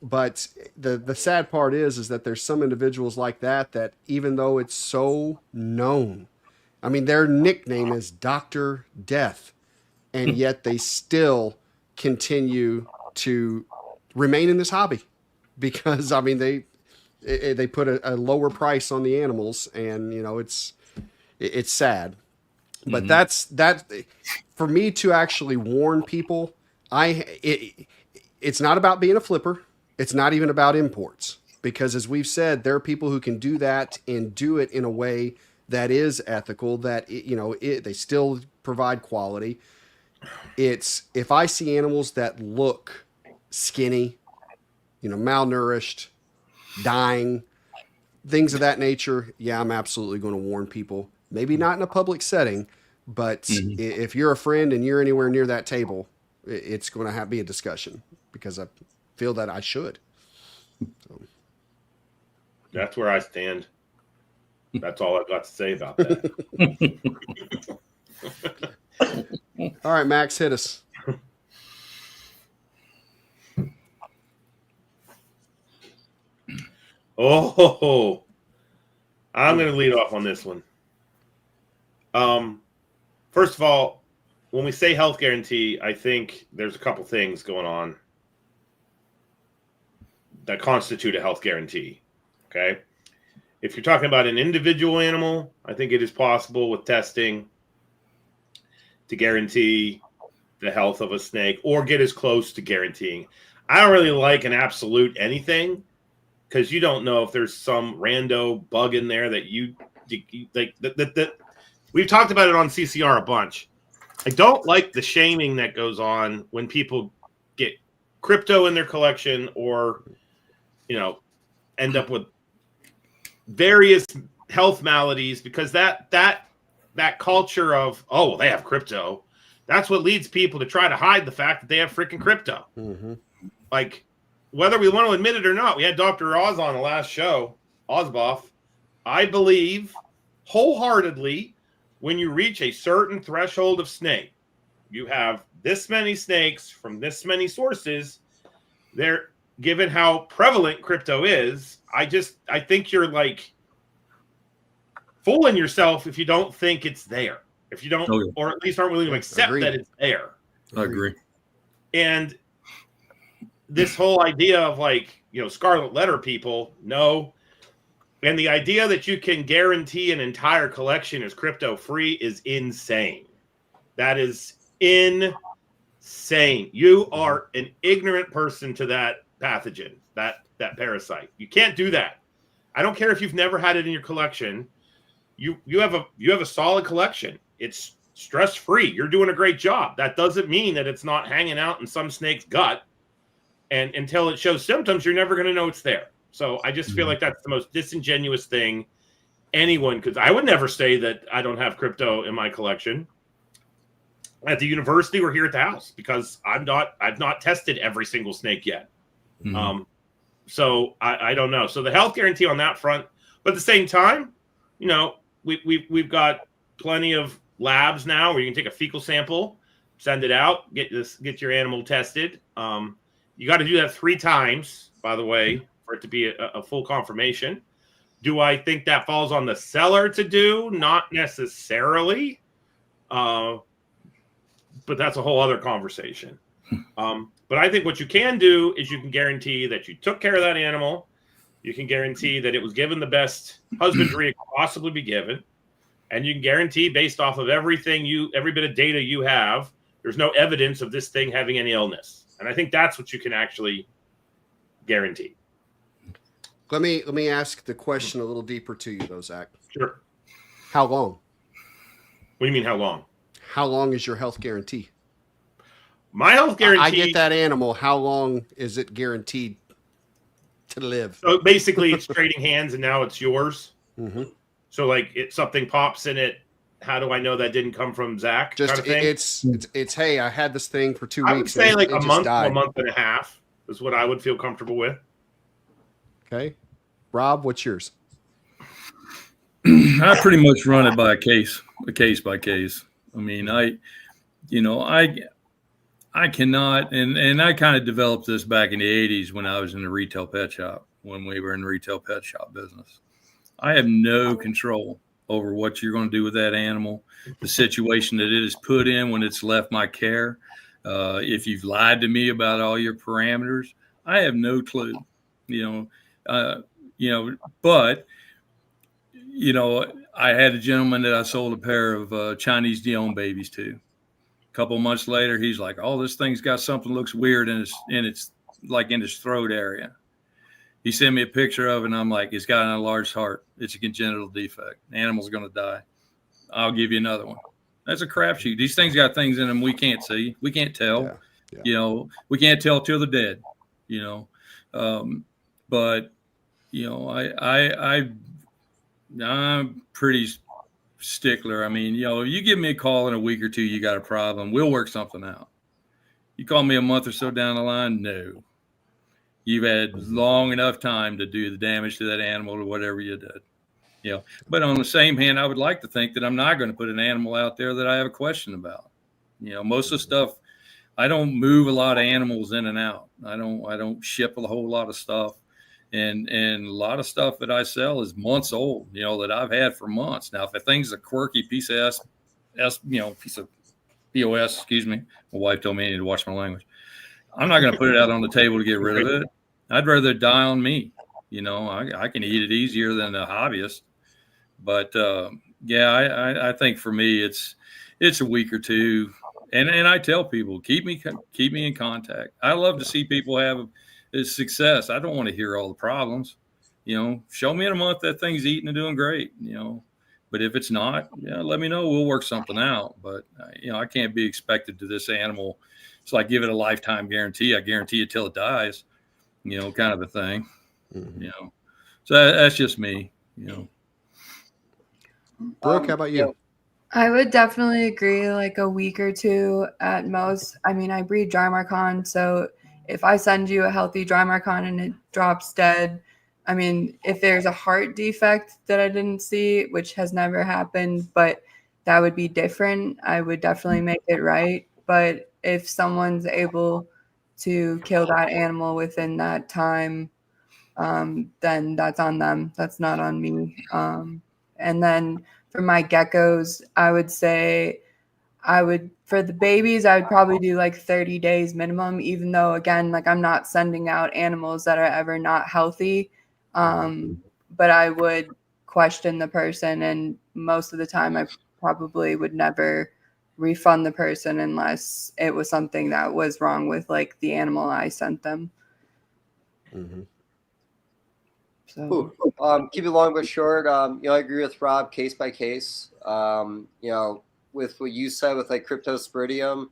But the sad part is that there's some individuals like that even though it's so known, I mean, their nickname is Dr. Death, and yet they still continue to remain in this hobby because, I mean, they put a lower price on the animals, and, it's sad. But that's for me to actually warn people. It's not about being a flipper. It's not even about imports, because as we've said, there are people who can do that and do it in a way that is ethical, that, they still provide quality. It's, if I see animals that look skinny, malnourished, dying, things of that nature, yeah, I'm absolutely going to warn people. Maybe not in a public setting, but if you're a friend and you're anywhere near that table, it's going to be a discussion, because I feel that I should. So. That's where I stand. That's all I've got to say about that. All right, Max, hit us. Oh, I'm going to lead off on this one. First of all, when we say health guarantee, I think there's a couple things going on that constitute a health guarantee. Okay. If you're talking about an individual animal, I think it is possible with testing to guarantee the health of a snake, or get as close to guaranteeing. I don't really like an absolute anything, because you don't know if there's some rando bug in there that you like. That we've talked about it on CCR a bunch. I don't like the shaming that goes on when people get crypto in their collection, or end up with various health maladies, because that culture of, oh, they have crypto, that's what leads people to try to hide the fact that they have freaking crypto. Like, whether we want to admit it or not, we had Dr. Oz on the last show, Ozboff. I believe wholeheartedly, when you reach a certain threshold of snake, you have this many snakes from this many sources. They're, given how prevalent crypto is, I think you're like fooling yourself if you don't think it's there. If you don't, or at least aren't willing to accept that it's there. I agree. And this whole idea of scarlet letter people, no. And the idea that you can guarantee an entire collection is crypto free is insane. That is insane. You are an ignorant person to that pathogen, that parasite. You can't do that. I don't care if you've never had it in your collection. You have a solid collection. It's stress free. You're doing a great job. That doesn't mean that it's not hanging out in some snake's gut. And until it shows symptoms, you're never going to know it's there. So I just feel like that's the most disingenuous thing anyone could. I would never say that I don't have crypto in my collection at the university or here at the house, because I've not tested every single snake yet. So I don't know. So the health guarantee on that front, but at the same time, we've got plenty of labs now where you can take a fecal sample, send it out, get your animal tested. You got to do that 3 times, by the way, for it to be a full confirmation. Do I think that falls on the seller to do? Not necessarily. But that's a whole other conversation. But I think what you can do is you can guarantee that you took care of that animal. You can guarantee that it was given the best husbandry it could possibly be given. And you can guarantee, based off of every bit of data you have, there's no evidence of this thing having any illness. And I think that's what you can actually guarantee. Let me ask the question a little deeper to you, though, Zac. Sure. How long? What do you mean, how long? How long is your health guarantee? My health guarantee. I get that animal. How long is it guaranteed to live? So basically, it's trading hands, and now it's yours. So, something pops in it how do I know that didn't come from Zac? Just kind of thing? It's hey, I had this thing for 2 I would weeks. say and like it a just month to a died. month and a half is what I would feel comfortable with. Okay, Rob, what's yours? I pretty much run it by a case by case. I mean, I cannot, and I kind of developed this back in the 80s when I was in the retail pet shop, when we were in the retail pet shop business. I have no control over what you're going to do with that animal, the situation that it is put in when it's left my care. If you've lied to me about all your parameters, I have no clue, but I had a gentleman that I sold a pair of Chinese Dion babies to. A couple of months later, he's like, "Oh, this thing's got something looks weird in its like in his throat area." He sent me a picture of it, and I'm like, "It's got an enlarged heart. It's a congenital defect. The animal's going to die. I'll give you another one." That's a crapshoot. These things got things in them we can't see. We can't tell. Yeah. We can't tell till they're dead. But I'm pretty stickler. I mean, you give me a call in a week or two, you got a problem, we'll work something out. You call me a month or so down the line, no. You've had long enough time to do the damage to that animal or whatever you did. But on the same hand, I would like to think that I'm not going to put an animal out there that I have a question about. Most of the stuff, I don't move a lot of animals in and out. I don't ship a whole lot of stuff. And a lot of stuff that I sell is months old, that I've had for months. Now, if a thing's a quirky piece of piece of POS, excuse me, my wife told me I need to watch my language. I'm not going to put it out on the table to get rid of it. I'd rather it die on me. I can eat it easier than a hobbyist. But I think for me, it's a week or two. And I tell people, keep me in contact. I love to see people have is success. I don't want to hear all the problems. Show me in a month that thing's eating and doing great. But if it's not, let me know. We'll work something out. But I can't be expected to this animal. It's like give it a lifetime guarantee. I guarantee it till it dies. Kind of a thing. Mm-hmm. So that's just me. Brooke, how about you? I would definitely agree. Like a week or two at most. I mean, I breed Drymarchon, so if I send you a healthy Drymarchon and it drops dead, I mean, if there's a heart defect that I didn't see, which has never happened, but that would be different. I would definitely make it right. But if someone's able to kill that animal within that time, then that's on them. That's not on me. And then for my geckos, I would say for the babies, I would probably do like 30 days minimum, even though, again, like I'm not sending out animals that are ever not healthy. But I would question the person. And most of the time, I probably would never refund the person unless it was something that was wrong with like the animal I sent them. Mm-hmm. So, keep it long but short. I agree with Rob, case by case. With what you said with like cryptosporidium,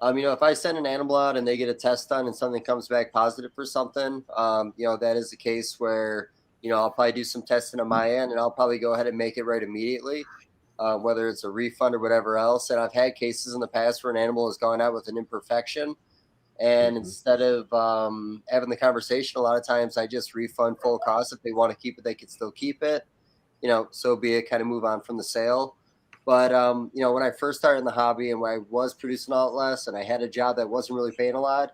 if I send an animal out and they get a test done and something comes back positive for something, that is the case where, I'll probably do some testing on my end and I'll probably go ahead and make it right immediately, whether it's a refund or whatever else. And I've had cases in the past where an animal has gone out with an imperfection. And instead of having the conversation, a lot of times I just refund full cost. If they want to keep it, they can still keep it, so be it, kind of move on from the sale. But, when I first started in the hobby and when I was producing a lot less and I had a job that wasn't really paying a lot,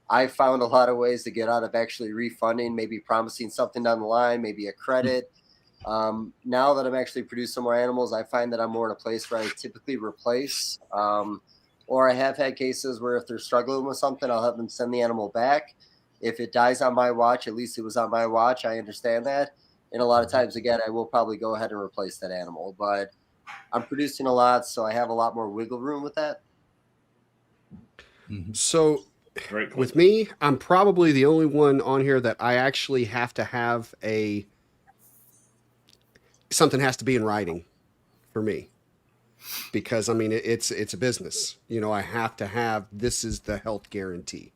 I found a lot of ways to get out of actually refunding, maybe promising something down the line, maybe a credit. Now that I'm actually producing more animals, I find that I'm more in a place where I typically replace. Or I have had cases where if they're struggling with something, I'll have them send the animal back. If it dies on my watch, at least it was on my watch. I understand that. And a lot of times, again, I will probably go ahead and replace that animal. But I'm producing a lot, so I have a lot more wiggle room with that. So with me, I'm probably the only one on here that I actually have to have something has to be in writing for me. Because I mean, it's a business, I have to have, this is the health guarantee.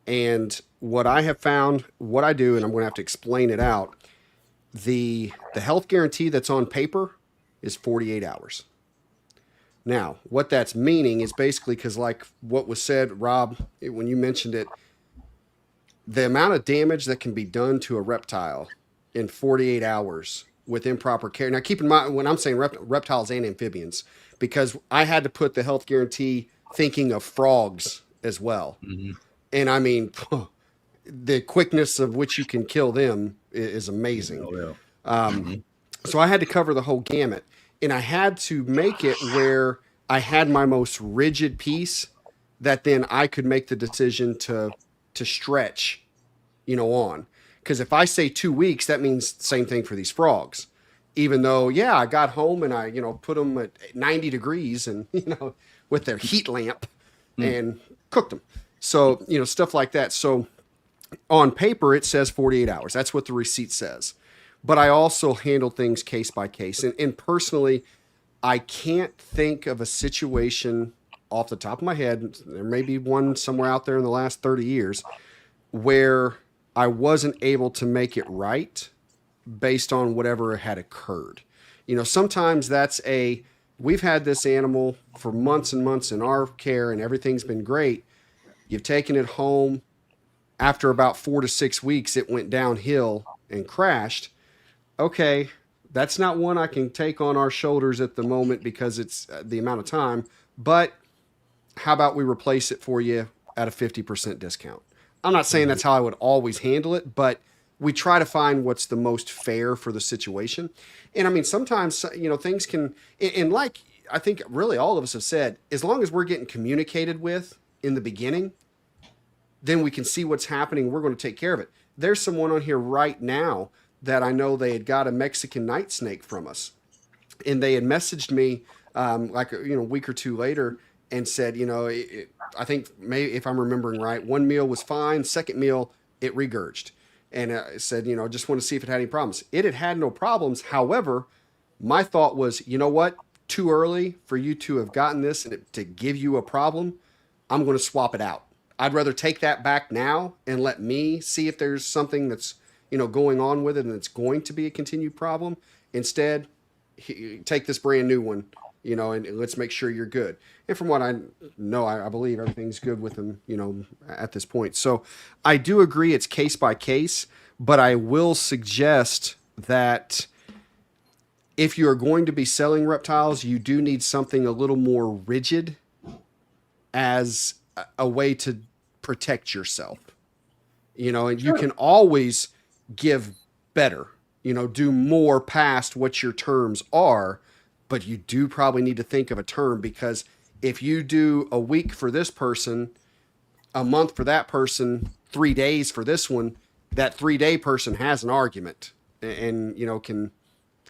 And what I have found, what I do, and I'm going to have to explain it out. The health guarantee that's on paper is 48 hours. Now, what that's meaning is basically because, like what was said, Rob, when you mentioned it, the amount of damage that can be done to a reptile in 48 hours with improper care. Now, keep in mind when I'm saying reptiles and amphibians, because I had to put the health guarantee thinking of frogs as well. Mm-hmm. And I mean, the quickness of which you can kill them is amazing. Oh, yeah. So I had to cover the whole gamut, and I had to make it where I had my most rigid piece that then I could make the decision to stretch, on. Because if I say 2 weeks, that means the same thing for these frogs. Even though, I got home and I, put them at 90 degrees and, with their heat lamp and cooked them. So, stuff like that. So on paper, it says 48 hours. That's what the receipt says. But I also handle things case by case. And personally, I can't think of a situation off the top of my head, there may be one somewhere out there in the last 30 years, where I wasn't able to make it right based on whatever had occurred. Sometimes we've had this animal for months and months in our care and everything's been great. You've taken it home. After about 4 to 6 weeks, it went downhill and crashed. Okay, that's not one I can take on our shoulders at the moment because it's the amount of time, but how about we replace it for you at a 50% discount? I'm not saying that's how I would always handle it, but we try to find what's the most fair for the situation. And I mean, sometimes, things can, and like I think really all of us have said, as long as we're getting communicated with in the beginning, then we can see what's happening. We're going to take care of it. There's someone on here right now that I know they had got a Mexican night snake from us, and they had messaged me a week or two later and said, I think maybe if I'm remembering right, one meal was fine, second meal it regurged, and I said, just want to see if it had any problems. It had no problems. However, my thought was, you know what, too early for you to have gotten this and to give you a problem. I'm going to swap it out. I'd rather take that back now and let me see if there's something that's going on with it and it's going to be a continued problem. Instead, take this brand new one, and let's make sure you're good. And from what I know, I believe everything's good with them, at this point. So I do agree it's case by case, but I will suggest that if you're going to be selling reptiles, you do need something a little more rigid as a way to protect yourself, and you can always give better, do more past what your terms are, but you do probably need to think of a term, because if you do a week for this person, a month for that person, 3 days for this one, that 3-day person has an argument and can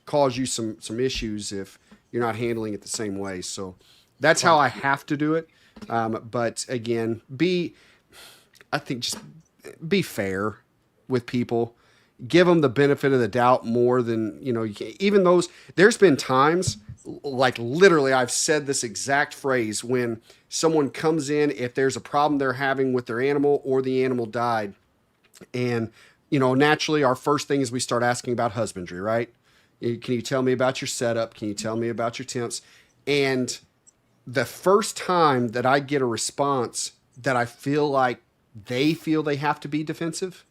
cause you some issues if you're not handling it the same way. So that's how I have to do it. But again, I think just be fair with people. Give them the benefit of the doubt more than, even those. There's been times, like literally, I've said this exact phrase when someone comes in, if there's a problem they're having with their animal or the animal died. And, naturally, our first thing is we start asking about husbandry, right? Can you tell me about your setup? Can you tell me about your temps? And the first time that I get a response that I feel like they feel they have to be defensive,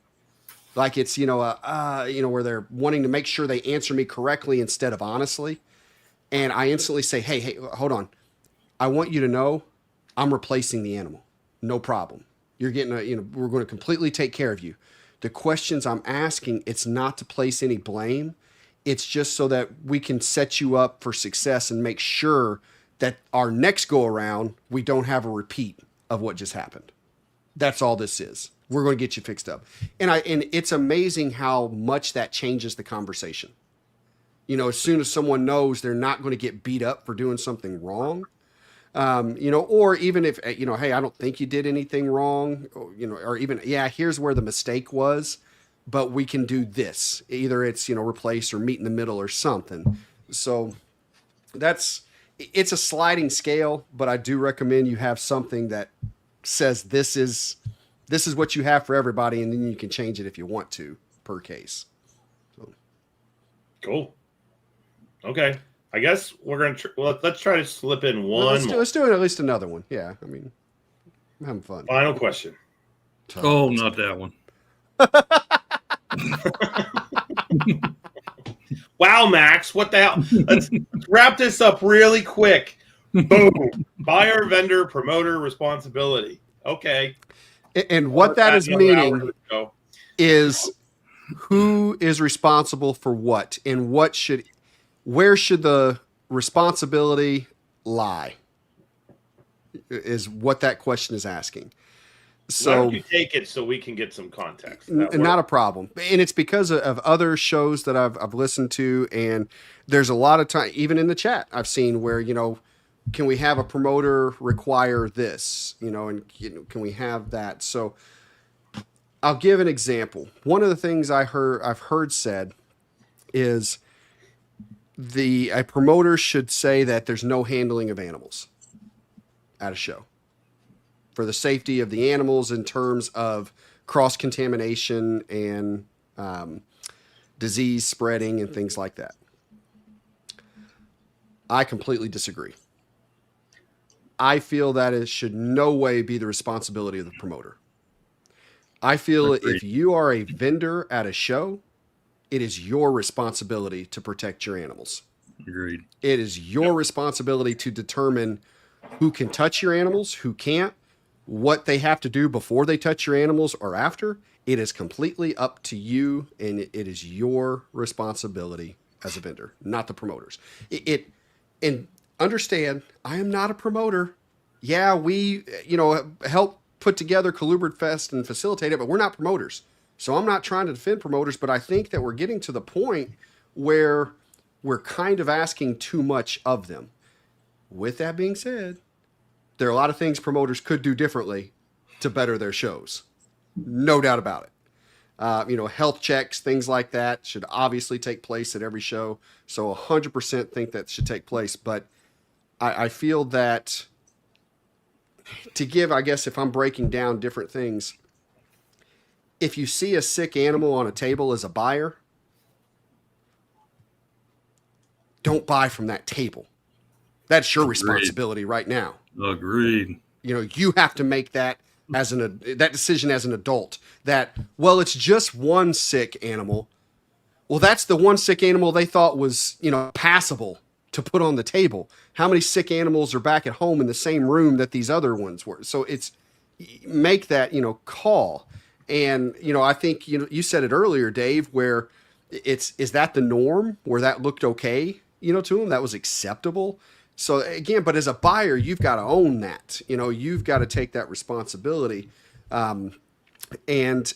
like it's, where they're wanting to make sure they answer me correctly instead of honestly. And I instantly say, hey, hold on. I want you to know I'm replacing the animal. No problem. You're getting we're going to completely take care of you. The questions I'm asking, it's not to place any blame. It's just so that we can set you up for success and make sure that our next go around, we don't have a repeat of what just happened. That's all this is. We're going to get you fixed up. And it's amazing how much that changes the conversation. As soon as someone knows they're not going to get beat up for doing something wrong, or even if, hey, I don't think you did anything wrong, or even, here's where the mistake was, but we can do this. Either it's, replace or meet in the middle or something. So it's a sliding scale, but I do recommend you have something that says this is what you have for everybody, and then you can change it if you want to per case. So. Cool. Okay. I guess we're gonna. Let's try to slip in one. Let's do at least another one. Yeah, I mean, I'm having fun. Final question. Oh, not that one. Wow, Max, what the hell? Let's wrap this up really quick. Boom. Buyer, vendor, promoter responsibility. Okay. And what that is meaning is who is responsible for what, and where should the responsibility lie, is what that question is asking. So why don't you take it so we can get some context? Not a problem. And it's because of other shows that I've listened to, and there's a lot of time, even in the chat, I've seen where, can we have a promoter require this, and can we have that? So I'll give an example. One of the things I've heard said is a promoter should say that there's no handling of animals at a show for the safety of the animals in terms of cross-contamination and disease spreading and things like that. I completely disagree. I feel that it should no way be the responsibility of the promoter. I feel if you are a vendor at a show, it is your responsibility to protect your animals. Agreed. It is your responsibility to determine who can touch your animals, who can't, what they have to do before they touch your animals or after. It is completely up to you, and it is your responsibility as a vendor, not the promoters. And understand, I am not a promoter. Yeah, we, help put together Colubrid Fest and facilitate it, but we're not promoters. So I'm not trying to defend promoters, but I think that we're getting to the point where we're kind of asking too much of them. With that being said, there are a lot of things promoters could do differently to better their shows. No doubt about it. Health checks, things like that should obviously take place at every show. So 100% think that should take place. But I feel that to give, I guess, if I'm breaking down different things, if you see a sick animal on a table as a buyer, don't buy from that table. That's your responsibility right now. Agreed. You have to make that that decision as an adult. That, well, it's just one sick animal. Well, that's the one sick animal they thought was, passable to put on the table. How many sick animals are back at home in the same room that these other ones were? So it's make that, call. And, I think, you said it earlier, Dave, where is that the norm, where that looked okay, to them, that was acceptable. So again, but as a buyer, you've got to own that, you've got to take that responsibility. And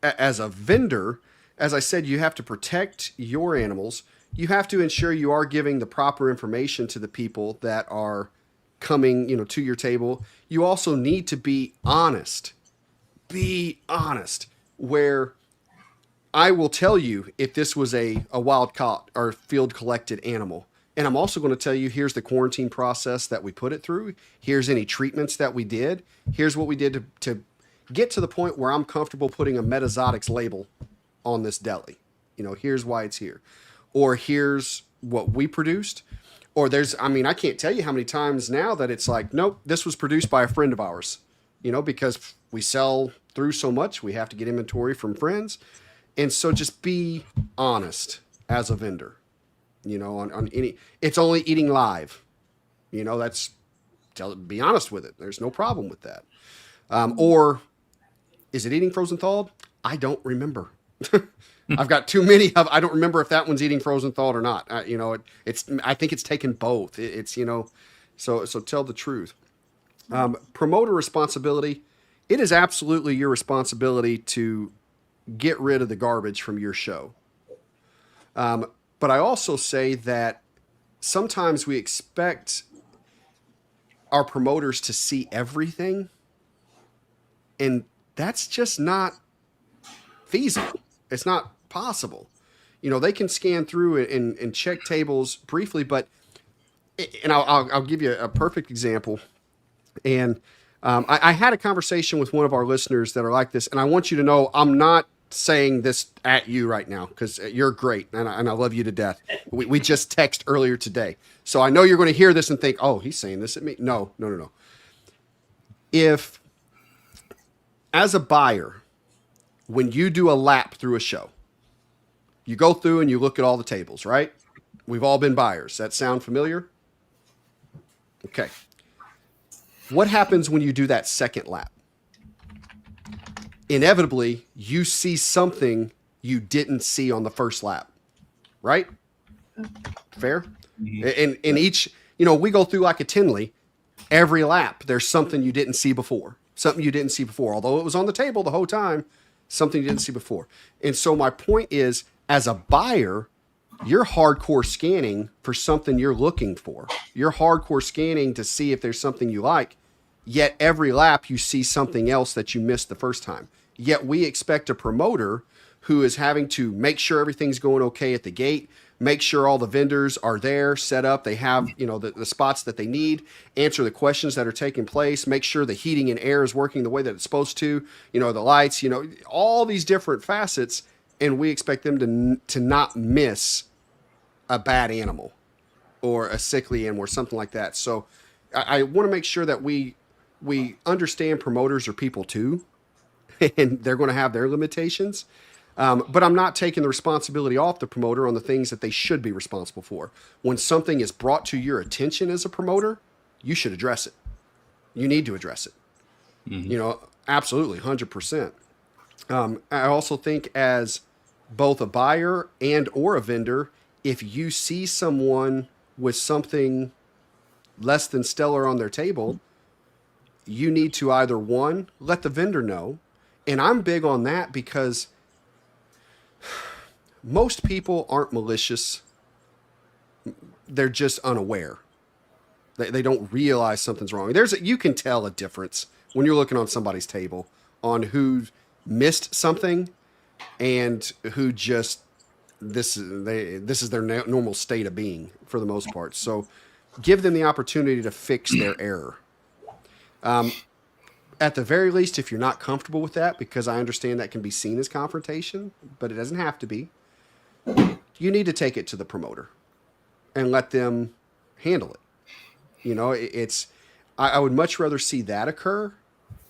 as a vendor, as I said, you have to protect your animals. You have to ensure you are giving the proper information to the people that are coming, to your table. You also need to be honest. Be honest, where I will tell you if this was a wild caught or field collected animal. And I'm also going to tell you, here's the quarantine process that we put it through. Here's any treatments that we did. Here's what we did to get to the point where I'm comfortable putting a Metazotics label on this deli. Here's why it's here. Or here's what we produced. Or I can't tell you how many times now that it's like, nope, this was produced by a friend of ours. Because we sell through so much, we have to get inventory from friends. And so just be honest as a vendor. On any, it's only eating live, be honest with it. There's no problem with that. Or is it eating frozen thawed? I don't remember. I've got too many I don't remember if that one's eating frozen thawed or not. I think it's taken both. So tell the truth. Promoter responsibility. It is absolutely your responsibility to get rid of the garbage from your show. But I also say that sometimes we expect our promoters to see everything, and that's just not feasible. It's not possible. They can scan through and check tables briefly, but, and I'll give you a perfect example. And I had a conversation with one of our listeners that are like this, and I want you to know I'm not saying this at you right now because you're great and I love you to death. We just text earlier today. So I know you're going to hear this and think, oh, he's saying this at me. No. If, as a buyer, when you do a lap through a show, you go through and you look at all the tables, right? We've all been buyers. That sound familiar? Okay. What happens when you do that second lap? Inevitably, you see something you didn't see on the first lap, right? Fair? In each, we go through like a Tinley. Every lap, there's something you didn't see before. Something you didn't see before. Although it was on the table the whole time, something you didn't see before. And so my point is, as a buyer, you're hardcore scanning for something you're looking for. You're hardcore scanning to see if there's something you like. Yet every lap, you see something else that you missed the first time. Yet we expect a promoter who is having to make sure everything's going okay at the gate, make sure all the vendors are there, set up, they have, the spots that they need, answer the questions that are taking place, make sure the heating and air is working the way that it's supposed to, the lights, all these different facets, and we expect them to not miss a bad animal or a sickly animal or something like that. So I want to make sure that we understand promoters are people too, and they're going to have their limitations. But I'm not taking the responsibility off the promoter on the things that they should be responsible for. When something is brought to your attention as a promoter, you should address it. You need to address it. Mm-hmm. Absolutely, 100%. I also think as both a buyer and or a vendor, if you see someone with something less than stellar on their table, you need to either, one, let the vendor know. And I'm big on that because most people aren't malicious. They're just unaware. They don't realize something's wrong. You can tell a difference when you're looking on somebody's table on who missed something and who just this is their normal state of being for the most part. So give them the opportunity to fix their error. At the very least, if you're not comfortable with that, because I understand that can be seen as confrontation, but it doesn't have to be, you need to take it to the promoter and let them handle it. I would much rather see that occur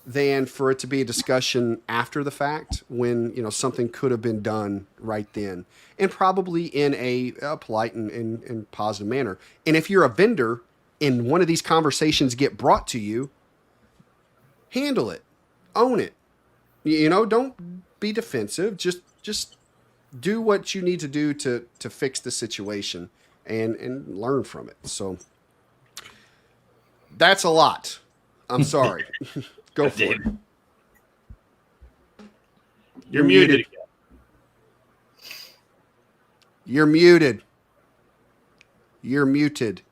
than for it to be a discussion after the fact when, something could have been done right then, and probably in a polite and positive manner. And if you're a vendor and one of these conversations get brought to you, handle it, own it. Don't be defensive. Just do what you need to do to fix the situation and learn from it. So that's a lot. I'm sorry. Go for it. You're muted. You're muted. You're muted.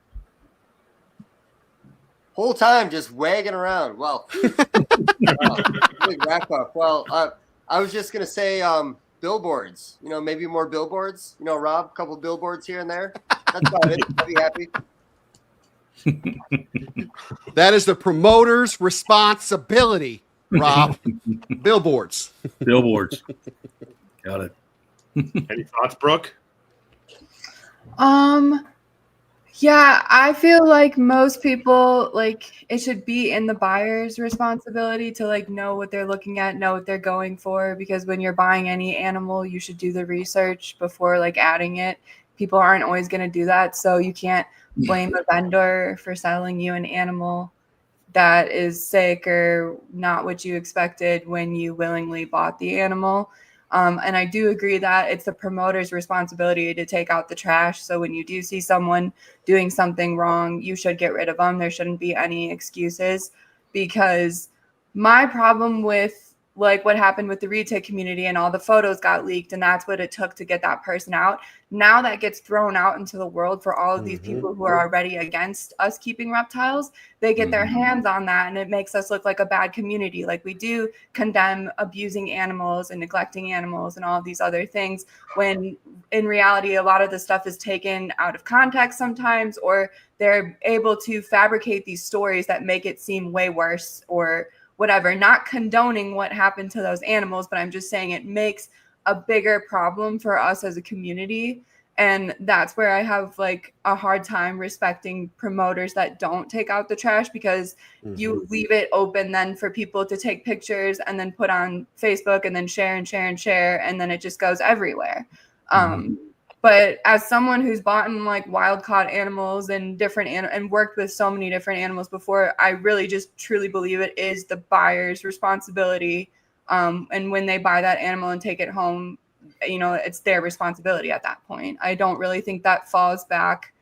Whole time just wagging around. Well, big wrap up. Well, I was just gonna say billboards. Maybe more billboards. Rob, a couple billboards here and there. That's about it. I'll be happy. That is the promoter's responsibility, Rob. Billboards. Billboards. Got it. Any thoughts, Brooke? Yeah, I feel like most people, it should be in the buyer's responsibility to know what they're looking at, know what they're going for, because when you're buying any animal, you should do the research before adding it. People aren't always going to do that, so you can't blame a vendor for selling you an animal that is sick or not what you expected when you willingly bought the animal. And I do agree that it's the promoter's responsibility to take out the trash. So when you do see someone doing something wrong, you should get rid of them. There shouldn't be any excuses, because my problem with what happened with the retake community and all the photos got leaked, and that's what it took to get that person out. Now that gets thrown out into the world for all of these people who are already against us keeping reptiles. They get their hands on that, and it makes us look like a bad community. We do condemn abusing animals and neglecting animals and all of these other things, when in reality, a lot of the stuff is taken out of context sometimes, or they're able to fabricate these stories that make it seem way worse or whatever, not condoning what happened to those animals, but I'm just saying it makes a bigger problem for us as a community. And that's where I have like a hard time respecting promoters that don't take out the trash, because you leave it open then for people to take pictures and then put on Facebook and then share and share and share. And then it just goes everywhere. But as someone who's bought in like wild caught animals and different and worked with so many different animals before, I really just truly believe it is the buyer's responsibility. And when they buy that animal and take it home, you know, it's their responsibility at that point. I don't really think that falls back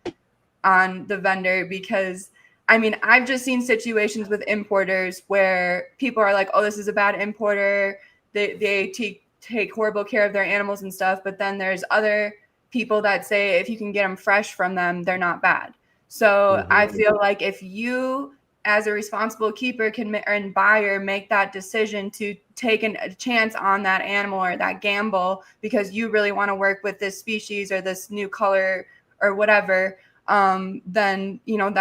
on the vendor, because I mean, I've just seen situations with importers where people are like, oh, this is a bad importer. They take horrible care of their animals and stuff. But then there's other people that say if you can get them fresh from them, they're not bad. So I feel like if you, as a responsible keeper and buyer, make that decision to take a chance on that animal or that gamble because you really want to work with this species or this new color or whatever, then, you know,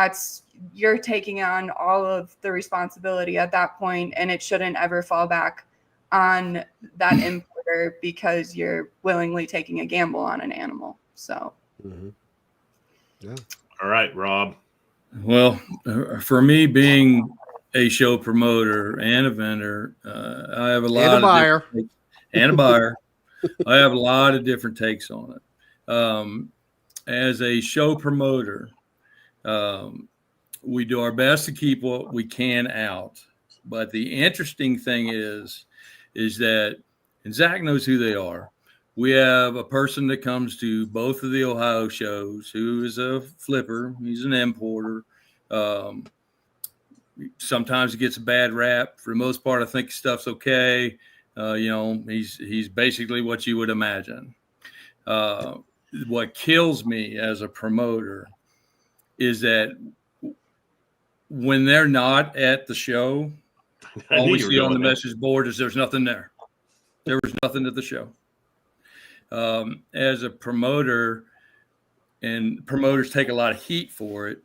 you're taking on all of the responsibility at that point, and it shouldn't ever fall back on that importer because you're willingly taking a gamble on an animal. So, yeah. All right, Rob. Well, for me, being a show promoter and a vendor, I have a lot and a buyer. And a buyer. I have a lot of different takes on it. As a show promoter, we do our best to keep what we can out. But the interesting thing is that, and Zac knows who they are. We have a person that comes to both of the Ohio shows who is a flipper. He's an importer. Sometimes he gets a bad rap. For the most part, I think stuff's okay. You know, he's basically what you would imagine. What kills me as a promoter is that when they're not at the show, all we see on the message board is there's nothing there. There was nothing at the show. As a promoter, and promoters take a lot of heat for it,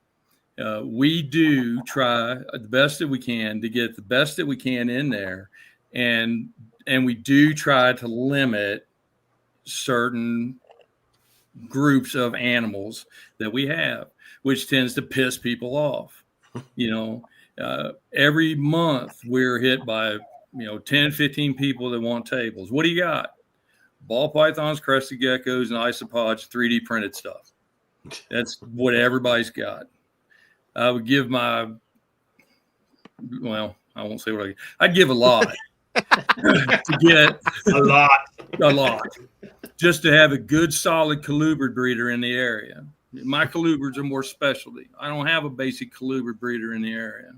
we do try the best that we can to get the best that we can in there. And we do try to limit certain groups of animals that we have, which tends to piss people off. You know, every month we're hit by, 10, 15 people that want tables. What do you got? Ball pythons, crested geckos, and isopods, 3D printed stuff. That's what everybody's got. I would give I won't say what I'd give a lot to get a lot, just to have a good, solid colubrid breeder in the area. My colubrids are more specialty. I don't have a basic colubrid breeder in the area.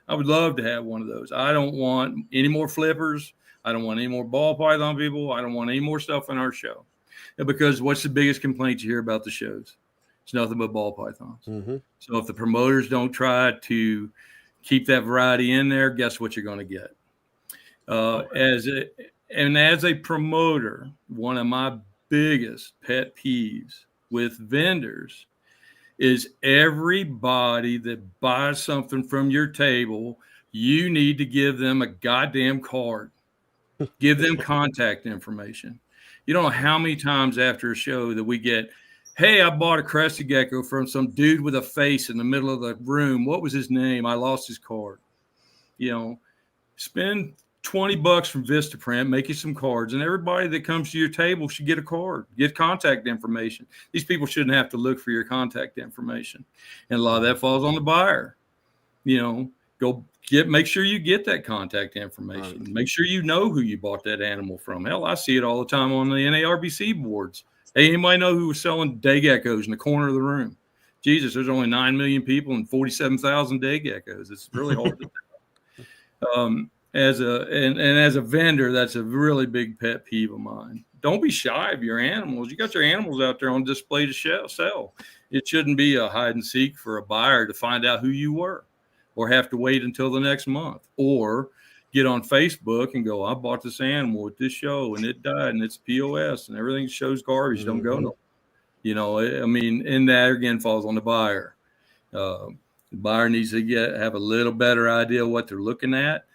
I would love to have one of those. I don't want any more flippers. I don't want any more ball python people. I don't want any more stuff in our show. Because what's the biggest complaint you hear about the shows? It's nothing but ball pythons. So if the promoters don't try to keep that variety in there, guess what you're going to get? As a promoter, one of my biggest pet peeves with vendors is everybody that buys something from your table, you need to give them a goddamn card. Give them contact information. You don't know how many times after a show that we get, hey, I bought a crested gecko from some dude with a face in the middle of the room. What was his name? I lost his card. Spend $20 from Vistaprint, make you some cards, and everybody that comes to your table should get a card, get contact information. These people shouldn't have to look for your contact information. And a lot of that falls on the buyer. Make sure you get that contact information. Right. Make sure you know who you bought that animal from. Hell, I see it all the time on the NARBC boards. Hey, anybody know who was selling day geckos in the corner of the room? Jesus, there's only 9 million people and 47,000 day geckos. It's really hard to tell. As a vendor, that's a really big pet peeve of mine. Don't be shy of your animals. You got your animals out there on display to sell. It shouldn't be a hide and seek for a buyer to find out who you were, or have to wait until the next month, or get on Facebook and go, I bought this animal at this show and it died and it's POS and everything shows garbage. Don't go no. And that again falls on the buyer. The buyer needs to have a little better idea of what they're looking at.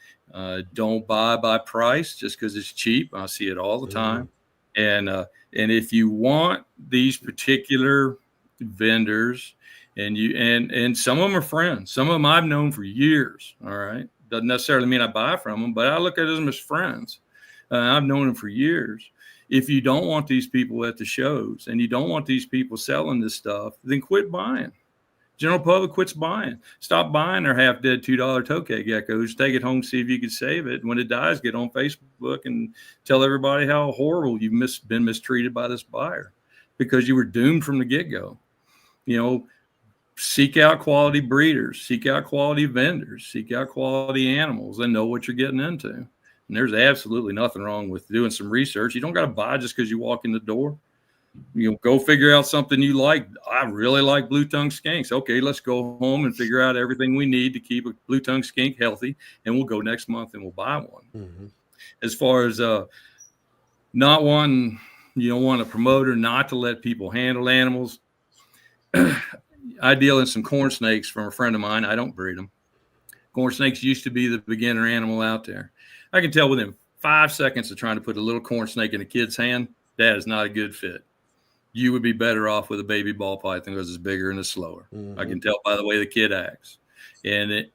Don't buy by price just because it's cheap. I see it all the time. And if you want these particular vendors, and some of them are friends, some of them I've known for years. All right, doesn't necessarily mean I buy from them, but I look at them as friends. I've known them for years. If you don't want these people at the shows and you don't want these people selling this stuff, then quit buying. General public quits buying. Stop buying their half-dead $2 tokay geckos. Take it home, see if you can save it. When it dies, get on Facebook and tell everybody how horrible you've been mistreated by this buyer because you were doomed from the get-go. Seek out quality breeders, seek out quality vendors, seek out quality animals, and know what you're getting into. And there's absolutely nothing wrong with doing some research. You don't got to buy just because you walk in the door. Go figure out something you like. I really like blue-tongued skinks. Okay, let's go home and figure out everything we need to keep a blue-tongued skink healthy, and we'll go next month and we'll buy one. Mm-hmm. As far as not wanting, want a promoter not to let people handle animals, I deal in some corn snakes from a friend of mine. I don't breed them. Corn snakes used to be the beginner animal out there. I can tell within 5 seconds of trying to put a little corn snake in a kid's hand, that is not a good fit. You would be better off with a baby ball python because it's bigger and it's slower. Mm-hmm. I can tell by the way the kid acts. And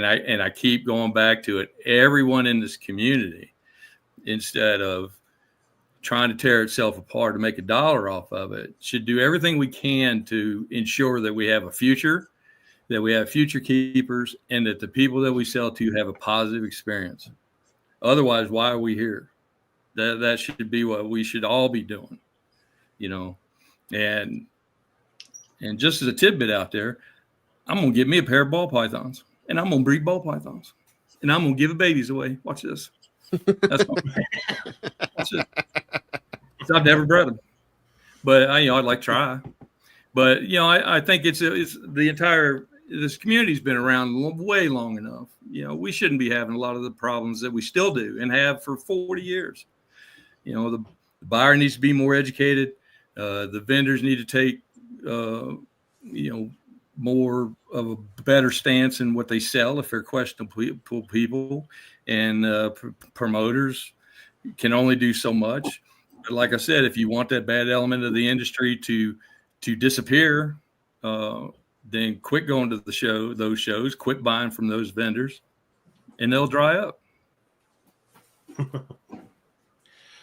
I keep going back to it. Everyone in this community, instead of trying to tear itself apart to make $1 off of it, should do everything we can to ensure that we have a future, that we have future keepers, and that the people that we sell to have a positive experience. Otherwise, why are we here? That should be what we should all be doing, And just as a tidbit out there, I'm going to get me a pair of ball pythons, and I'm going to breed ball pythons, and I'm going to give the babies away. Watch this. That's it. I've never bred them, but I'd like to try. But I think it's the entire this community's been around way long enough. We shouldn't be having a lot of the problems that we still do and have for 40 years. The buyer needs to be more educated. The vendors need to take more of a better stance in what they sell if they're questionable people, and promoters can only do so much. But like I said, if you want that bad element of the industry to disappear, then quit going to those shows, quit buying from those vendors, and they'll dry up.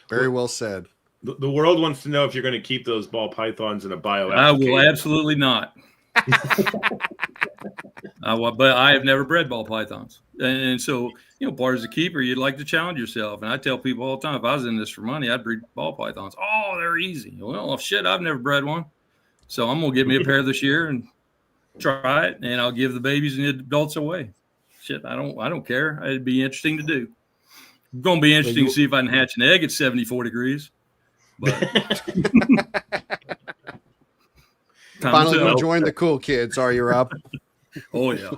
Very well said. The world wants to know if you're going to keep those ball pythons in a bio. I will absolutely not. But I have never bred ball pythons. And so, part as a keeper, you'd like to challenge yourself. And I tell people all the time, if I was in this for money, I'd breed ball pythons. Oh, they're easy. Well, shit, I've never bred one. So I'm going to get me a pair this year and try it. And I'll give the babies and the adults away. Shit, I don't care. It'd be interesting to do. It's going to be interesting to see if I can hatch an egg at 74 degrees. But finally going to join the cool kids, are you, Rob? Oh, yeah.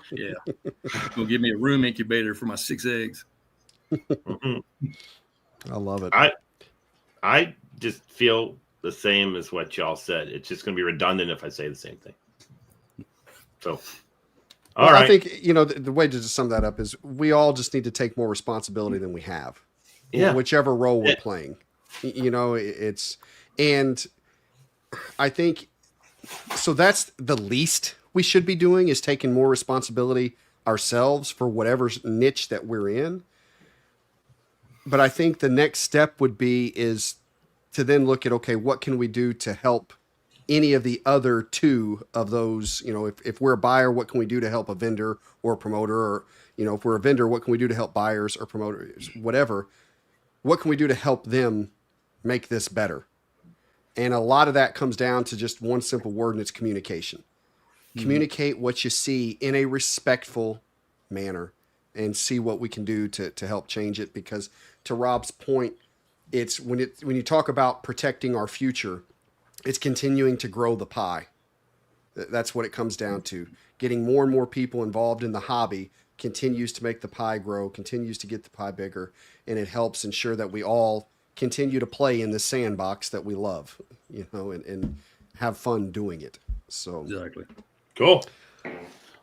Gonna give me a room incubator for my 6 eggs. I love it. I just feel the same as what y'all said. It's just going to be redundant if I say the same thing. So, all right. I think, the way to just sum that up is we all just need to take more responsibility than we have. Yeah. Whichever role we're playing. And I think, so that's the least we should be doing, is taking more responsibility ourselves for whatever niche that we're in. But I think the next step is to then look at, okay, what can we do to help any of the other two of those? If we're a buyer, what can we do to help a vendor or a promoter? Or, if we're a vendor, what can we do to help buyers or promoters, whatever? What can we do to help them make this better? And a lot of that comes down to just one simple word, and it's communication. Mm-hmm. Communicate what you see in a respectful manner and see what we can do to help change it. Because to Rob's point, it's when you talk about protecting our future, it's continuing to grow the pie. That's what it comes down to. Getting more and more people involved in the hobby continues to make the pie grow, continues to get the pie bigger, and it helps ensure that we all continue to play in the sandbox that we love, and have fun doing it. So exactly. Cool.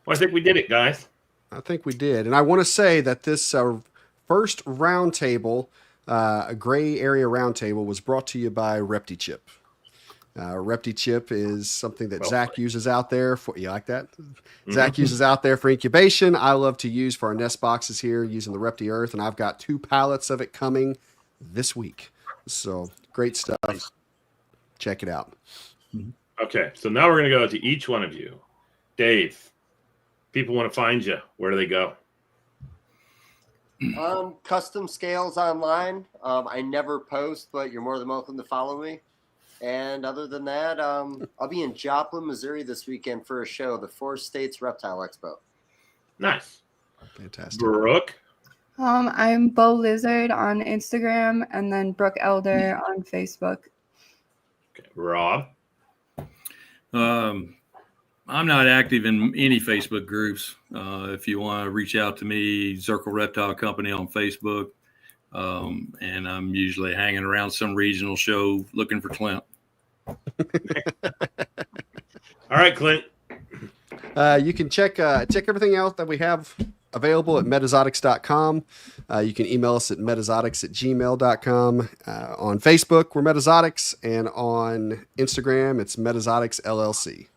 Well, I think we did it, guys. I think we did. And I want to say that this first roundtable, a gray area roundtable, was brought to you by Reptichip. Reptichip is something that Zac uses out there for, you like that? Zac uses out there for incubation. I love to use for our nest boxes here using the Repti Earth, and I've got 2 pallets of it coming this week. So great stuff. Check it out. Okay, so now we're going to go to each one of you. Dave, people want to find you. Where do they go? Custom scales online. I never post, but you're more than welcome to follow me. And other than that, I'll be in Joplin, Missouri this weekend for a show, the 4 States Reptile Expo. Nice. Fantastic. Brooke? I'm Bo Lizard on Instagram and then Brooke Elder on Facebook. Okay. Rob? I'm not active in any Facebook groups. If you want to reach out to me, Zerkle Reptile Company on Facebook. And I'm usually hanging around some regional show looking for Clint. All right, Clint. You can check everything else that we have available at metazotics.com. You can email us at metazotics@gmail.com. On Facebook, we're Metazotics, and on Instagram, it's MetazoticsLLC.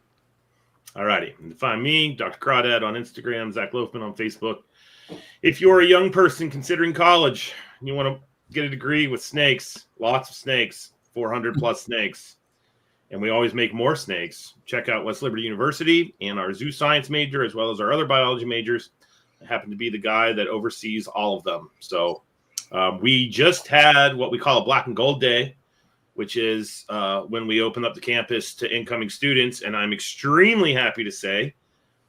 All righty. You can find me, Dr. Crawdad, on Instagram, Zac Loughman on Facebook. If you're a young person considering college and you want to get a degree with snakes, lots of snakes, 400 plus snakes, and we always make more snakes, check out West Liberty University and our zoo science major, as well as our other biology majors. I happen to be the guy that oversees all of them. So we just had what we call a Black and Gold Day, which is when we open up the campus to incoming students. And I'm extremely happy to say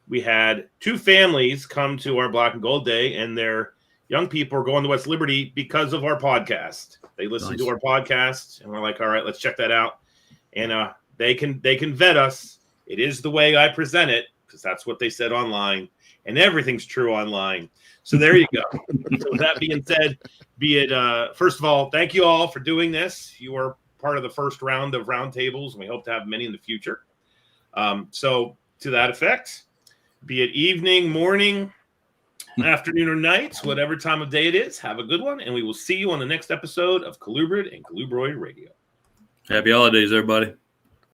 we had 2 families come to our Black and Gold Day, and their young people are going to West Liberty because of our podcast. They listen to our podcast, and we're like, all right, let's check that out. And they can vet us. It is the way I present it, because that's what they said online, and everything's true online. So there you go. So with that being said, first of all, thank you all for doing this. You are part of the first round of roundtables, and we hope to have many in the future. So to that effect, be it evening, morning, afternoon, or night, whatever time of day it is, have a good one, and we will see you on the next episode of Colubrid and Colubroid Radio. Happy holidays, everybody.